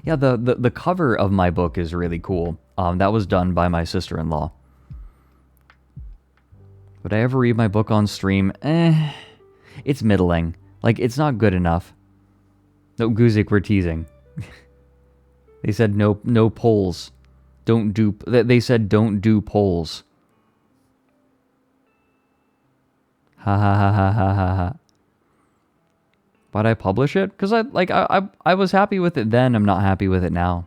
Yeah, the cover of my book is really cool. That was done by my sister-in-law. Would I ever read my book on stream? It's middling. Like, it's not good enough. No, Guzik, we're teasing. They said no polls. Don't do... They said don't do polls. Ha ha ha ha ha ha ha. Why'd I publish it? Because I was happy with it then. I'm not happy with it now.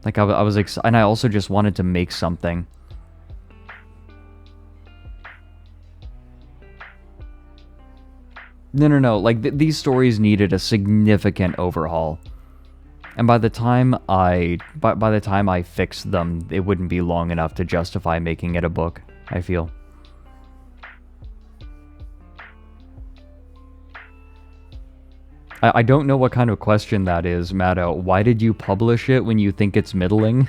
Like, I was excited. And I also just wanted to make something. No. Like, these stories needed a significant overhaul. And by the time I fixed them, it wouldn't be long enough to justify making it a book, I feel. I don't know what kind of question that is, Matto. Why did you publish it when you think it's middling?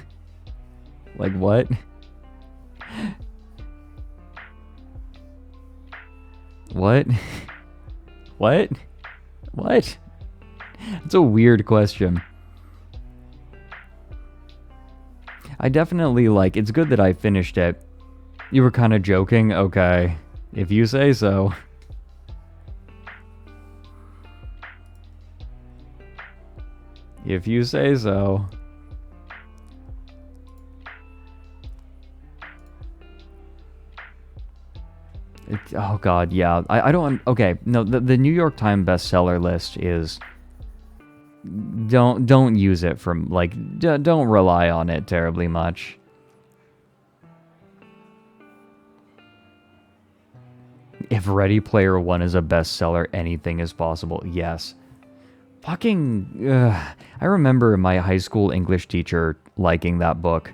Like, what? What? What? What? It's a weird question. I definitely, like, it's good that I finished it. You were kind of joking? Okay. If you say so. If you say so. Oh god, yeah. I don't... Okay, no, the New York Times bestseller list is... Don't use it from, like... Don't rely on it terribly much. If Ready Player One is a bestseller, anything is possible. Yes. Fucking... I remember my high school English teacher liking that book.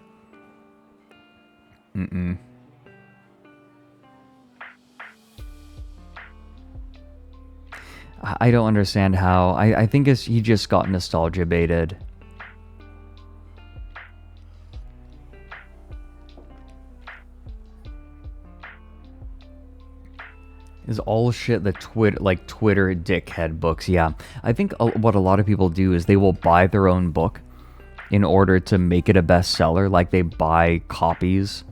I don't understand how. I think he just got nostalgia baited. Is all shit the Twitter dickhead books. Yeah, I think what a lot of people do is they will buy their own book in order to make it a bestseller. Like, they buy copies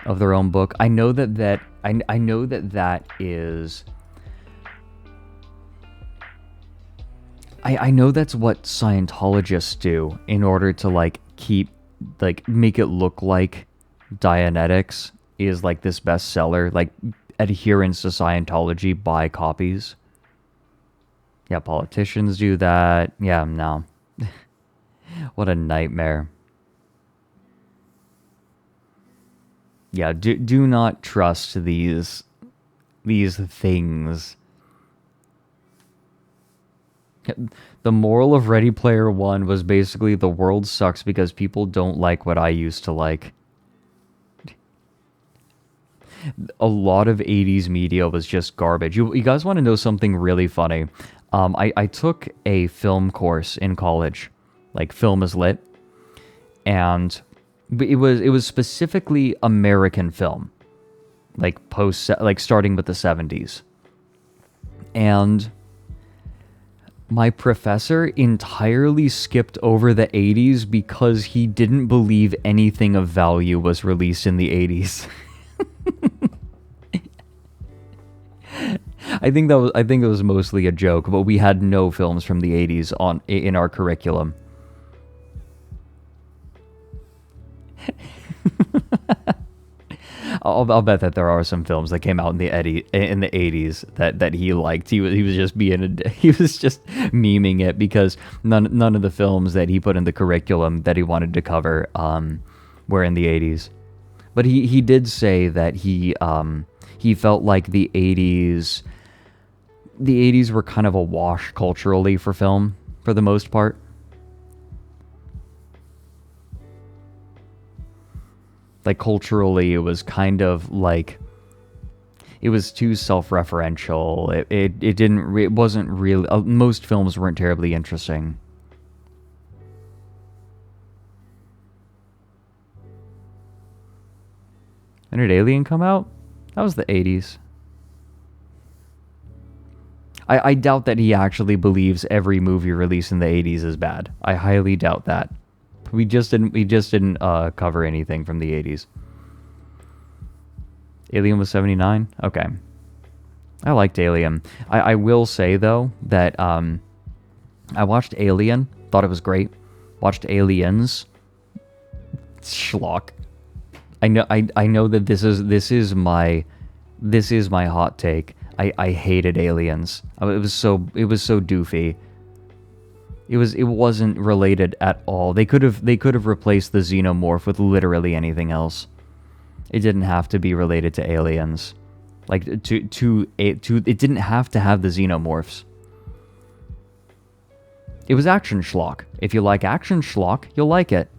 of their own book. I know that I know that is... I know that's what Scientologists do in order to, like, make it look like Dianetics is, like, this bestseller. Like, adherents to Scientology buy copies. Yeah, politicians do that. Yeah, no. What a nightmare. Yeah, do not trust these things. The moral of Ready Player One was basically the world sucks because people don't like what I used to like. A lot of 80s media was just garbage. You guys want to know something really funny? I took a film course in college, like film is lit, and it was specifically American film, like starting with the 70s. And my professor entirely skipped over the 80s because he didn't believe anything of value was released in the 80s. I think it was mostly a joke, but we had no films from the 80s in our curriculum. I'll bet that there are some films that came out in the 80s that he liked. He was just he was just memeing it because none of the films that he put in the curriculum that he wanted to cover were in the 80s. But he did say that he felt like the 80s were kind of a wash culturally for film for the most part. Like culturally, it was kind of like it was too self-referential. It wasn't really. Most films weren't terribly interesting. When did Alien come out? That was the 80s. I doubt that he actually believes every movie released in the 80s is bad. I highly doubt that. We just didn't cover anything from the 80s. Alien was 79? Okay. I liked Alien. I will say, though, that I watched Alien, thought it was great. Watched Aliens. Schlock. I know that this is my hot take. I hated Aliens. It was so doofy. It wasn't related at all. They could have replaced the xenomorph with literally anything else. It didn't have to be related to aliens. Like it didn't have to have the xenomorphs. It was action schlock. If you like action schlock, you'll like it.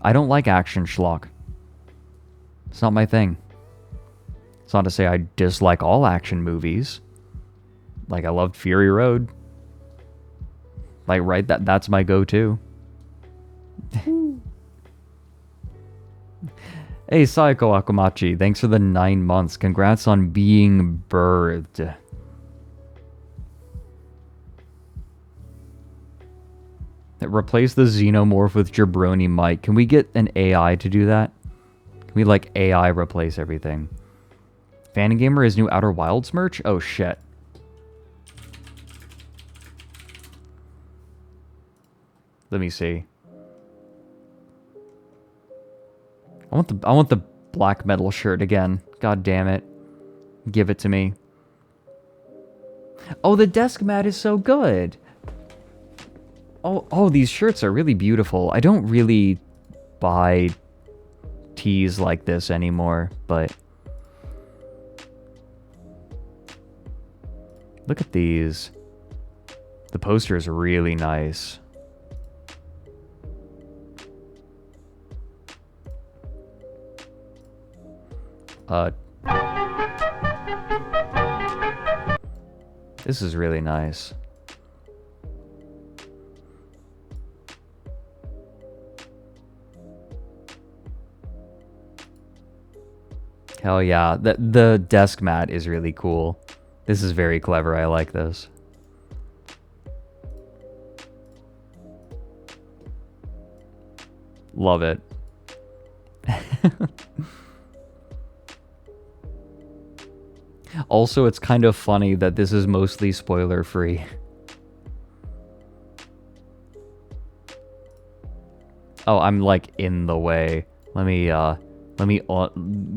I don't like action schlock. It's not my thing. It's not to say I dislike all action movies. Like I loved Fury Road. Like right, that's my go-to. Hey, Sayako Akumachi, thanks for the 9 months. Congrats on being birthed. Replace the xenomorph with Jabroni Mike. Can we get an AI to do that? Can we, like, AI replace everything? Fangamer is new Outer Wilds merch? Oh, shit. Let me see. I want the black metal shirt again. God damn it. Give it to me. Oh, the desk mat is so good. Oh, these shirts are really beautiful. I don't really buy tees like this anymore, but look at these. The poster is really nice. This is really nice. Hell yeah. The desk mat is really cool. This is very clever. I like this. Love it. Also, it's kind of funny that this is mostly spoiler free. Oh, I'm like in the way. Let me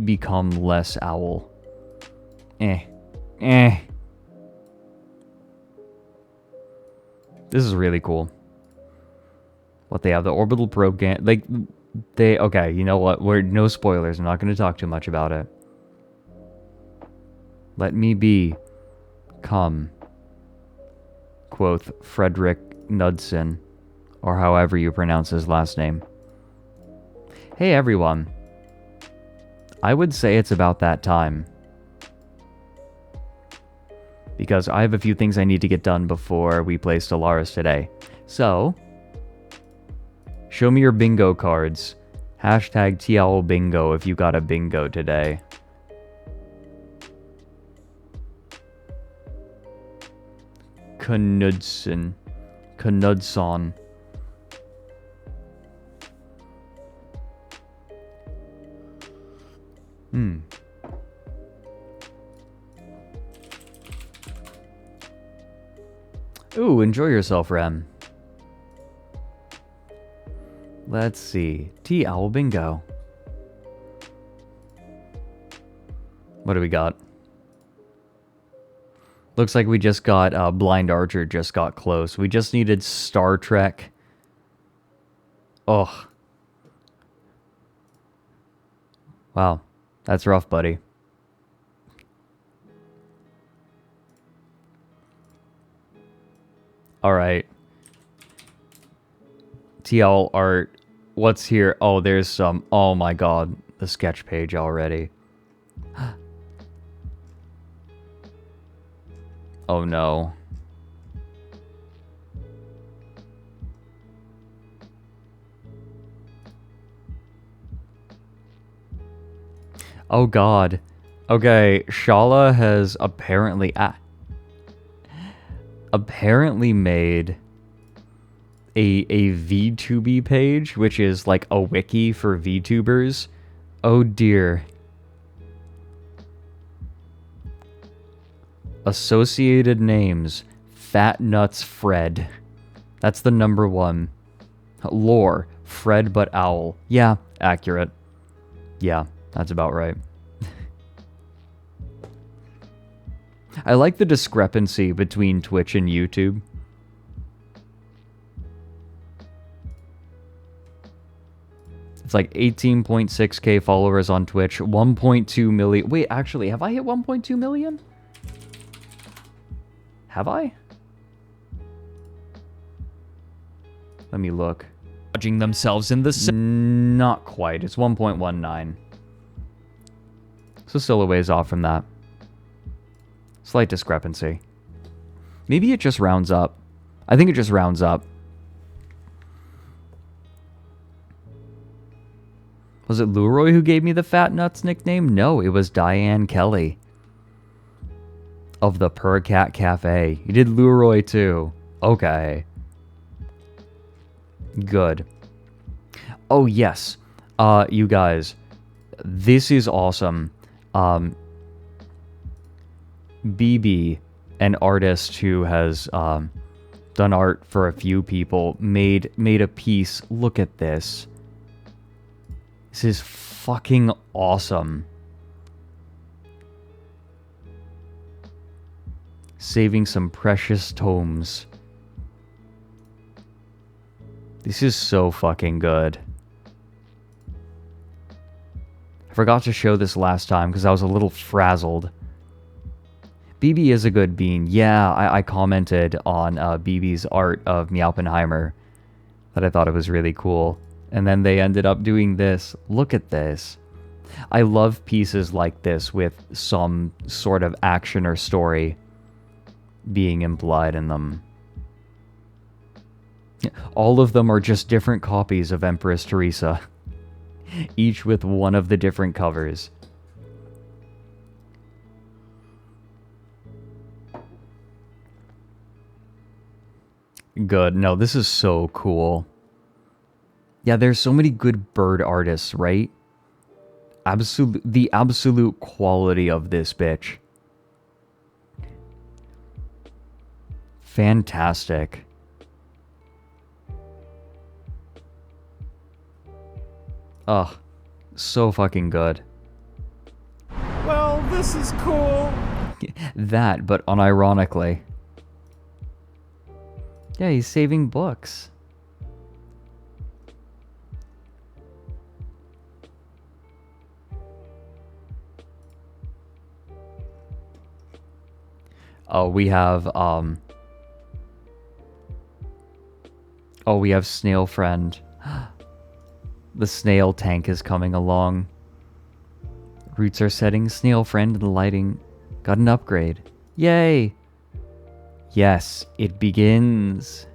become less owl. This is really cool. What they have, the orbital probe okay, you know what? We're no spoilers. I'm not going to talk too much about it. Let me be, come, quoth Frederick Knudsen, or however you pronounce his last name. Hey everyone. I would say it's about that time. Because I have a few things I need to get done before we play Stellaris today. So, show me your bingo cards. Hashtag TLBingo if you got a bingo today. Knudsen. Ooh, enjoy yourself, Rem. Let's see. T-Owl Bingo. What do we got? Looks like we just got, Blind Archer just got close. We just needed Star Trek. Ugh. Wow, that's rough, buddy. Alright. TL art. What's here? Oh, there's some. Oh my god. The sketch page already. Oh no. Oh god. Okay, Shala has apparently made a VTuber page, which is like a wiki for VTubers. Oh dear. Associated names. Fat Nuts Fred. That's the number one. Lore. Fred but Owl. Yeah, accurate. Yeah, that's about right. I like the discrepancy between Twitch and YouTube. It's like 18.6k followers on Twitch, 1.2 million. Wait, actually, have I hit 1.2 million? Have I? Let me look. Judging themselves in the... Not quite. It's 1.19. So still a ways off from that. Slight discrepancy. Maybe it just rounds up. I think it just rounds up. Was it Leroy who gave me the Fat Nuts nickname? No, it was Diane Kelly. Of the Per Cat Cafe. You did Leroy too. Okay. Good. Oh, yes. You guys. This is awesome. BB, an artist who has done art for a few people, made a piece. Look at this. This is fucking awesome. Saving some precious tomes. This is so fucking good. I forgot to show this last time because I was a little frazzled. BB is a good bean. Yeah, I commented on BB's art of Meowpenheimer that I thought it was really cool. And then they ended up doing this. Look at this. I love pieces like this with some sort of action or story being implied in them. All of them are just different copies of Empress Teresa, each with one of the different covers. Good. No, this is so cool. Yeah, there's so many good bird artists, right? The absolute quality of this bitch. Fantastic. Ugh, so fucking good. Well, this is cool. That, but unironically. Yeah, he's saving books. Oh, we have we have Snail Friend. The snail tank is coming along. Roots are setting. Snail Friend and the lighting got an upgrade. Yay! Yes, it begins.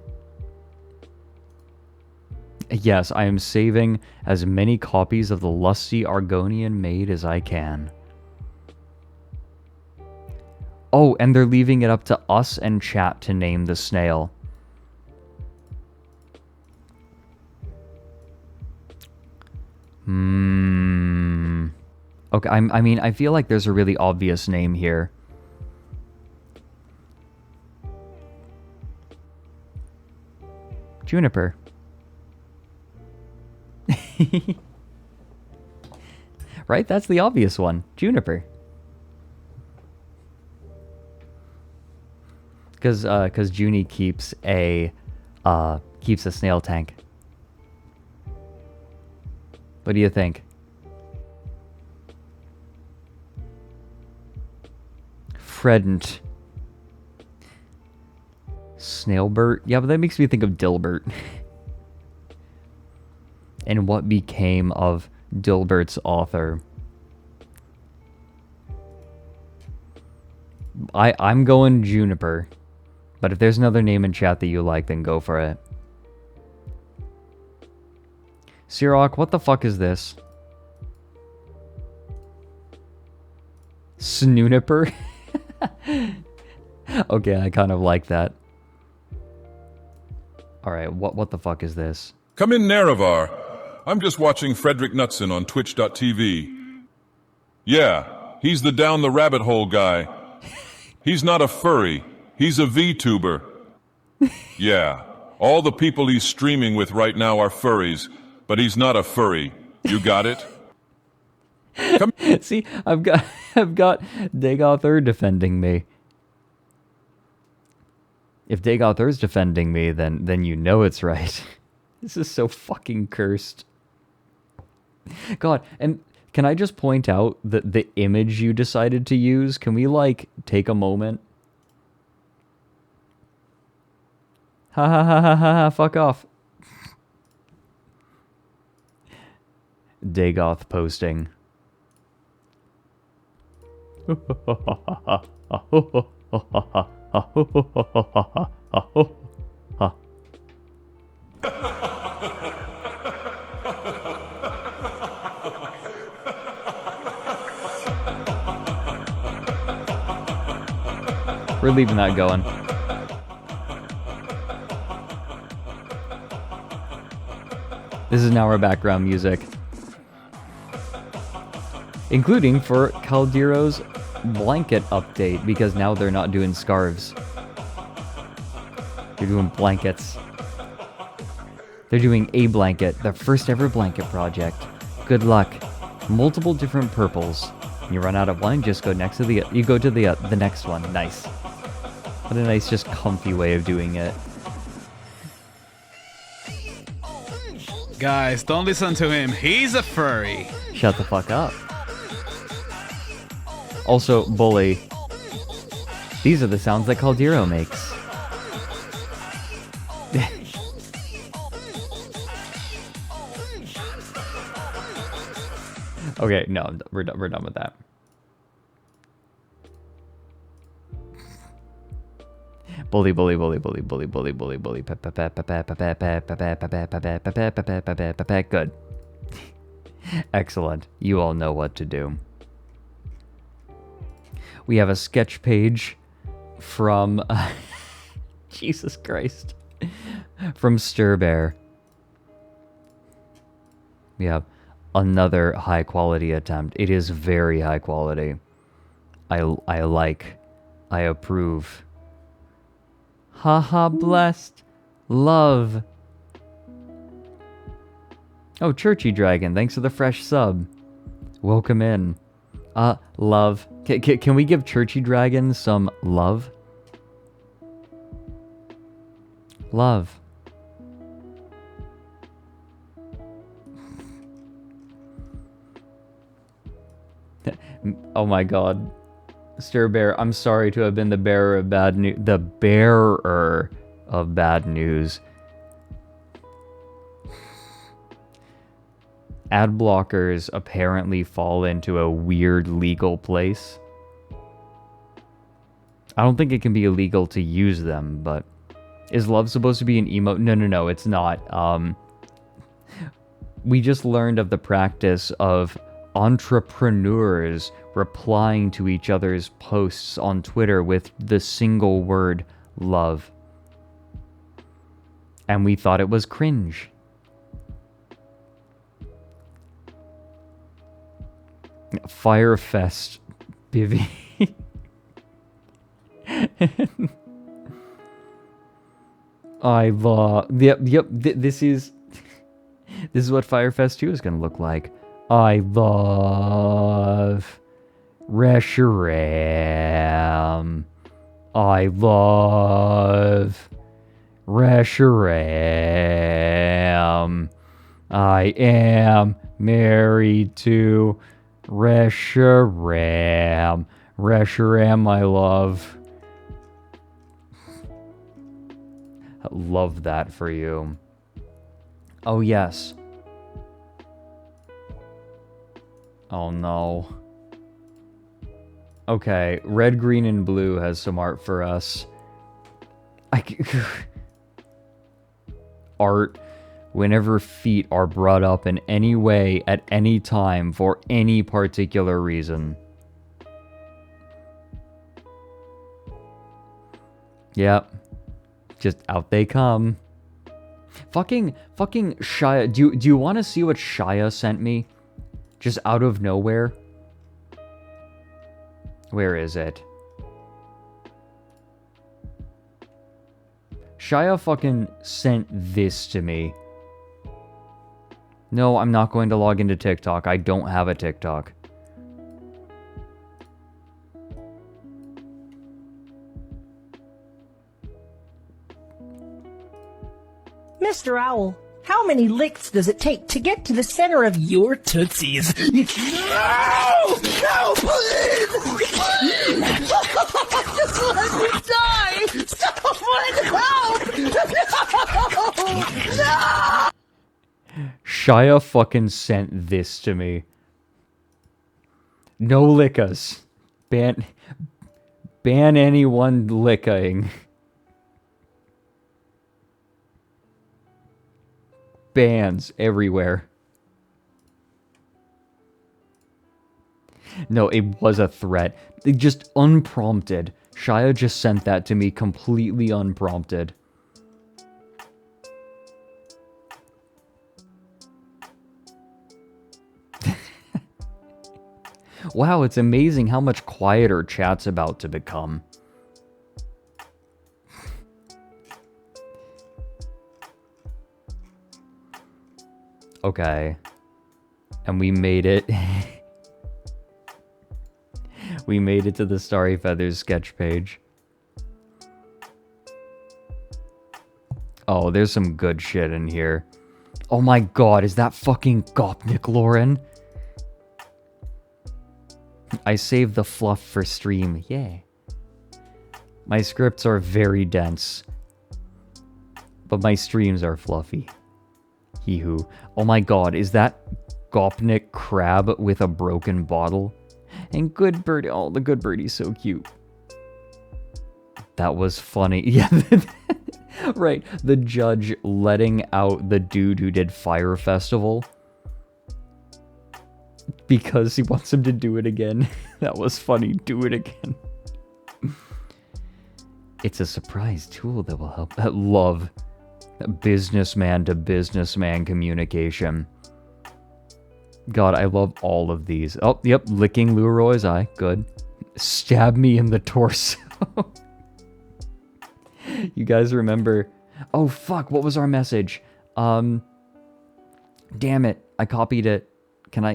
Yes, I am saving as many copies of the Lusty Argonian Maid as I can. Oh, and they're leaving it up to us and chat to name the snail. Okay, I mean, I feel like there's a really obvious name here. Juniper. Right? That's the obvious one. Juniper. Because Junie keeps a snail tank. What do you think? Predant. Snailbert? Yeah, but that makes me think of Dilbert. And what became of Dilbert's author. I'm going Juniper. But if there's another name in chat that you like, then go for it. Sirach, what the fuck is this? Snooniper? Okay, I kind of like that. Alright, what the fuck is this? Come in, Nerevar. I'm just watching Frederick Knutson on Twitch.tv. Yeah, he's the down the rabbit hole guy. He's not a furry. He's a VTuber. Yeah, all the people he's streaming with right now are furries, but he's not a furry. You got it? See, I've got Dagoth defending me. If Dagoth defending me, then you know it's right. This is so fucking cursed. God, and can I just point out that the image you decided to use, can we, like, take a moment? Ha ha ha ha ha, fuck off. Dagoth posting. We're leaving that going. This is now our background music. Including for Caldero's blanket update, because now they're not doing scarves. They're doing blankets. They're doing a blanket, their first ever blanket project. Good luck. Multiple different purples. You run out of one, just go next to the next one. Nice. What a nice, just comfy way of doing it. Guys, don't listen to him. He's a furry. Shut the fuck up. Also, Bully. These are the sounds that Caldero makes. Okay, no, we're done with that. Bully. Good. Excellent. You all know what to do. We have a sketch page from Jesus Christ. From Stirbear. We have another high quality attempt. It is very high quality. I approve. Haha, blessed. Love. Oh, Churchy Dragon, thanks for the fresh sub. Welcome in. Love. Can we give Churchy Dragon some love? Love. Oh my god. Stir Bear, I'm sorry to have been the bearer of bad news. The bearer of bad news. Ad blockers apparently fall into a weird legal place. I don't think it can be illegal to use them, but is love supposed to be an emote? No, it's not. We just learned of the practice of entrepreneurs replying to each other's posts on Twitter with the single word love. And we thought it was cringe. Firefest, Bivy. I love. Yep. This is what Firefest 2 is gonna look like. I love Reshiram. I love Reshiram. I am married to Reshiram. Reshiram, my love. I love that for you. Oh, yes. Oh, no. Okay, red, green, and blue has some art for us. Art, whenever feet are brought up in any way at any time for any particular reason. Yep. Just out they come. Fucking Shia. Do you want to see what Shia sent me? Just out of nowhere. Where is it? Shia fucking sent this to me. No, I'm not going to log into TikTok. I don't have a TikTok. Mr. Owl, how many licks does it take to get to the center of your tootsies? No! No, please! Please! Let me die! Someone help! No! No! Shia fucking sent this to me. No lickas. Ban anyone licking. Bans everywhere. No, it was a threat. It just unprompted. Shia just sent that to me completely unprompted. Wow, it's amazing how much quieter chat's about to become. Okay. And we made it. We made it to the Starry Feathers sketch page. Oh, there's some good shit in here. Oh my god, is that fucking Gopnik, Loren? I saved the fluff for stream. Yeah. My scripts are very dense. But my streams are fluffy. Hee-hoo. Oh my god, is that Gopnik crab with a broken bottle? And Good Birdie. Oh, the Good Birdie's so cute. That was funny. Yeah. Right. The judge letting out the dude who did Fire Festival. Because he wants him to do it again. That was funny. Do it again. It's a surprise tool that will help. I love businessman to businessman communication. God, I love all of these. Oh, yep. Licking Leroy's eye. Good. Stab me in the torso. You guys remember? Oh, fuck. What was our message? Damn it. I copied it. Can I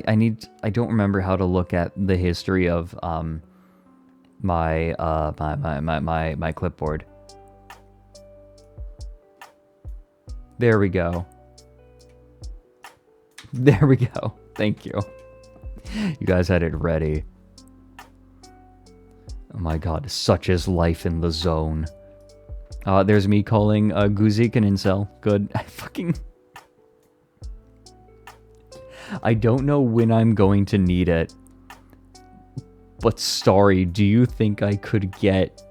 don't remember how to look at the history of my clipboard. There we go. There we go. Thank you. You guys had it ready. Oh my god, such is life in the zone. There's me calling Guzik an incel. Good. I don't know when I'm going to need it. But Starry, do you think I could get...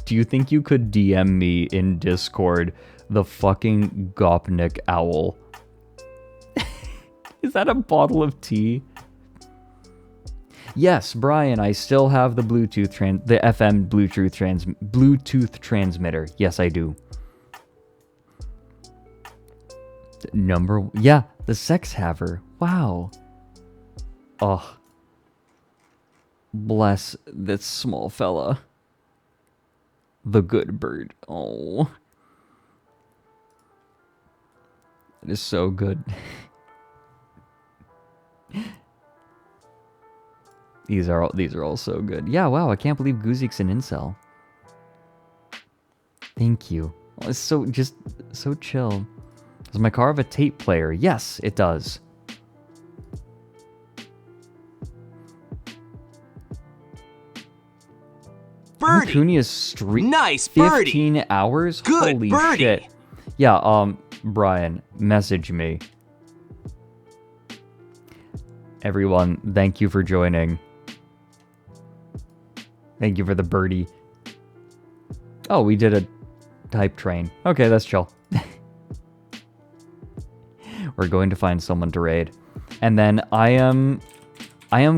Do you think you could DM me in Discord the fucking Gopnik owl? Is that a bottle of tea? Yes, Brian, I still have the the FM Bluetooth transmitter. Yes, I do. Yeah, the sex haver. Wow. Oh. Bless this small fella. The good bird. Oh. It is so good. These are all so good. Yeah, wow, I can't believe Guzik's an incel. Thank you. Oh, it's so chill. Does my car have a tape player? Yes, it does. birdie. Cunha's stream. Nice birdie. 15 hours? Good Holy birdie. shit. Yeah, Brian, message me. Everyone, thank you for joining. Thank you for the birdie. Oh, we did a type train. Okay, that's chill. We're going to find someone to raid. And then I am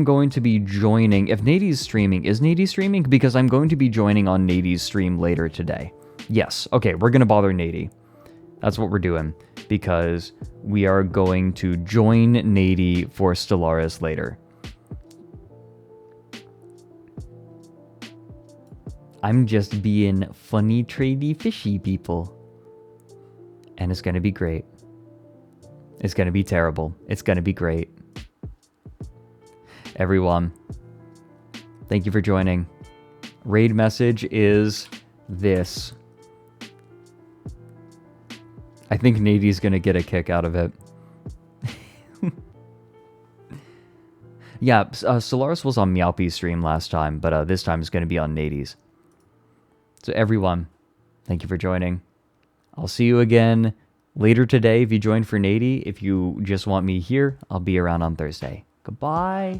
going to be joining, if Nady's streaming, is Nady streaming? Because I'm going to be joining on Nady's stream later today. Yes, okay, we're going to bother Nady. That's what we're doing, because we are going to join Nady for Stellaris later. I'm just being funny, tradey, fishy people. And it's going to be great. It's going to be terrible. It's going to be great. Everyone, thank you for joining. Raid message is this. I think Nady's going to get a kick out of it. Yeah, Solaris was on Meowpie's stream last time, but this time it's going to be on Nady's. So everyone, thank you for joining. I'll see you again later today if you join for Nady. If you just want me here, I'll be around on Thursday. Goodbye.